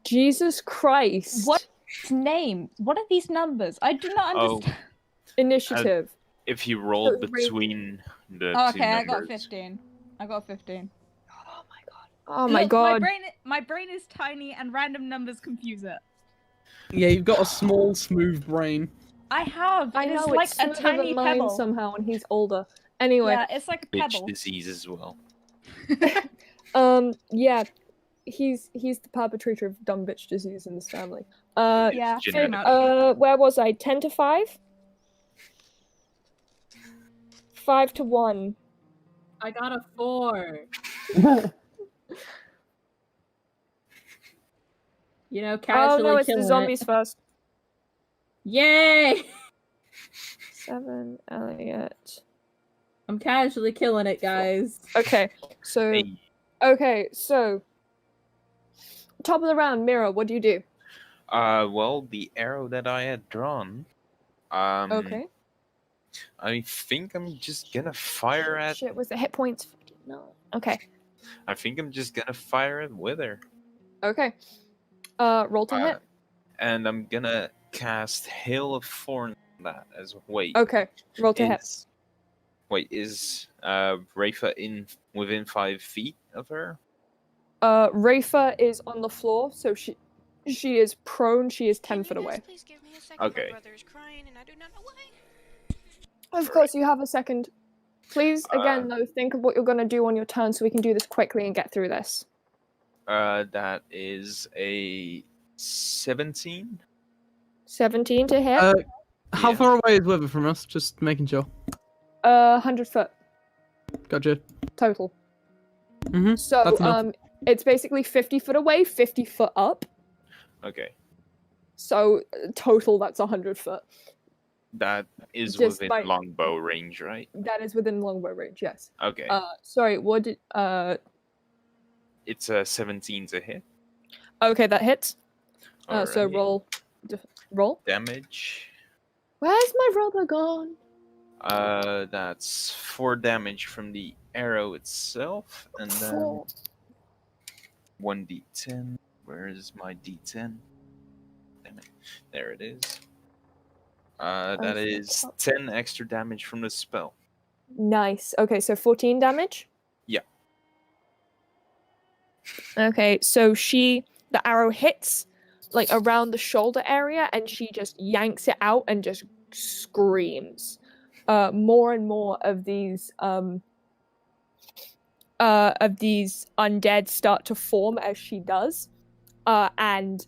Jesus Christ. What name? What are these numbers? I do not Oh, understand. Initiative. if you roll so between the Oh, two okay, I numbers. got 15. I got 15. Oh my god. Oh my Look, god. My brain is tiny and random numbers confuse it. Yeah, you've got a small, smooth brain. I have. I It is know like it's a smoother tiny than mine pebble. somehow, and he's older. Anyway, Yeah, it's like a Bitch pebble. disease as well. yeah, he's the perpetrator of dumb bitch disease in this family. Yeah, It's pretty genetic. much. Where was I? 10 to 5? 5 to 1. I got a 4. You know, Oh casually no, it's killing the zombies it. first. Yay! 7, Elliot. I'm casually killing it, guys. Okay, so Hey. Top of the round, Mira, what do you do? Well, the arrow that I had drawn. Okay. I think I'm just gonna fire at. Shit, was the hit points? No. Okay. I think I'm just gonna fire at Wither. Okay. Roll to hit. And I'm gonna cast Hail of Thorn on that as wait. Okay, roll to hit. Is Rafa within 5 feet of her? Rafa is on the floor, so she is prone. She is 10 foot away. Please give me a second. Okay. My brother is crying and I do not know why. Of course, you have a second. Please, again, though, think of what you're gonna do on your turn, so we can do this quickly and get through this. That is a 17. 17 to hit. How Yeah. far away is Wither from us? Just making sure. 100 foot Gotcha. total. Mm-hmm. So, That's enough. it's basically 50 foot away, 50 foot up. Okay. So, total, that's 100 foot. That is Just within by- longbow range, right? That is within longbow range, yes. Okay. Sorry, what did, It's a 17 to hit. okay, that hits. So Alright. roll. Roll. Damage. Where's my rubber gone? That's 4 damage from the arrow itself, and then 4. 1d10. Where is my d10? Damn it. There it is. That Okay. is 10 extra damage from the spell. Nice. Okay, so 14 damage? Yeah. Okay, so the arrow hits like around the shoulder area and she just yanks it out and just screams. More and more of these undead start to form as she does. And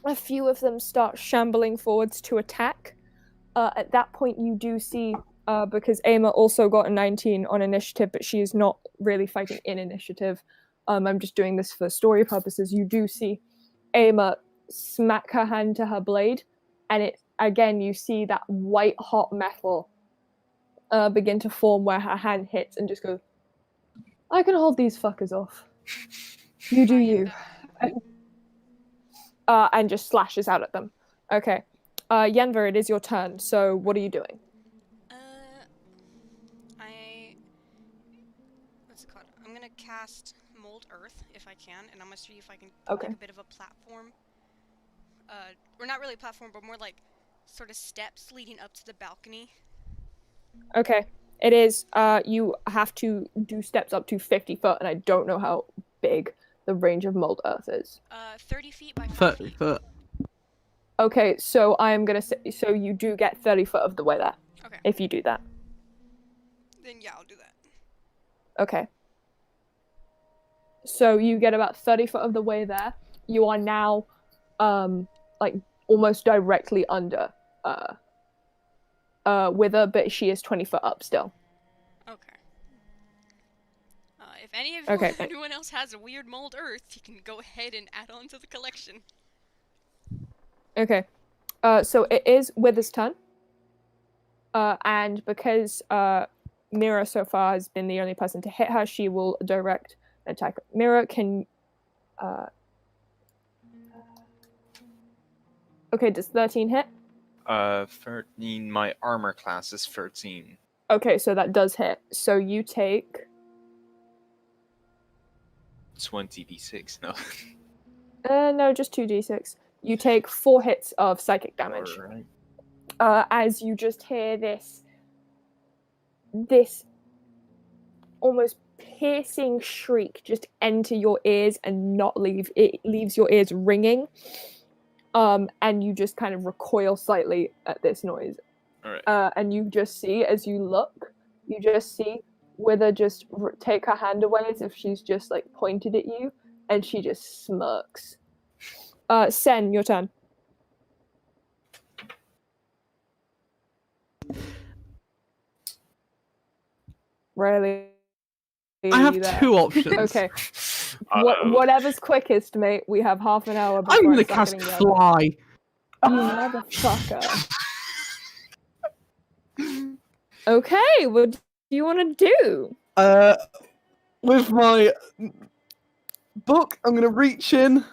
a few of them start shambling forwards to attack. At that point you do see because Eymma also got a 19 on initiative, but she is not really fighting in initiative. I'm just doing this for story purposes. You do see Eymma smack her hand to her blade, and it again you see that white hot metal begin to form where her hand hits, and just go, I can hold these fuckers off. You do you. And just slashes out at them. Okay. Yenver, it is your turn, so what are you doing? What's it called? I'm gonna cast Mold Earth if I can, and I'm gonna see if I can Okay. like a bit of a platform. Or not really a platform, but more like sort of steps leading up to the balcony. Okay. It is, you have to do steps up to 50 foot, and I don't know how big the range of Mold Earth is. 30 feet by 5 30 feet. foot. Okay, so I am gonna say, so you do get 30 foot of the way there. Okay. If you do that. Then yeah, I'll do that. Okay. So you get about 30 foot of the way there. You are now, like, almost directly under, Wither, but she is 20 foot up still. Okay. If anyone else has a weird Mold Earth, you can go ahead and add on to the collection. Okay. So it is Wither's turn. And because Mira so far has been the only person to hit her, she will direct an attack. Mira can... Okay, does 13 hit? 13. My armor class is 13. Okay, so that does hit. So you take... 20d6, no. No, just 2d6. You take 4 hits of psychic damage. Alright. As you just hear this almost piercing shriek just enter your ears and not leave. It leaves your ears ringing. And you just kind of recoil slightly at this noise. Alright. And you just see, as you look, you just see Wither just take her hand away as if she's just like pointed at you, and she just smirks. Senn, your turn. Really? I have there? 2 options. Okay. Uh-oh. Whatever's quickest, mate. We have half an hour before I'm gonna I start cast getting Fly. You motherfucker. Okay, what do you want to do? With my book, I'm gonna reach in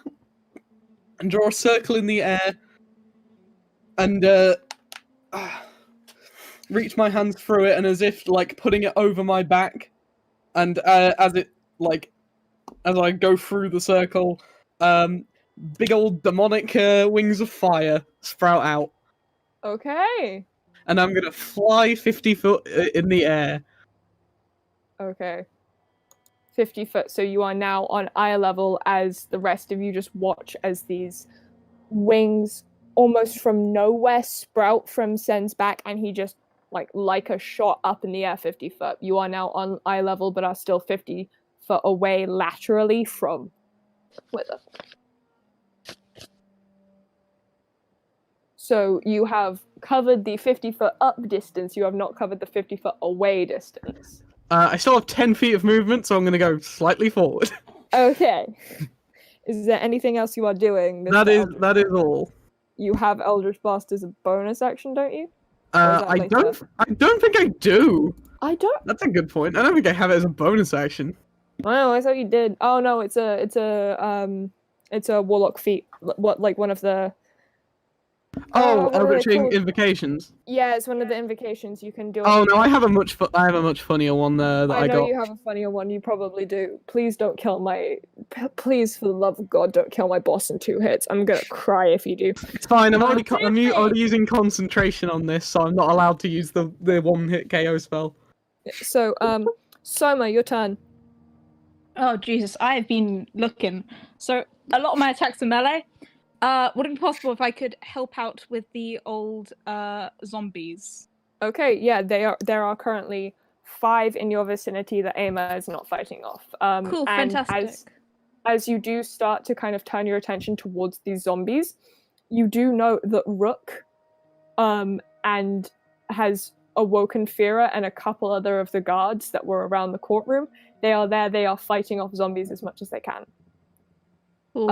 and draw a circle in the air, and reach my hands through it, and as if like putting it over my back, and as I go through the circle, big old demonic wings of fire sprout out, Okay. and I'm gonna fly 50 foot in the air. Okay. 50 foot. So you are now on eye level as the rest of you just watch as these wings almost from nowhere sprout from Senn's back, and he just like a shot up in the air 50 foot. You are now on eye level but are still 50 foot away laterally from Wither. So you have covered the 50 foot up distance, you have not covered the 50 foot away distance. I still have 10 feet of movement, so I'm gonna go slightly forward. Okay. Is there anything else you are doing? Mr. That Eldritch? is all. You have Eldritch Blast as a bonus action, don't you? I don't think I do. I don't. That's a good point. I don't think I have it as a bonus action. Oh, I thought you did. Oh no, it's a warlock feat. What, like one of the Oh, what are they Eldritch called? Invocations. Yeah, it's one of the invocations you can do. Oh no, I have a much funnier one there that I I know got. you have a funnier one. You probably do. Please don't kill my. Please, for the love of God, don't kill my boss in 2 hits. I'm gonna cry if you do. It's fine. I'm already damn I'm it. already using concentration on this, so I'm not allowed to use the 1-hit KO spell. So, Soma, your turn. Oh Jesus, I've been looking. So a lot of my attacks are melee. Would it be possible if I could help out with the old zombies? Okay, yeah, there are currently 5 in your vicinity that Eymma is not fighting off. Cool, and fantastic. as you do start to kind of turn your attention towards these zombies, you do know that Rook and has awoken Fira and a couple other of the guards that were around the courtroom. They are there, they are fighting off zombies as much as they can. Cool.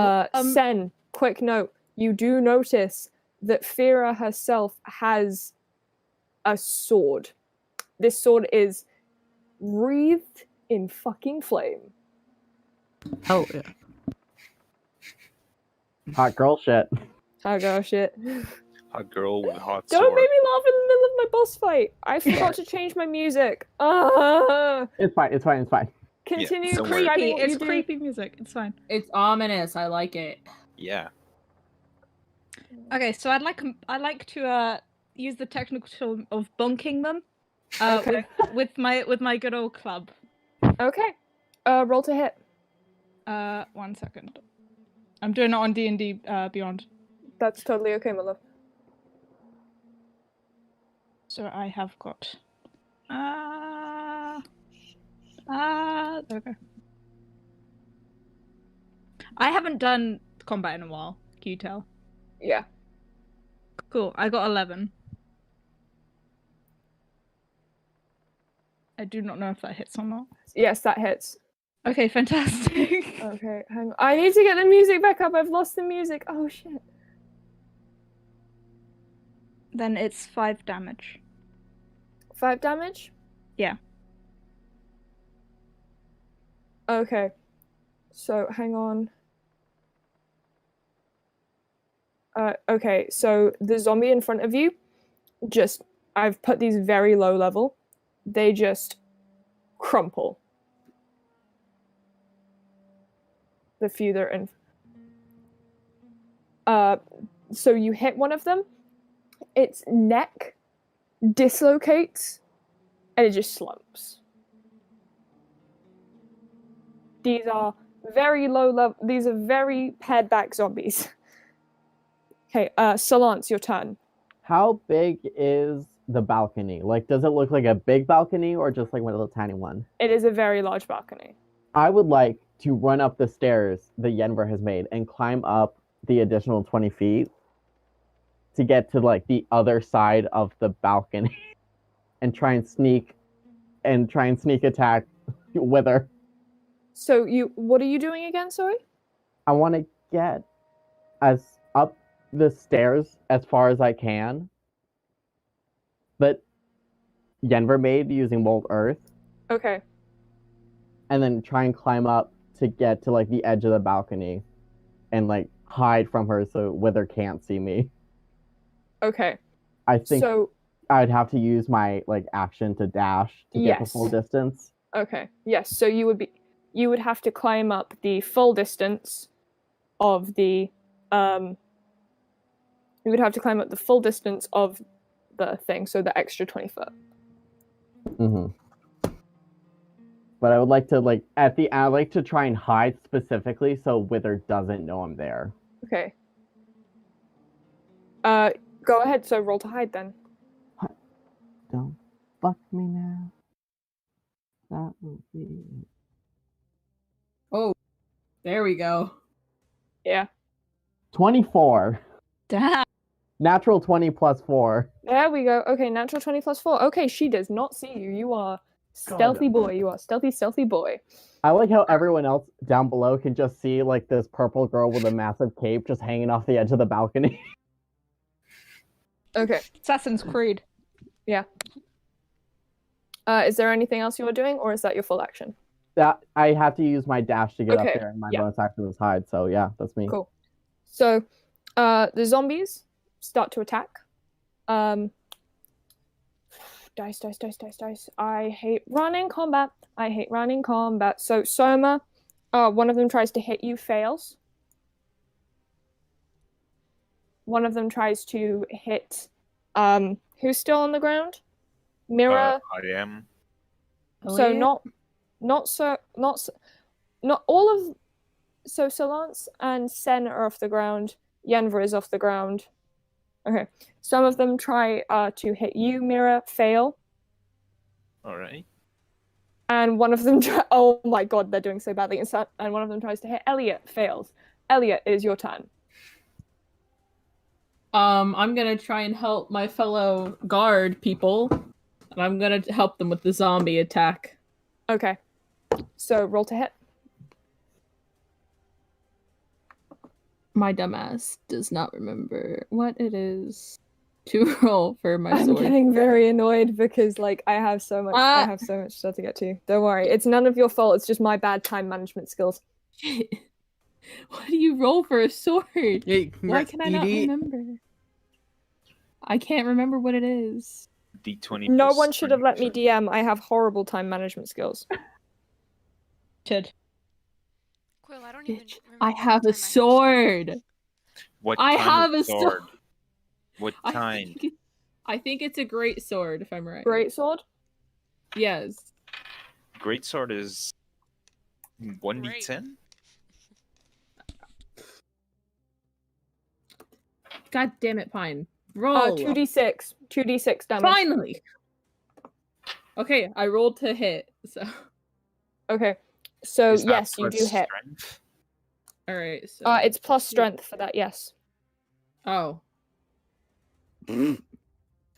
Senn, quick note, you do notice that Fira herself has a sword. This sword is wreathed in fucking flame. Hell yeah. Hot girl shit. Oh gosh, shit. A girl with a hot Don't sword. make me laugh in the middle of my boss fight. I forgot to change my music. It's fine. It's fine. It's fine. Continue don't worry. describing what It's you do. creepy music. It's fine. It's ominous. I like it. Yeah. Okay, so I'd like to use the technical term of bunking them. Okay. with my good old club. Okay. Roll to hit. 1 second. I'm doing it on D&D Beyond. That's totally okay, my love. So I have got. There we go. I haven't done combat in a while. Can you tell? Yeah. Cool. I got 11. I do not know if that hits or not. Yes, that hits. Okay, fantastic. Okay, hang on. I need to get the music back up. I've lost the music. Oh shit. Then it's 5 damage. 5 damage? Yeah. Okay. So, hang on. Okay, so the zombie in front of you, I've put these very low level. They just crumple. The few that are in. So you hit one of them, its neck dislocates, and it just slumps. These are very low level. These are very pared back zombies. Okay, Solance, your turn. How big is the balcony? Like, does it look like a big balcony or just like one little tiny one? It is a very large balcony. I would like to run up the stairs that Yenver has made and climb up the additional 20 feet to get to like the other side of the balcony and try and sneak attack with her. So what are you doing again, sorry? I want to get as up the stairs as far as I can, but Yenver made using Mold Earth, Okay. and then try and climb up to get to like the edge of the balcony and like hide from her so Wither can't see me. Okay. I think So, I'd have to use my like action to dash to get the Yes. full distance. okay. Yes, so you would have to climb up the full distance of the you would have to climb up the full distance of the thing, so the extra 20 foot. Mm-hmm. But I would like to I like to try and hide specifically so Wither doesn't know I'm there. Okay. Go ahead, so roll to hide then. Don't fuck me now. That will be. Oh, there we go. Yeah. 24. Damn. Natural 20 plus 4. There we go. Okay, natural 20 plus 4. Okay, she does not see you. You are stealthy boy. You are stealthy boy. I like how everyone else down below can just see like this purple girl with a massive cape just hanging off the edge of the balcony. Okay. Assassin's Creed. Is there anything else you are doing, or is that your full action? That I have to use my dash to get Okay, up there, and my yeah. bonus action is hide. So yeah, that's me. Cool. So, the zombies start to attack. Dice. I hate running combat. So Soma, one of them tries to hit you, fails. One of them tries to hit who's still on the ground? Mira. I am. So Elliot? not all of. So Solance and Senn are off the ground. Yenver is off the ground. Okay. Some of them try to hit you, Mira, fail. All right. And one of them oh my god, they're doing so badly. And one of them tries to hit Elliot, fails. Elliot, it is your turn. I'm gonna try and help my fellow guard people, and I'm gonna help them with the zombie attack. Okay. So roll to hit. My dumbass does not remember what it is to roll for my I'm sword. getting very annoyed because like I have so much stuff to get to. Don't worry. It's none of your fault. It's just my bad time management skills. Shit. What do you roll for a sword? Yeah, Why can I not remember? I can't remember what it is. D20. No plus one should have let me 20%. DM. I have horrible time management skills. Should. Quill, I don't even Bitch, remember I the have last a time sword. What I kind have of a sword. What kind? I think it's a great sword, if I'm right. Great sword. Yes. Great sword is 1d10. God damn it, Pine. Roll. 2d6. 2d6 damage. Finally. Okay, I rolled to hit. So. Okay. So Is that yes, you plus do hit. strength? All right. So. It's plus strength for that. Yes. Oh.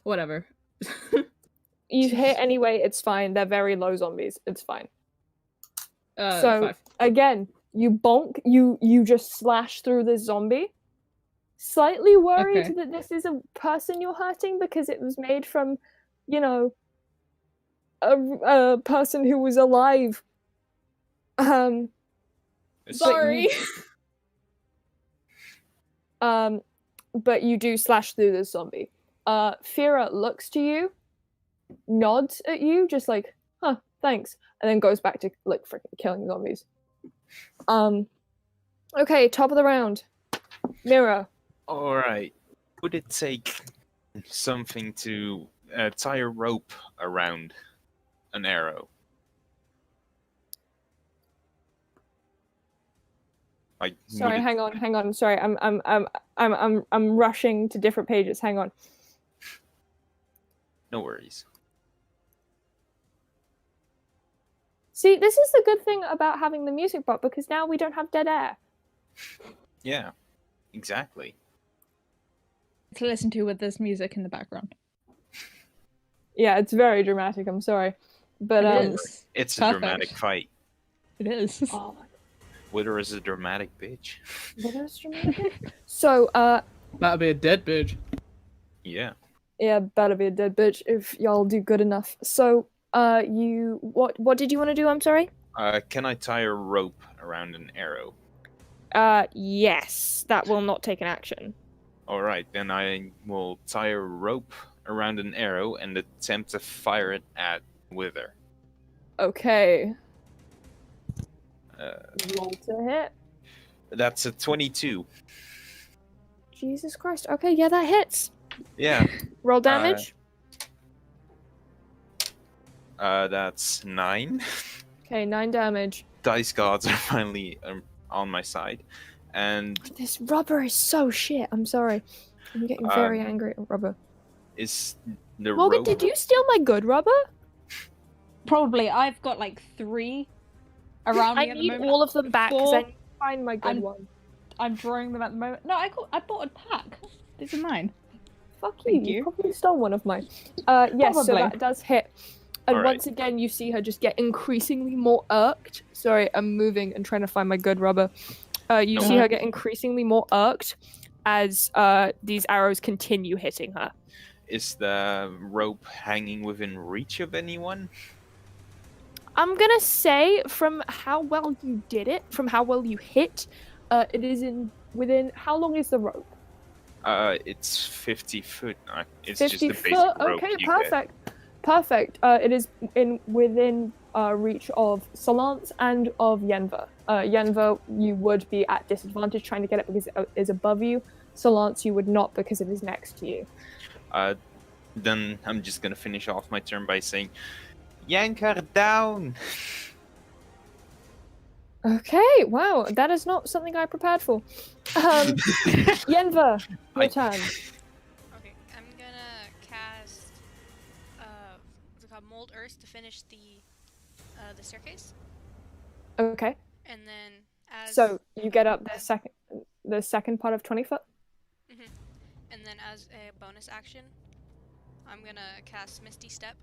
Whatever. You hit anyway. It's fine. They're very low zombies. It's fine. So 5. again, you bonk. You just slash through this zombie. Slightly worried Okay. that this is a person you're hurting because it was made from, you know, a person who was alive. Sorry. But you do slash through this zombie. Fira looks to you, nods at you, just like, huh, thanks, and then goes back to like freaking killing zombies. Okay, top of the round. Mira. All right. Would it take something to tie a rope around an arrow? Like, Sorry, would it- hang on. Sorry, I'm rushing to different pages. Hang on. No worries. See, this is the good thing about having the music bot because now we don't have dead air. Yeah, exactly. To listen to with this music in the background. Yeah, it's very dramatic. I'm sorry, but It is. It's a Perfect. dramatic fight. It is. Oh my Wither is a dramatic bitch. god, that is dramatic. So, That'd be a dead bitch. Yeah. yeah, better be a dead bitch if y'all do good enough. So, what did you want to do? I'm sorry. Can I tie a rope around an arrow? Yes, that will not take an action. All right, then I will tie a rope around an arrow and attempt to fire it at Wither. Okay. Uh, Roll to hit. that's a 22. Jesus Christ. Okay, yeah, that hits. Yeah. Roll damage. That's 9. Okay, 9 damage. Dice gods are finally on my side, and This rubber is so shit. I'm sorry. I'm getting very angry at rubber. is the Morgan, rope? did you steal my good rubber? Probably. I've got like 3 around me I at the need moment. all of them back because I 4. need to find my good I'm- one. I'm drawing them at the moment. No, I bought a pack. These are mine. Fuck you. Thank You you. probably stole one of mine. Yes, so Probably. that does hit. And All right. once again, you see her just get increasingly more irked. Sorry, I'm moving and trying to find my good rubber. You No see worries. her get increasingly more irked as these arrows continue hitting her. Is the rope hanging within reach of anyone? I'm gonna say from how well you did it, from how well you hit, it is within. How long is the rope? It's 50 foot. It's 50 just a basic foot. rope Okay, you get. perfect. Perfect. It is within reach of Solance and of Yenver. Yenver, you would be at disadvantage trying to get it because it is above you. Solance, you would not because it is next to you. Then I'm just gonna finish off my turn by saying, "Yank her down." Okay, wow, that is not something I prepared for. Yenver, your turn. Okay, I'm gonna cast what's it called, Mold Earth to finish the staircase, Okay, and then as so you get up the second part of 20 foot. and then as a bonus action, I'm gonna cast Misty Step,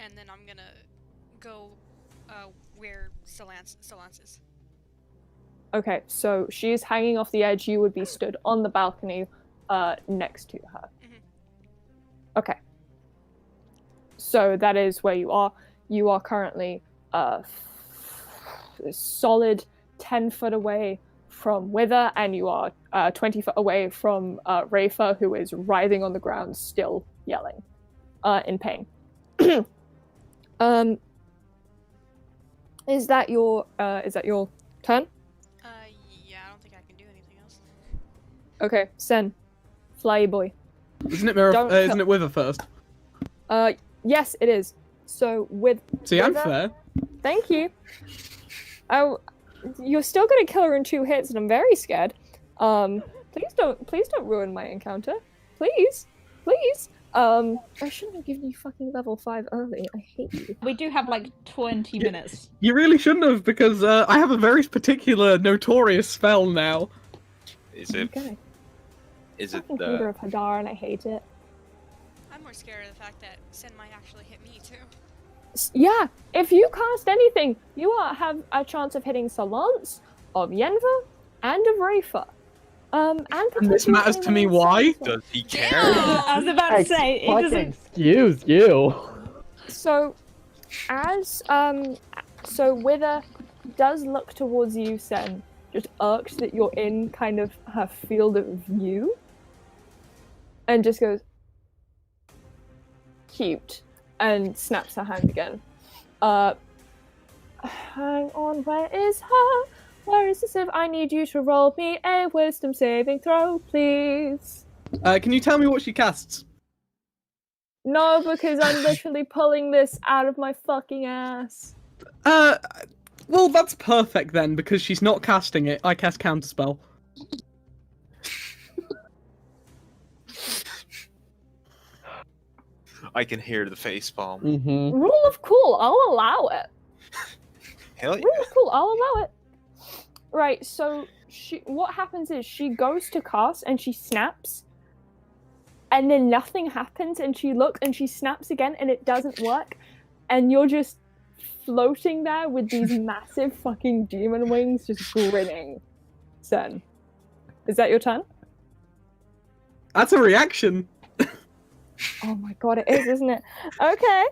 and then I'm gonna go where Solance is. Okay, so she is hanging off the edge. You would be stood on the balcony next to her. Okay. So that is where you are. You are currently a solid 10 foot away from Wither, and you are 20 foot away from Rafa, who is writhing on the ground, still yelling in pain. Is that your turn? Yeah, I don't think I can do anything else. Okay, Senn, fly boy. Isn't it Don't it Wither first? Yes, it is. So with See, I'm Wither- fair. Thank you. Oh, you're still gonna kill her in 2 hits, and I'm very scared. Please don't ruin my encounter. Please. I shouldn't have given you fucking level 5 early. I hate you. We do have like 20 minutes. You really shouldn't have, because I have a very particular, notorious spell now. Is it? Okay. Is it Fucking hater the? of Hadar, and I hate it. I'm more scared of the fact that Senn might actually hit me too. Yeah, if you cast anything, you have a chance of hitting Solance, of Yenver, and of Rafa. And this matters to me, why? Does he care? Damn! I was about to say, it Fucking doesn't... excuse you. So, so Wither does look towards you, Senn, just irked that you're in kind of her field of view, and just goes, cute, and snaps her hand again. Hang on, where is her? Where is this? If I need you to roll me a wisdom saving throw, please. Can you tell me what she casts? No, because I'm literally pulling this out of my fucking ass. Well, that's perfect then, because she's not casting it. I cast Counterspell. I can hear the facepalm. Mm-hmm. Rule of cool, I'll allow it. Hell yeah. Rule of cool, I'll allow it. Right, so what happens is she goes to cast and she snaps, and then nothing happens, and she looks and she snaps again and it doesn't work, and you're just floating there with these massive fucking demon wings just grinning. Senn, is that your turn? That's a reaction. Oh my god, it is, isn't it? Okay.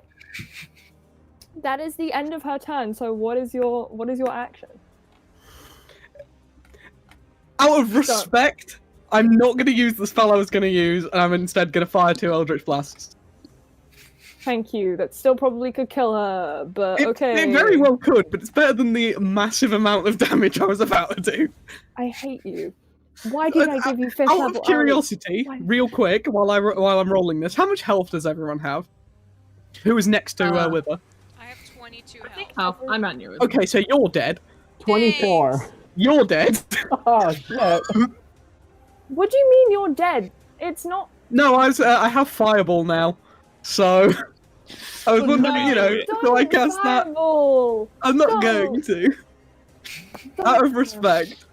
That is the end of her turn, so what is your action? Out of respect, I'm not going to use the spell I was going to use, and I'm instead going to fire 2 Eldritch Blasts. Thank you. That still probably could kill her, but okay. It very well could, but it's better than the massive amount of damage I was about to do. I hate you. Why did I give you 5th Out level? of curiosity, Why? real quick, while I'm rolling this, how much health does everyone have? Who is next to Wither? I have 22 health. Oh, I'm at you. Okay, so you're dead. 24. Thanks. You're dead. Oh, shit. What do you mean you're dead? It's not. No, I have Fireball now, so I was wondering, so I cast that. Fireball. I'm not No. going to. Out of respect.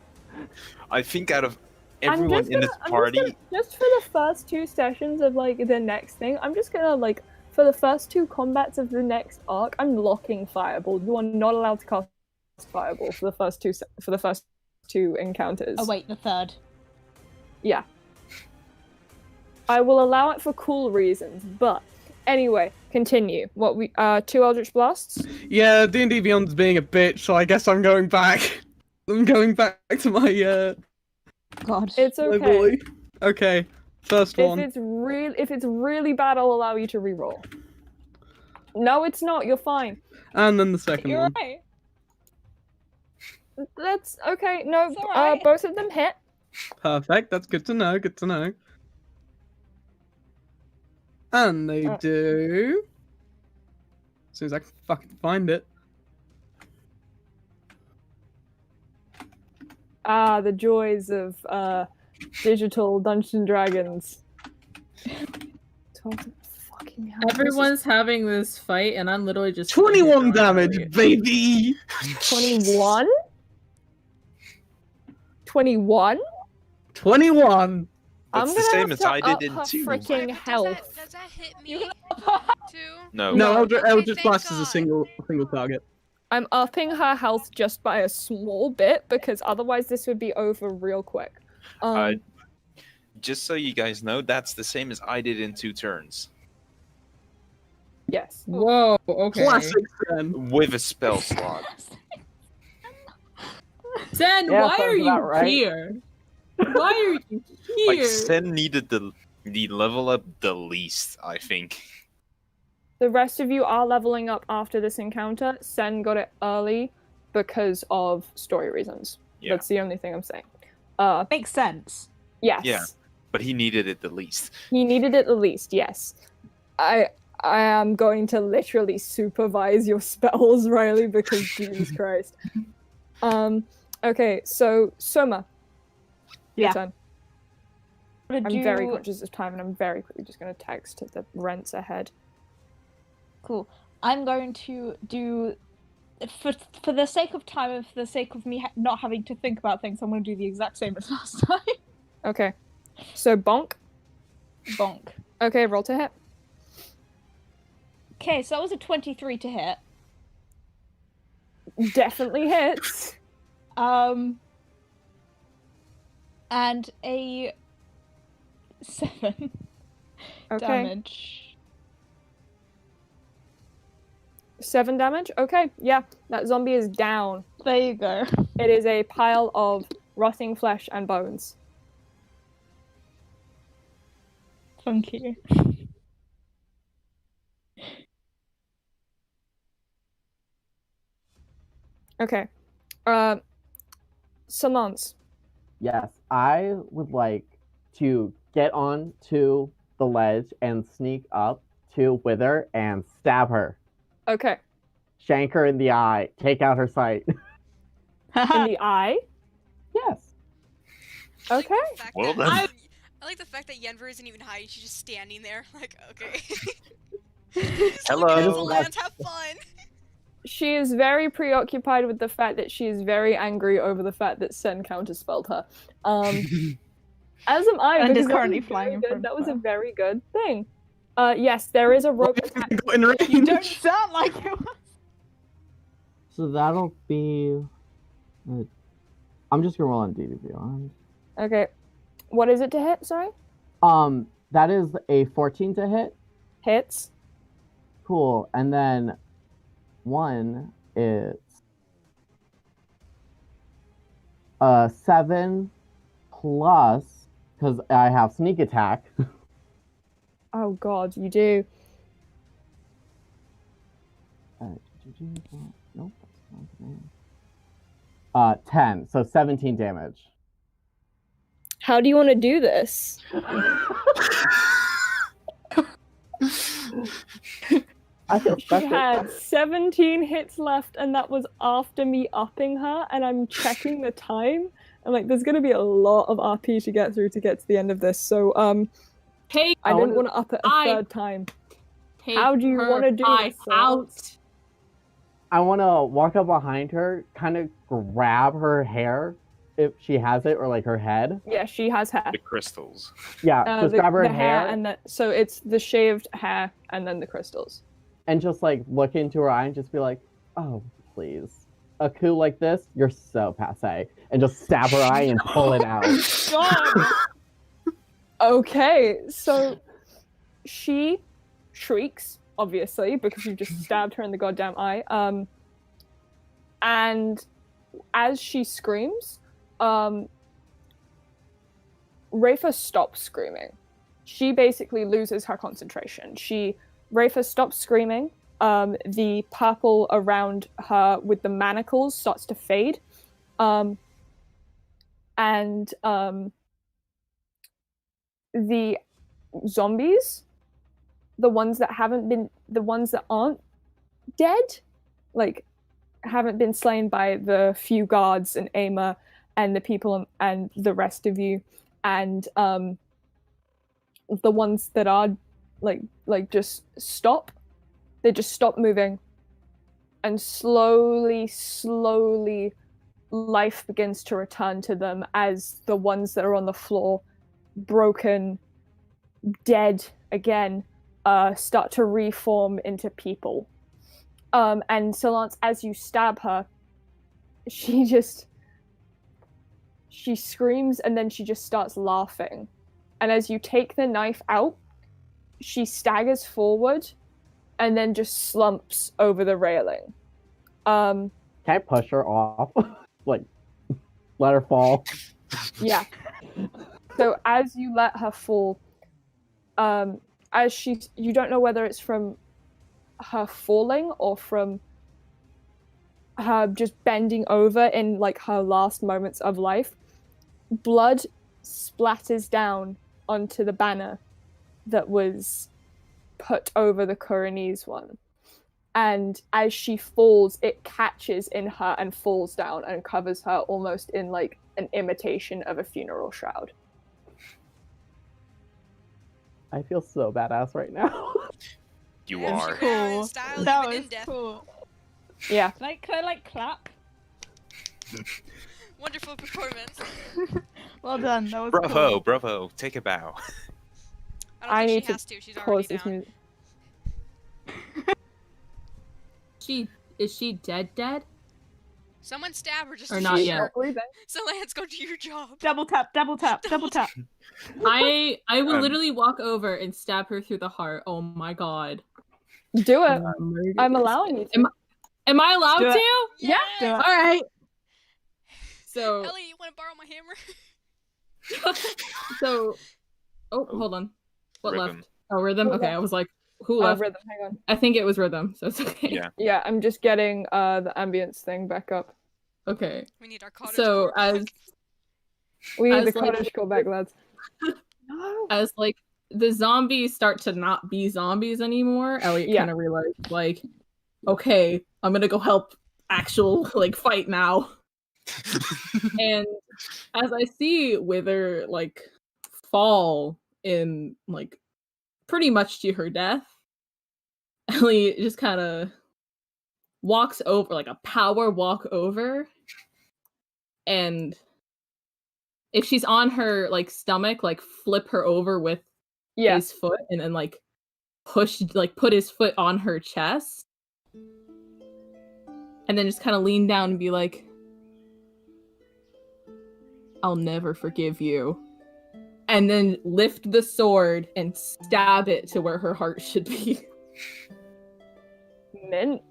I think out of I'm everyone just in this party, just for the first 2 sessions of like the next thing, I'm just gonna like for the first 2 combats of the next arc, I'm locking Fireball. You are not allowed to cast Fireball for the first two encounters. Oh wait, the third. Yeah. I will allow it for cool reasons, but anyway, continue. What we 2 Eldritch Blasts? Yeah, D&D Beyond's being a bitch, so I guess I'm going back. I'm going back to my God. It's my okay. boy. Okay, first If one. it's really bad, I'll allow you to reroll. No, it's not. You're fine. And then the second You're one. right. That's okay. No, It's alright. both of them hit. Perfect, that's good to know, good to know. And they do... As soon as I can fucking find it. Ah, the joys of digital Dungeons and Dragons. 12 fucking hell. Everyone's having this fight, and I'm literally just 21 damage, baby! 21? 21? 21! That's I'm the gonna same have as to I up did in her 2. freaking health. Does that hit me too? No. No, Okay, Eldritch thank Blast is a God. single target. I'm upping her health just by a small bit because otherwise this would be over real quick. Just so you guys know, that's the same as I did in 2 turns. Yes. Whoa, okay. Classic Senn. With a spell slot. Senn, Yeah, why sounds are you about right. here? Why are you Like, here? Senn needed the level up the least, I think. The rest of you are leveling up after this encounter. Senn got it early because of story reasons. Yeah. That's the only thing I'm saying. Makes sense. Yes. Yeah. But he needed it the least. He needed it the least, yes. I am going to literally supervise your spells, Riley, because Jesus Christ. Okay, so Soma. Your Yeah. turn. I'm very conscious of time and I'm very quickly just gonna text the rents ahead. Cool. I'm going to do, for the sake of time and for the sake of me not having to think about things, I'm going to do the exact same as last time. Okay. So bonk. Bonk. Okay, roll to hit. Okay, so that was a 23 to hit. Definitely hits. And a 7 Okay. damage. 7 damage? Okay, yeah. That zombie is down. There you go. It is a pile of rotting flesh and bones. Thank you. Okay. Solance. Yes, I would like to get on to the ledge and sneak up to Wither and stab her. Okay. Shank her in the eye. Take out her sight. In the eye? Yes. I like the Okay. fact Well that- then. I like the fact that Yenver isn't even hiding, she's just standing there, like, okay. Hello. Solance, have fun! She is very preoccupied with the fact that she is very angry over the fact that Senn counterspelled her. As am I, And because is that currently was flying very in good. front That of was a her. very good thing. Yes, there is a rope attack. Got in range. You don't sound like it was. So that'll be. I'm just gonna roll on DDB. Okay. What is it to hit, sorry? That is a 14 to hit. Hits. Cool. And then one is 7 plus, because I have sneak attack. Oh god, you do. Nope. 10, so 17 damage. How do you want to do this? I feel She special. had 17 hits left, and that was after me upping her, and I'm checking the time. I'm like, there's gonna be a lot of RP to get through to get to the end of this, so, Hey, I didn't want to up it a third time. How do you want to do this? out? I want to walk up behind her, kind of grab her hair, if she has it, or like her head. Yeah, she has hair. The crystals. Yeah, just grab her the hair and so it's the shaved hair and then the crystals. and just like look into her eye and just be like, "Oh, please, a coup like this, you're so passe," and just stab her eye and pull it out. God. Okay, so she shrieks, obviously, because you just stabbed her in the goddamn eye. And as she screams, Rafa stops screaming. She basically loses her concentration. Rafa stops screaming. The purple around her with the manacles starts to fade. And the zombies, the ones that aren't dead, like haven't been slain by the few guards and Eymma and the people and the rest of you, and the ones that are like just stop. They just stop moving, and slowly life begins to return to them as the ones that are on the floor, broken, dead again, start to reform into people. And Solance, as you stab her, she screams and then she just starts laughing. And as you take the knife out, she staggers forward and then just slumps over the railing. Can I push her off? Like, let her fall? Yeah. So as you let her fall, you don't know whether it's from her falling or from her just bending over in like her last moments of life, blood splatters down onto the banner that was put over the Kuranese one. And as she falls, it catches in her and falls down and covers her almost in like an imitation of a funeral shroud. I feel so badass right now. You Yeah, are. she went out in style, That even was in death. cool. Yeah. Like, can I like clap? Wonderful performance. Well done. That was Bravo, cool. bravo. Take a bow. I don't I think need she to has to. She's Pause already this down. music. Is she dead? Someone stab her just Or to not be yet. sure. Breathing. So Lance, go do your job. Double tap. Double tap. Double tap. I will Um, literally walk over and stab her through the heart. Oh my god. Do it. Murder I'm this allowing you bitch. to. Am I allowed Do it. to? Yeah. Do it. Alright. So Ellie, you want to borrow my hammer? oh, hold on. What Rhythm. left? Oh, rhythm? Who Okay, left? I was like, who left? Rhythm, hang on. I think it was rhythm, so it's okay. Yeah. Yeah, I'm just getting the ambience thing back up. Okay. We need our cottage So core back. We need As, the like- cottage go back, lads. No. As like the zombies start to not be zombies anymore, Elliot Yeah. kind of realized, like, okay, I'm gonna go help actual like fight now. And as I see Wither like fall in like pretty much to her death, Ellie just kind of walks over, like a power walk over, and if she's on her like stomach, like flip her over with Yeah. his foot and then like put his foot on her chest, and then just kind of lean down and be like, I'll never forgive you. And then lift the sword and stab it to where her heart should be. Mint.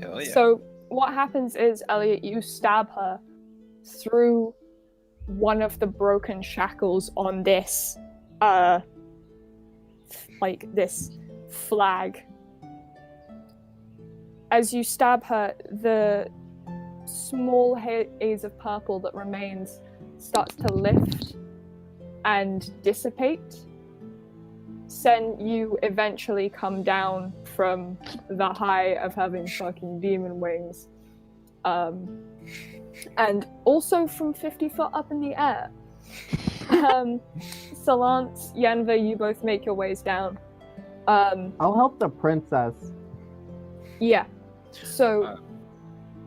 Hell yeah. So what happens is, Elliot, you stab her through one of the broken shackles on this, like this flag. As you stab her, the small haze of purple that remains starts to lift and dissipate. Senn, you eventually come down from the high of having fucking demon wings. And also from 50 foot up in the air. Solance, Yenver, you both make your ways down. I'll help the princess. Yeah. So,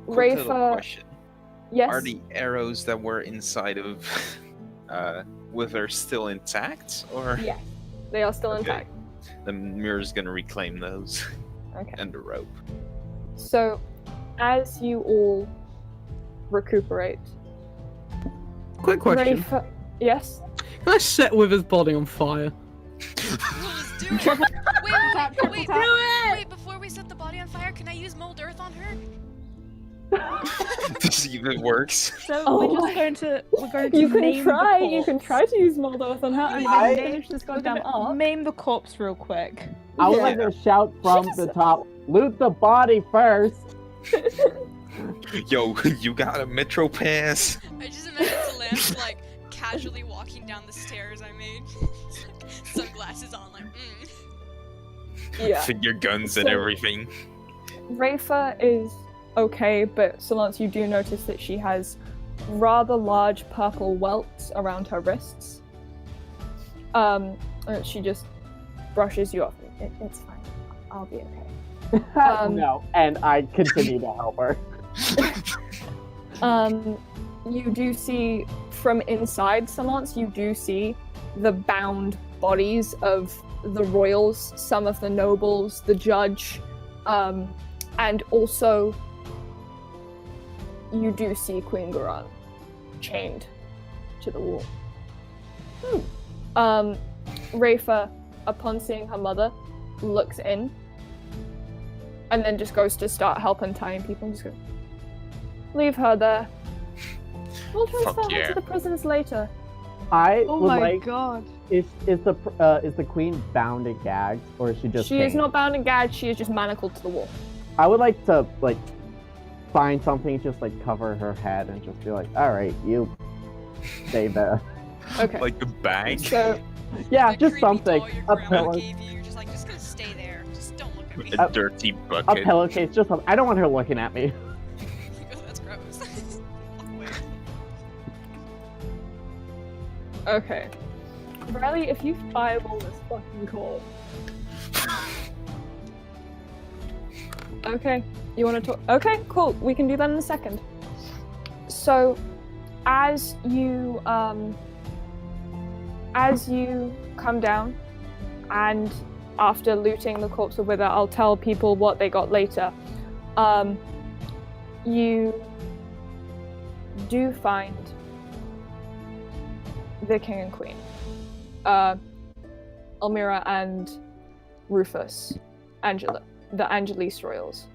Quick little Rafa, question. yes. Are the arrows that were inside of Wither still intact? Or Yeah, they are still Okay. intact. the mirror's gonna reclaim those Okay. and the rope? So, as you all recuperate, Quick question. Rafa, yes. Can I set Wither's body on fire? Let's do it. Triple Wait, tap, wait, triple wait, tap. wait, before we set the body on fire, can I use mold earth on her? To see if it works. So Oh we're my- just we're going to You can name try. the You can corpse. try to use Moldorth on her. I mean, I- the damage just We're gone down gonna up. name the corpse real quick. I would Yeah. like to shout from the top, loot the body first. Yo, you got a metro pass? I just imagine Solance like casually walking down the stairs I made. Sunglasses on, like, Yeah. Finger guns and So- everything. Rafa is okay, but Solance, you do notice that she has rather large purple welts around her wrists. She just brushes you off. It's fine. I'll be okay. No, and I continue to help her. You do see from inside Solance, you do see the bound bodies of the royals, some of the nobles, the judge, and also you do see Queen Garan chained to the wall. Rafa, upon seeing her mother, looks in and then just goes to start helping tying people and just goes, leave her there. We'll transfer her yeah. to the prisons later. I Oh would my like. god. Is the queen bound and gagged, or is she just? She is chained? not bound and gagged, she is just manacled to the wall. I would like to find something, just cover her head and just be like, all right, you stay there. Okay. Like a bag? So, Yeah, the just creepy something. doll your A grandma pillow, gave you. You're just gonna stay there. Just don't look at me. A dirty a bucket. pillowcase, just something. I don't want her looking at me. That's gross. okay. Riley, if you fireball this fucking corpse. Okay, you want to talk? Okay, cool. We can do that in a second. So, as you come down, and after looting the corpse of Wither, I'll tell people what they got later. You do find the king and queen, Elmira and Rufus, Angela, the Angelise royals.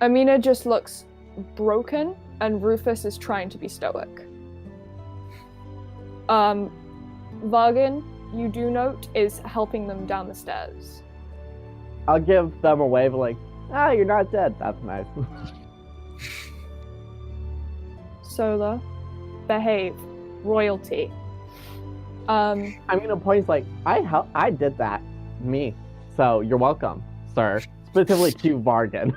Amina just looks broken, and Rufus is trying to be stoic. Vargan, you do note, is helping them down the stairs. I'll give them a wave, you're not dead. That's nice. Sola, behave, royalty. I'm gonna point I did that, me. So you're welcome, sir. Specifically to Vargan.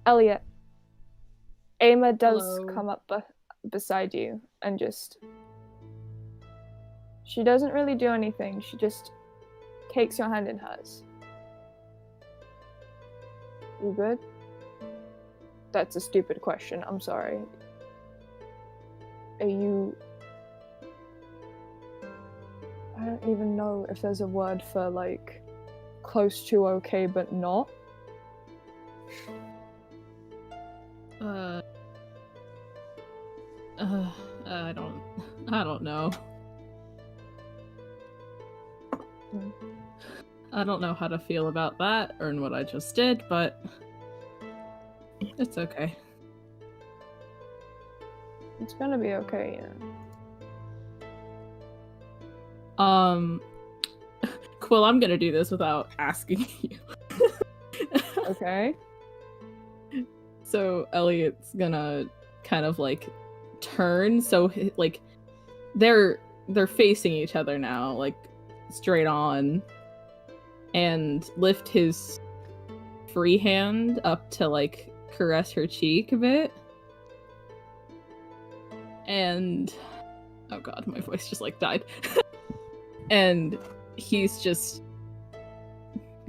Elliot, Eymma does Hello. come up beside you and just... She doesn't really do anything, she just takes your hand in hers. You good? That's a stupid question, I'm sorry. Are you... I don't even know if there's a word for, close to okay but not. I don't know. I don't know how to feel about that or in what I just did, but it's okay. It's gonna be okay, yeah. Quill, I'm gonna do this without asking you. Okay. So Elliot's gonna kind of turn, so they're facing each other now, straight on, and lift his free hand up to caress her cheek a bit. And oh god, my voice just died. And he's just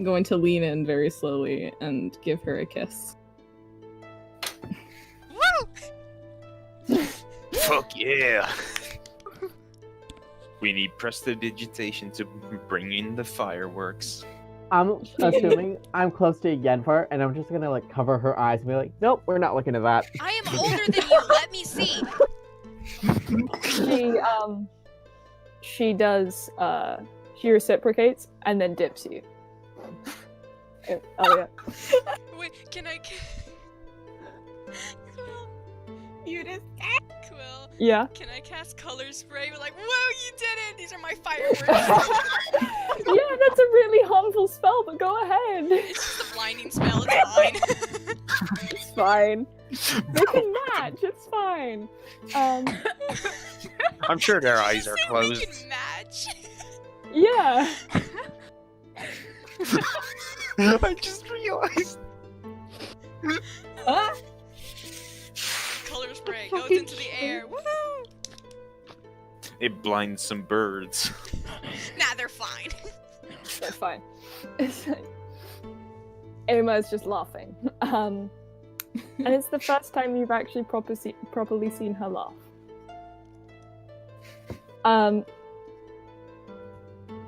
going to lean in very slowly and give her a kiss. Woo! Fuck yeah! We need prestidigitation to bring in the fireworks. I'm assuming I'm close to Yenver, and I'm just gonna like cover her eyes and be like, nope, we're not looking at that. I am older than you. Let me see. She does she reciprocates and then dips you. Elliot. Wait, can I? Quill, You just Quill, Yeah. can I cast color spray? We're like, whoa, you did it! These are my fireworks. Yeah, that's a really harmful spell, but go ahead. It's just a blinding spell. It's fine. It's fine. They can match. It's fine. I'm sure their Did you eyes are say closed. We can match. Yeah. I just realized. Color spray goes Fucking into the air. Woohoo! It blinds some birds. Nah, they're fine. That's fine. Eymma is just laughing. And it's the first time you've actually properly seen her laugh.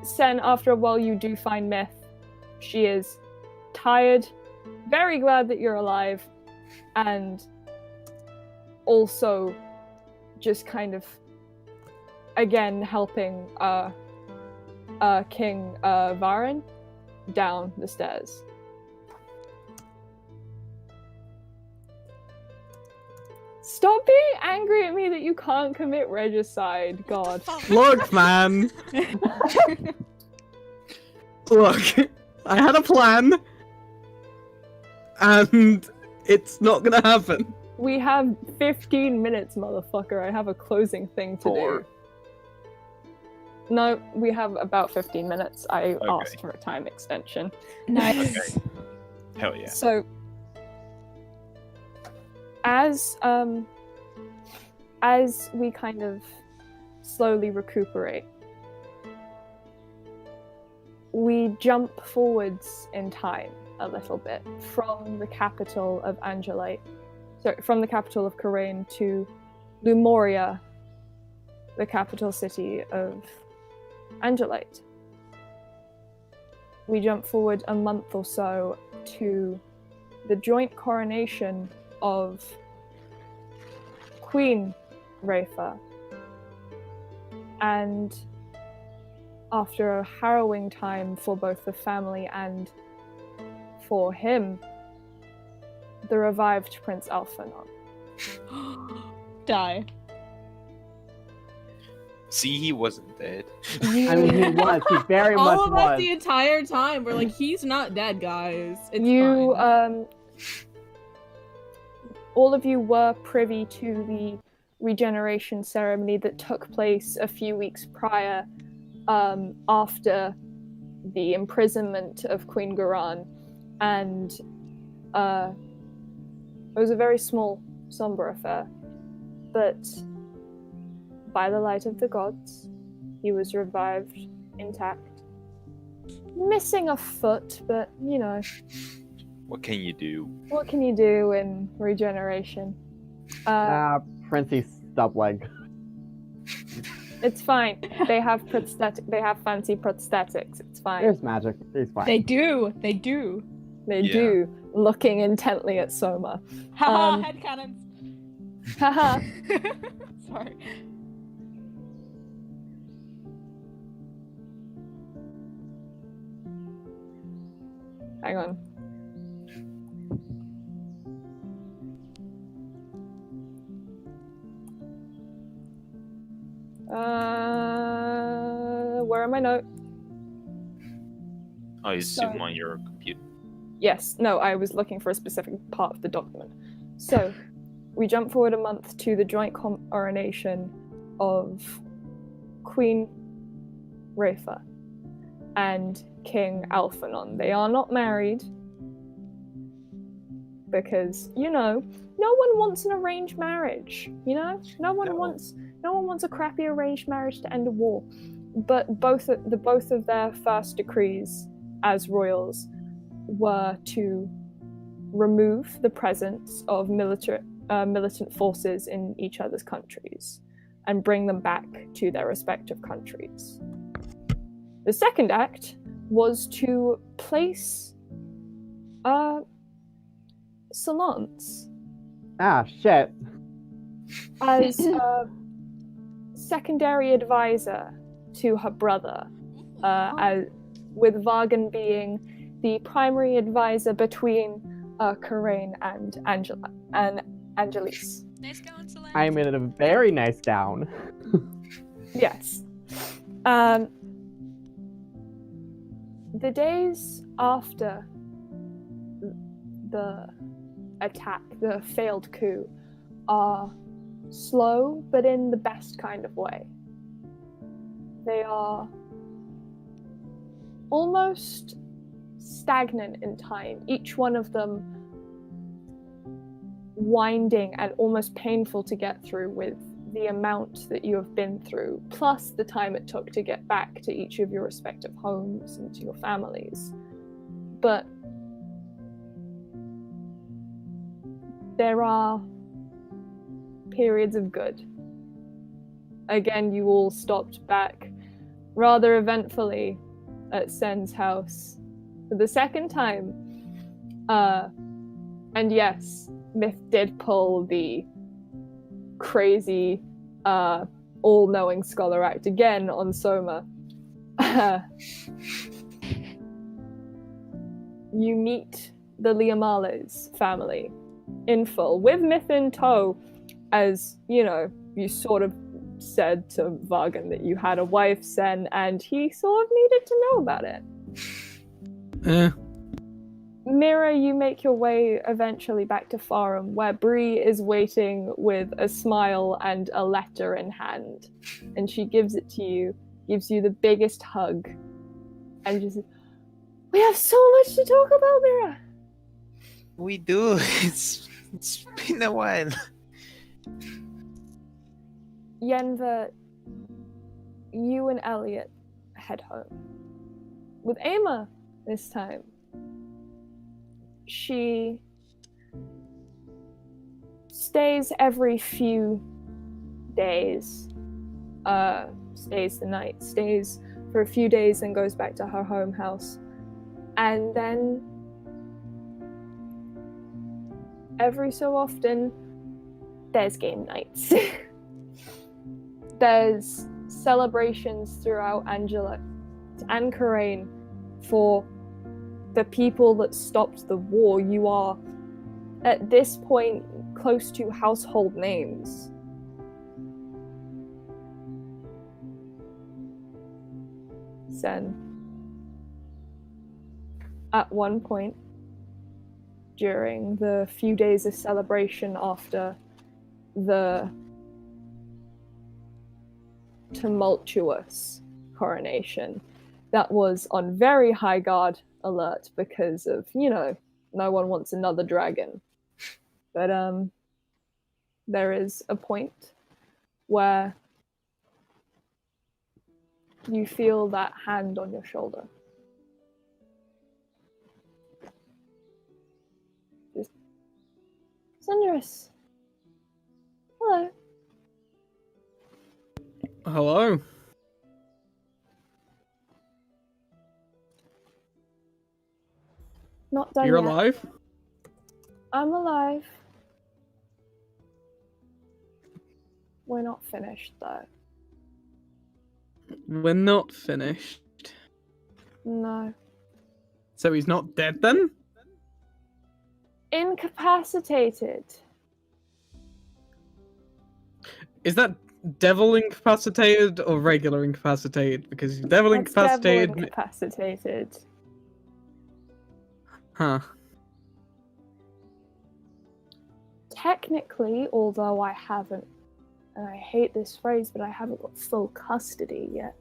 Senn, after a while, you do find Myth. She is tired, very glad that you're alive, and also just kind of, again, helping King Varen down the stairs. Stop being angry at me that you can't commit regicide, God. Look, man. Look, I had a plan, and it's not gonna happen. We have 15 minutes, motherfucker. I have a closing thing to 4. do. No, we have about 15 minutes. I asked for a time extension. Nice. Okay. Hell yeah. So, as we kind of slowly recuperate, we jump forwards in time a little bit from the capital of from the capital of Karain to Lumoria, the capital city of Angelite. We jump forward a month or so to the joint coronation of Queen Rafa. And after a harrowing time for both the family and for him, the revived Prince Alphanon. Die. See, he wasn't dead. I mean, he was. He very much All of us was. the entire time. We're like, he's not dead, guys. It's You, fine. all of you were privy to the regeneration ceremony that took place a few weeks prior, after the imprisonment of Queen Garan, and it was a very small, somber affair, but by the light of the gods, he was revived intact. Missing a foot, but, you know, What can you do? what can you do in regeneration? Princey stub leg. It's fine. They have fancy prosthetics. It's fine. There's magic. He's fine. They do. They do. They Yeah. do, looking intently at Soma. Haha, Um, headcanons. Haha. Sorry. Hang on. Where are my notes? I assume So- on your computer. Yes, no, I was looking for a specific part of the document. So, we jump forward a month to the joint coronation of Queen Rafa and King Alphanon. They are not married because, you know, no one wants an arranged marriage. You know, no one wants a crappy arranged marriage to end a war. But both of their first decrees as royals were to remove the presence of militant forces in each other's countries and bring them back to their respective countries. The second act was to place Solance Ah, shit. as a secondary advisor to her brother, with Vargan being the primary advisor between Coraine and Angelise. Nice going, Solance. I'm in a very nice gown. Yes. The days after the attack, the failed coup, are slow, but in the best kind of way. They are almost stagnant in time, each one of them winding and almost painful to get through with the amount that you have been through, plus the time it took to get back to each of your respective homes and to your families. But there are periods of good. Again, you all stopped back rather eventfully at Senn's house for the second time. And yes, Myth did pull the crazy, all-knowing scholar act again on Soma. You meet the Liamales family in full, with Myth in tow, as, you know, you sort of said to Vargan that you had a wife, Senn, and he sort of needed to know about it. Mira, you make your way eventually back to Farum, where Bree is waiting with a smile and a letter in hand. And she gives it to you, gives you the biggest hug, and just says, "We have so much to talk about, Mira!" We do. It's been a while. Yenver, you and Elliot head home. With Eymma this time. She stays every few days, stays the night, stays for a few days and goes back to her home house. And then every so often, there's game nights. There's celebrations throughout Angela and Coraine for the people that stopped the war. You are, at this point, close to household names. Senn. At one point, during the few days of celebration after the tumultuous coronation, that was on very high guard alert because of, you know, no one wants another dragon. But there is a point where you feel that hand on your shoulder. Just, Sunderus. Hello. Hello. Not done You're yet. alive? I'm alive. We're not finished, though. We're not finished. No. So he's not dead then? Incapacitated. Is that devil incapacitated or regular incapacitated? Because devil That's incapacitated. devil incapacitated. Huh. Technically, although I haven't, and I hate this phrase, but I haven't got full custody yet.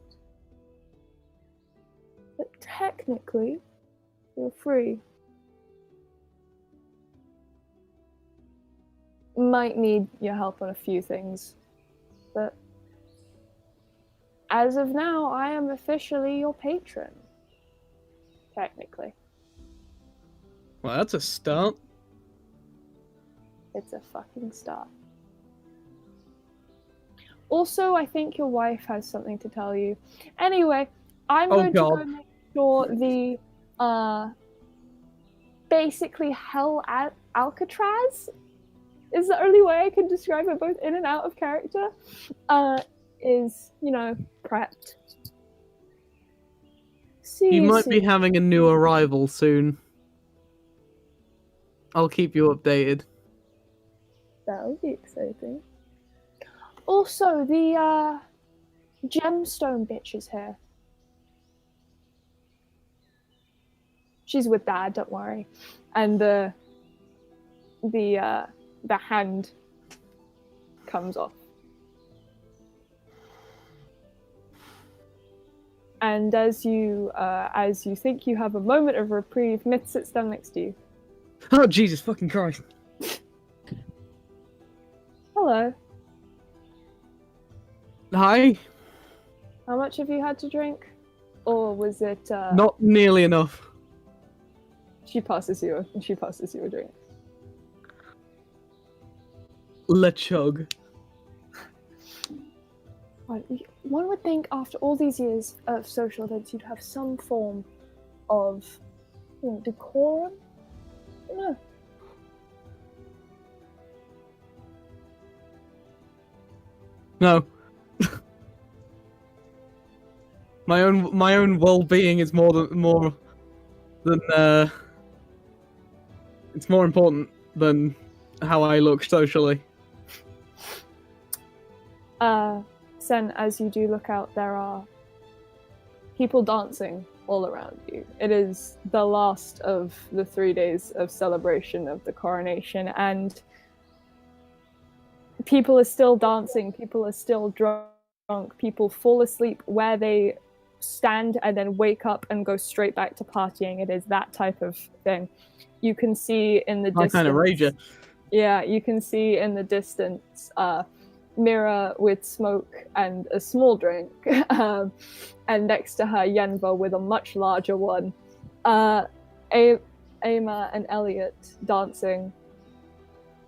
But technically, you're free. Might need your help on a few things, but as of now, I am officially your patron. Technically. Well, that's a start. It's a fucking start. Also, I think your wife has something to tell you. Anyway, I'm going to go make sure the, basically Hell Alcatraz is the only way I can describe it, both in and out of character, is, you know, prepped. See He you might be soon. having a new arrival soon. I'll keep you updated. That'll be exciting. Also, the gemstone bitch is here. She's with Dad, don't worry. And the hand comes off. And as you think you have a moment of reprieve, Myth sits down next to you. Oh, Jesus fucking Christ. Hello. Hi. How much have you had to drink? Or was it Not nearly enough. She passes you a drink. Let's chug. One would think after all these years of social events you'd have some form of decorum. No. No. my own well-being is more than it's more important than how I look socially. Senn, as you do look out, there are people dancing all around you. It is the last of the 3 days of celebration of the coronation, and people are still dancing, people are still drunk, people fall asleep where they stand and then wake up and go straight back to partying. It is that type of thing. You can see in the distance... kind of rager. Yeah, you can see in the distance Mira with smoke and a small drink, and next to her Yenver with a much larger one. Eymma and Elliot dancing.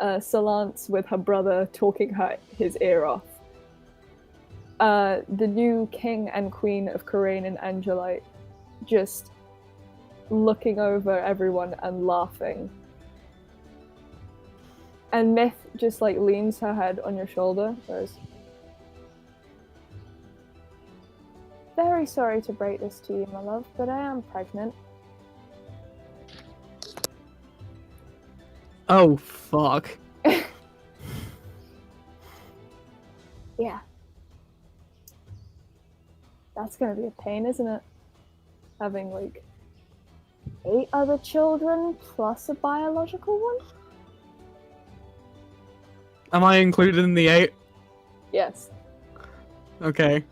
Solance with her brother talking his ear off. The new king and queen of Corain and Angelite just looking over everyone and laughing. And Myth just leans her head on your shoulder, goes, "Very sorry to break this to you, my love, but I am pregnant." Oh, fuck. Yeah. That's gonna be a pain, isn't it? Having 8 other children plus a biological one? Am I included in the 8? Yes. Okay.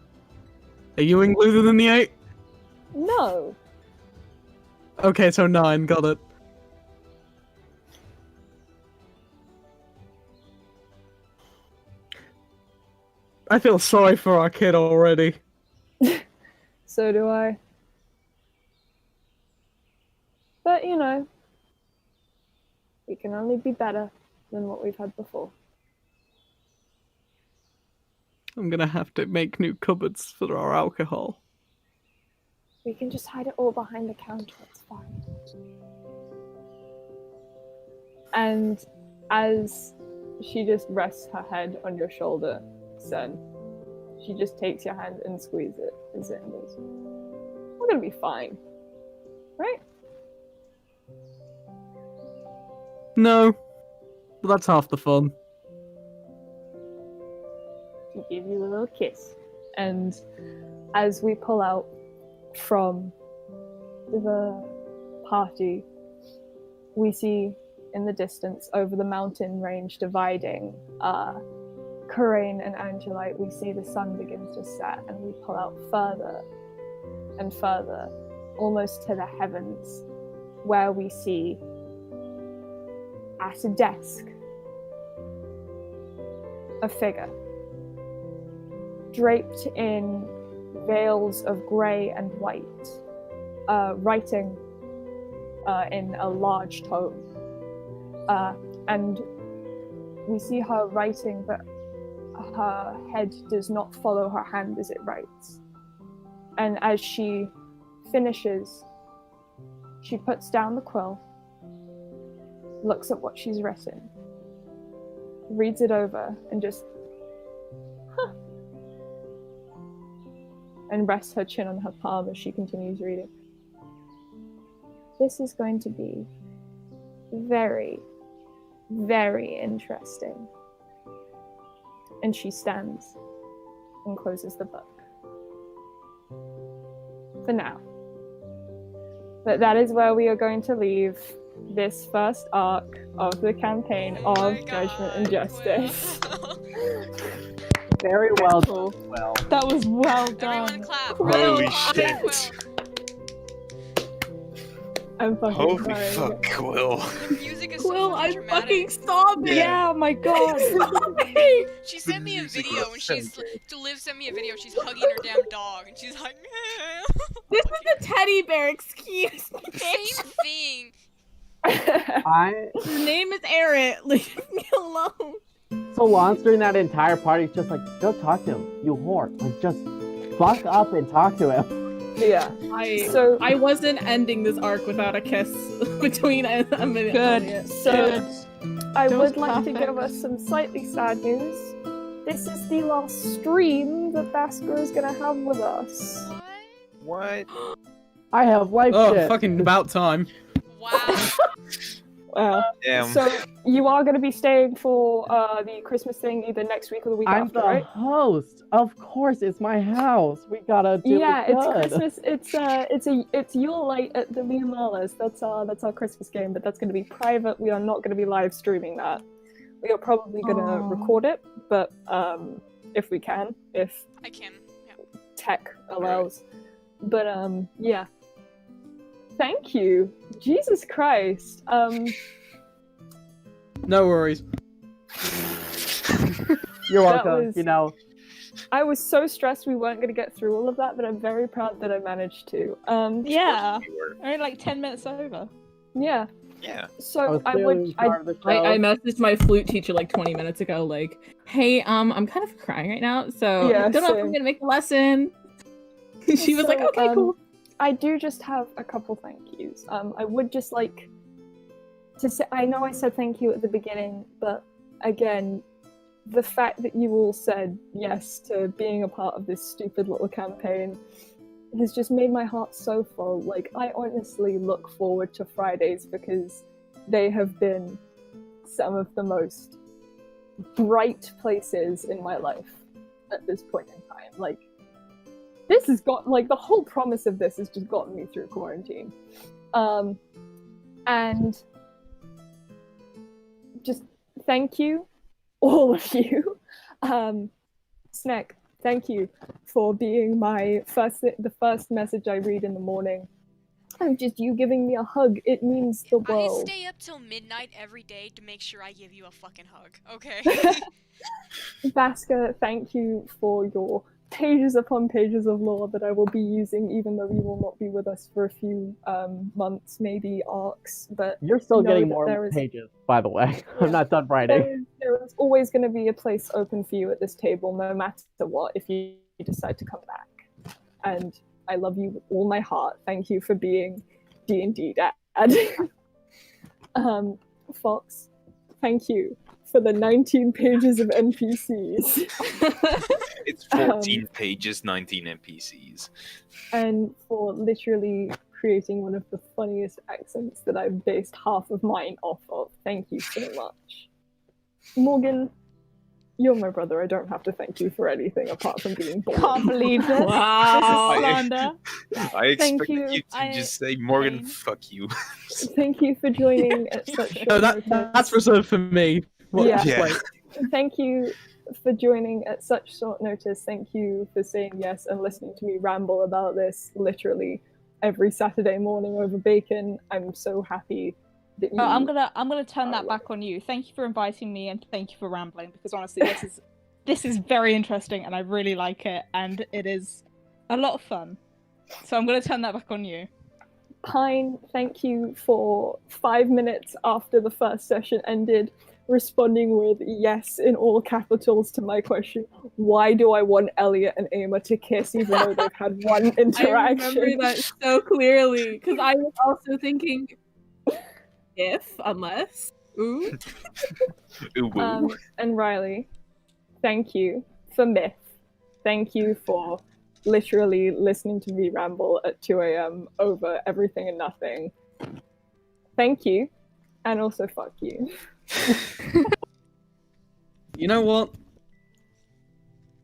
Are you included in the 8? No. Okay, so 9, got it. I feel sorry for our kid already. So do I. But, we can only be better than what we've had before. I'm gonna have to make new cupboards for our alcohol. We can just hide it all behind the counter, it's fine. And as she just rests her head on your shoulder, Senn, she just takes your hand and squeezes it and goes, "We're gonna be fine, right?" No, but that's half the fun. She gives you a little kiss. And as we pull out from the party, we see in the distance, over the mountain range dividing Corain and Angelite, we see the sun begins to set, and we pull out further and further, almost to the heavens, where we see at a desk a figure draped in veils of grey and white, writing in a large tome. And we see her writing, but her head does not follow her hand as it writes. And as she finishes, she puts down the quill, looks at what she's written, reads it over, and just, and rests her chin on her palm as she continues reading. This is going to be very, very interesting. And she stands and closes the book. For now. But that is where we are going to leave this first arc of the campaign Oh my of Judgment and God, Justice. Quill. Very well Cool. done. Well, That was well Everyone done. clap. Holy Clap shit. for Quill. I'm fucking Holy crying. fuck, Quill. The music is Quill, so I'm dramatic. fucking sobbing. Yeah, oh my god. Sobbing. She sent me a music video was and so Liv sent me a video. She's hugging her damn dog and she's like, This is a teddy bear. Excuse me. same thing. His name is Eric. Leave me alone. Solance during that entire party is just like, go talk to him, you whore. Like, just fuck up and talk to him. Yeah. So I wasn't ending this arc without a kiss between Emma and Good. Elliot. So I That was would like to perfect. give us some slightly sad news. This is the last stream that Basker is going to have with us. What? What? I have life Oh, shit. fucking about time. Wow. Damn. So you are going to be staying for the Christmas thing either next week or the week I'm after, the right? host. Of course, it's my house. We gotta do Yeah, it it's good. Christmas. It's Yule Light at the Leomalas. That's our Christmas game, but that's going to be private. We are not going to be live streaming that. We are probably going to Aw. record it, but if we can, if I can. Yeah. tech allows. But yeah. Thank you. Jesus Christ. No worries. You're That welcome. was- You know, I was so stressed we weren't going to get through all of that, but I'm very proud that I managed to. Yeah. You were. Only like 10 minutes over. Yeah. Yeah. I So was I clearly would. part of the show. I messaged my flute teacher like 20 minutes ago, like, hey, I'm kind of crying right now, so Yeah, I don't know if same. I'm gonna make a lesson. She was like, So, okay, cool. I do just have a couple thank yous. I would just like to say, I know I said thank you at the beginning, but again, the fact that you all said yes to being a part of this stupid little campaign has just made my heart so full. Like, I honestly look forward to Fridays because they have been some of the most bright places in my life at this point in time. Like, this has got, like, the whole promise of this has just gotten me through quarantine. And just thank you, all of you. Snek, thank you for being the first message I read in the morning. And just you giving me a hug, it means the I world. stay up till midnight every day to make sure I give you a fucking hug, okay? Basker, thank you for your pages upon pages of lore that I will be using, even though you will not be with us for a few months, maybe arcs. But You're still know getting that more there is- pages, by the way. Yeah. I'm not done writing. there is always going to be a place open for you at this table, no matter what, if you decide to come back. And I love you with all my heart. Thank you for being D&D Dad. Fox, thank you for the 19 pages of NPCs. It's 14 pages, 19 NPCs. And for literally creating one of the funniest accents that I've based half of mine off of. Thank you so much. Morgan, you're my brother. I don't have to thank you for anything apart from being born. Can't believe this. Wow. This is slander. I Thank expected you. you to I- just say, Morgan, Fine. fuck you. Thank you for joining at such short No, notice. that's reserved for me. What- Yeah. Yeah. wait. Thank you for joining at such short notice. Thank you for saying yes and listening to me ramble about this literally every Saturday morning over bacon. I'm so happy that you. Oh, I'm gonna turn I that love back on you. Thank you for inviting me and thank you for rambling because honestly this is very interesting and I really like it and it is a lot of fun. So I'm gonna turn that back on you. Pine, thank you for 5 minutes after the first session ended, responding with yes in all capitals to my question, why do I want Elliot and Eymma to kiss even though they've had one I interaction? remember that so clearly because I was also thinking, if, unless, ooh. Ooh, woo. And Riley, thank you for Myth. Thank you for literally listening to me ramble at 2 a.m. over everything and nothing. Thank you, and also fuck you. You know what?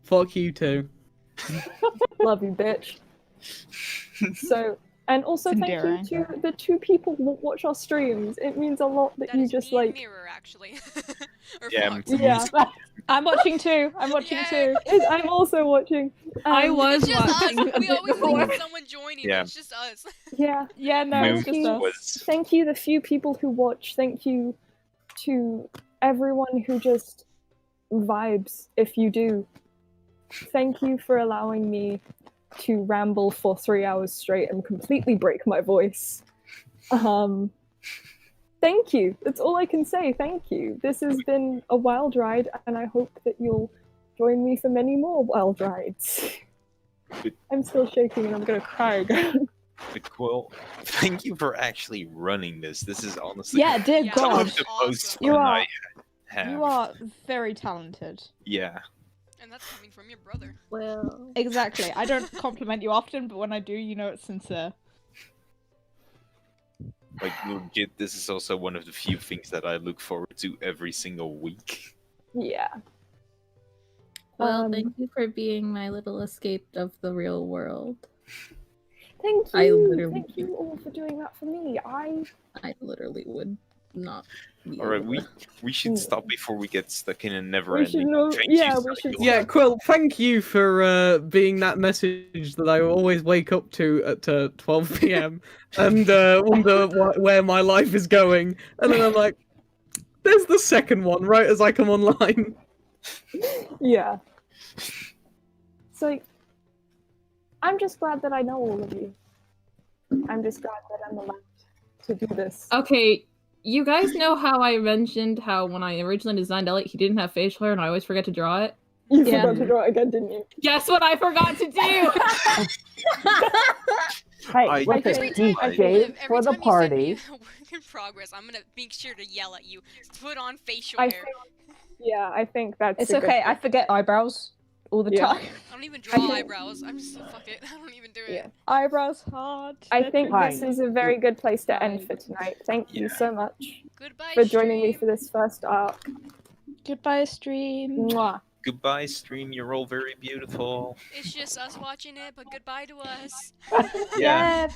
Fuck you too. Love you, bitch. So, and also It's thank endearing. you to the 2 people who watch our streams. It means a lot that you is just me and like. Mirror, actually. Or Yeah, Fox. Yeah, I'm watching too. I'm watching Yay. too. I'm also watching. I was It's just us. watching a We bit always before. think it's someone joining, Yeah. but it's just us. Yeah. Yeah, no, it's Thank just you. us. was Thank you, the few people who watch. Thank you to everyone who just vibes, if you do. Thank you for allowing me to ramble for 3 hours straight and completely break my voice. Thank you. That's all I can say. Thank you. This has been a wild ride, and I hope that you'll join me for many more wild rides. I'm still shaking and I'm gonna cry again. But Quill, thank you for actually running this. This is honestly Yeah, dear Yeah, some God. of the most awesome. fun You are- I have. You are very talented. Yeah. And that's coming from your brother. Well, Exactly. I don't compliment you often, but when I do, you know it's sincere. Like, legit, this is also one of the few things that I look forward to every single week. Yeah. well, thank you for being my little escape of the real world. Thank I you. literally- Thank you all for doing that for me. I literally would not. Be Alright, able to- we should stop before we get stuck in a We should never-ending know. thank Yeah, you we should. cycle. Yeah, Quill, thank you for being that message that I always wake up to at 12 p.m. and wonder where my life is going. And then I'm like, there's the second one right as I come online. Yeah. So, I'm just glad that I know all of you. I'm just glad that I'm allowed to do this. Okay, you guys know how I mentioned how when I originally designed Elliot, he didn't have facial hair and I always forget to draw it? You Yeah. forgot to draw it again, didn't you? Guess what I forgot to do? Hey, I- listen, Every he time you shaved every for the time you send me party. a work in progress, I'm gonna make sure to yell at you. Put on facial I hair. Yeah, I think that's. It's a good okay. thing. I forget eyebrows all the Yeah. time. I don't even I draw think- eyebrows. I'm just fuck it. I don't even do it. Yeah. Eyebrows hard. I think this Fine. is a very good place to end Fine. for tonight. Thank you Yeah. so much Goodbye, for joining me stream. for this first arc. Goodbye, stream. Mwah. Goodbye, stream. You're all very beautiful. It's just us watching it, but goodbye to us. Yeah. Bye.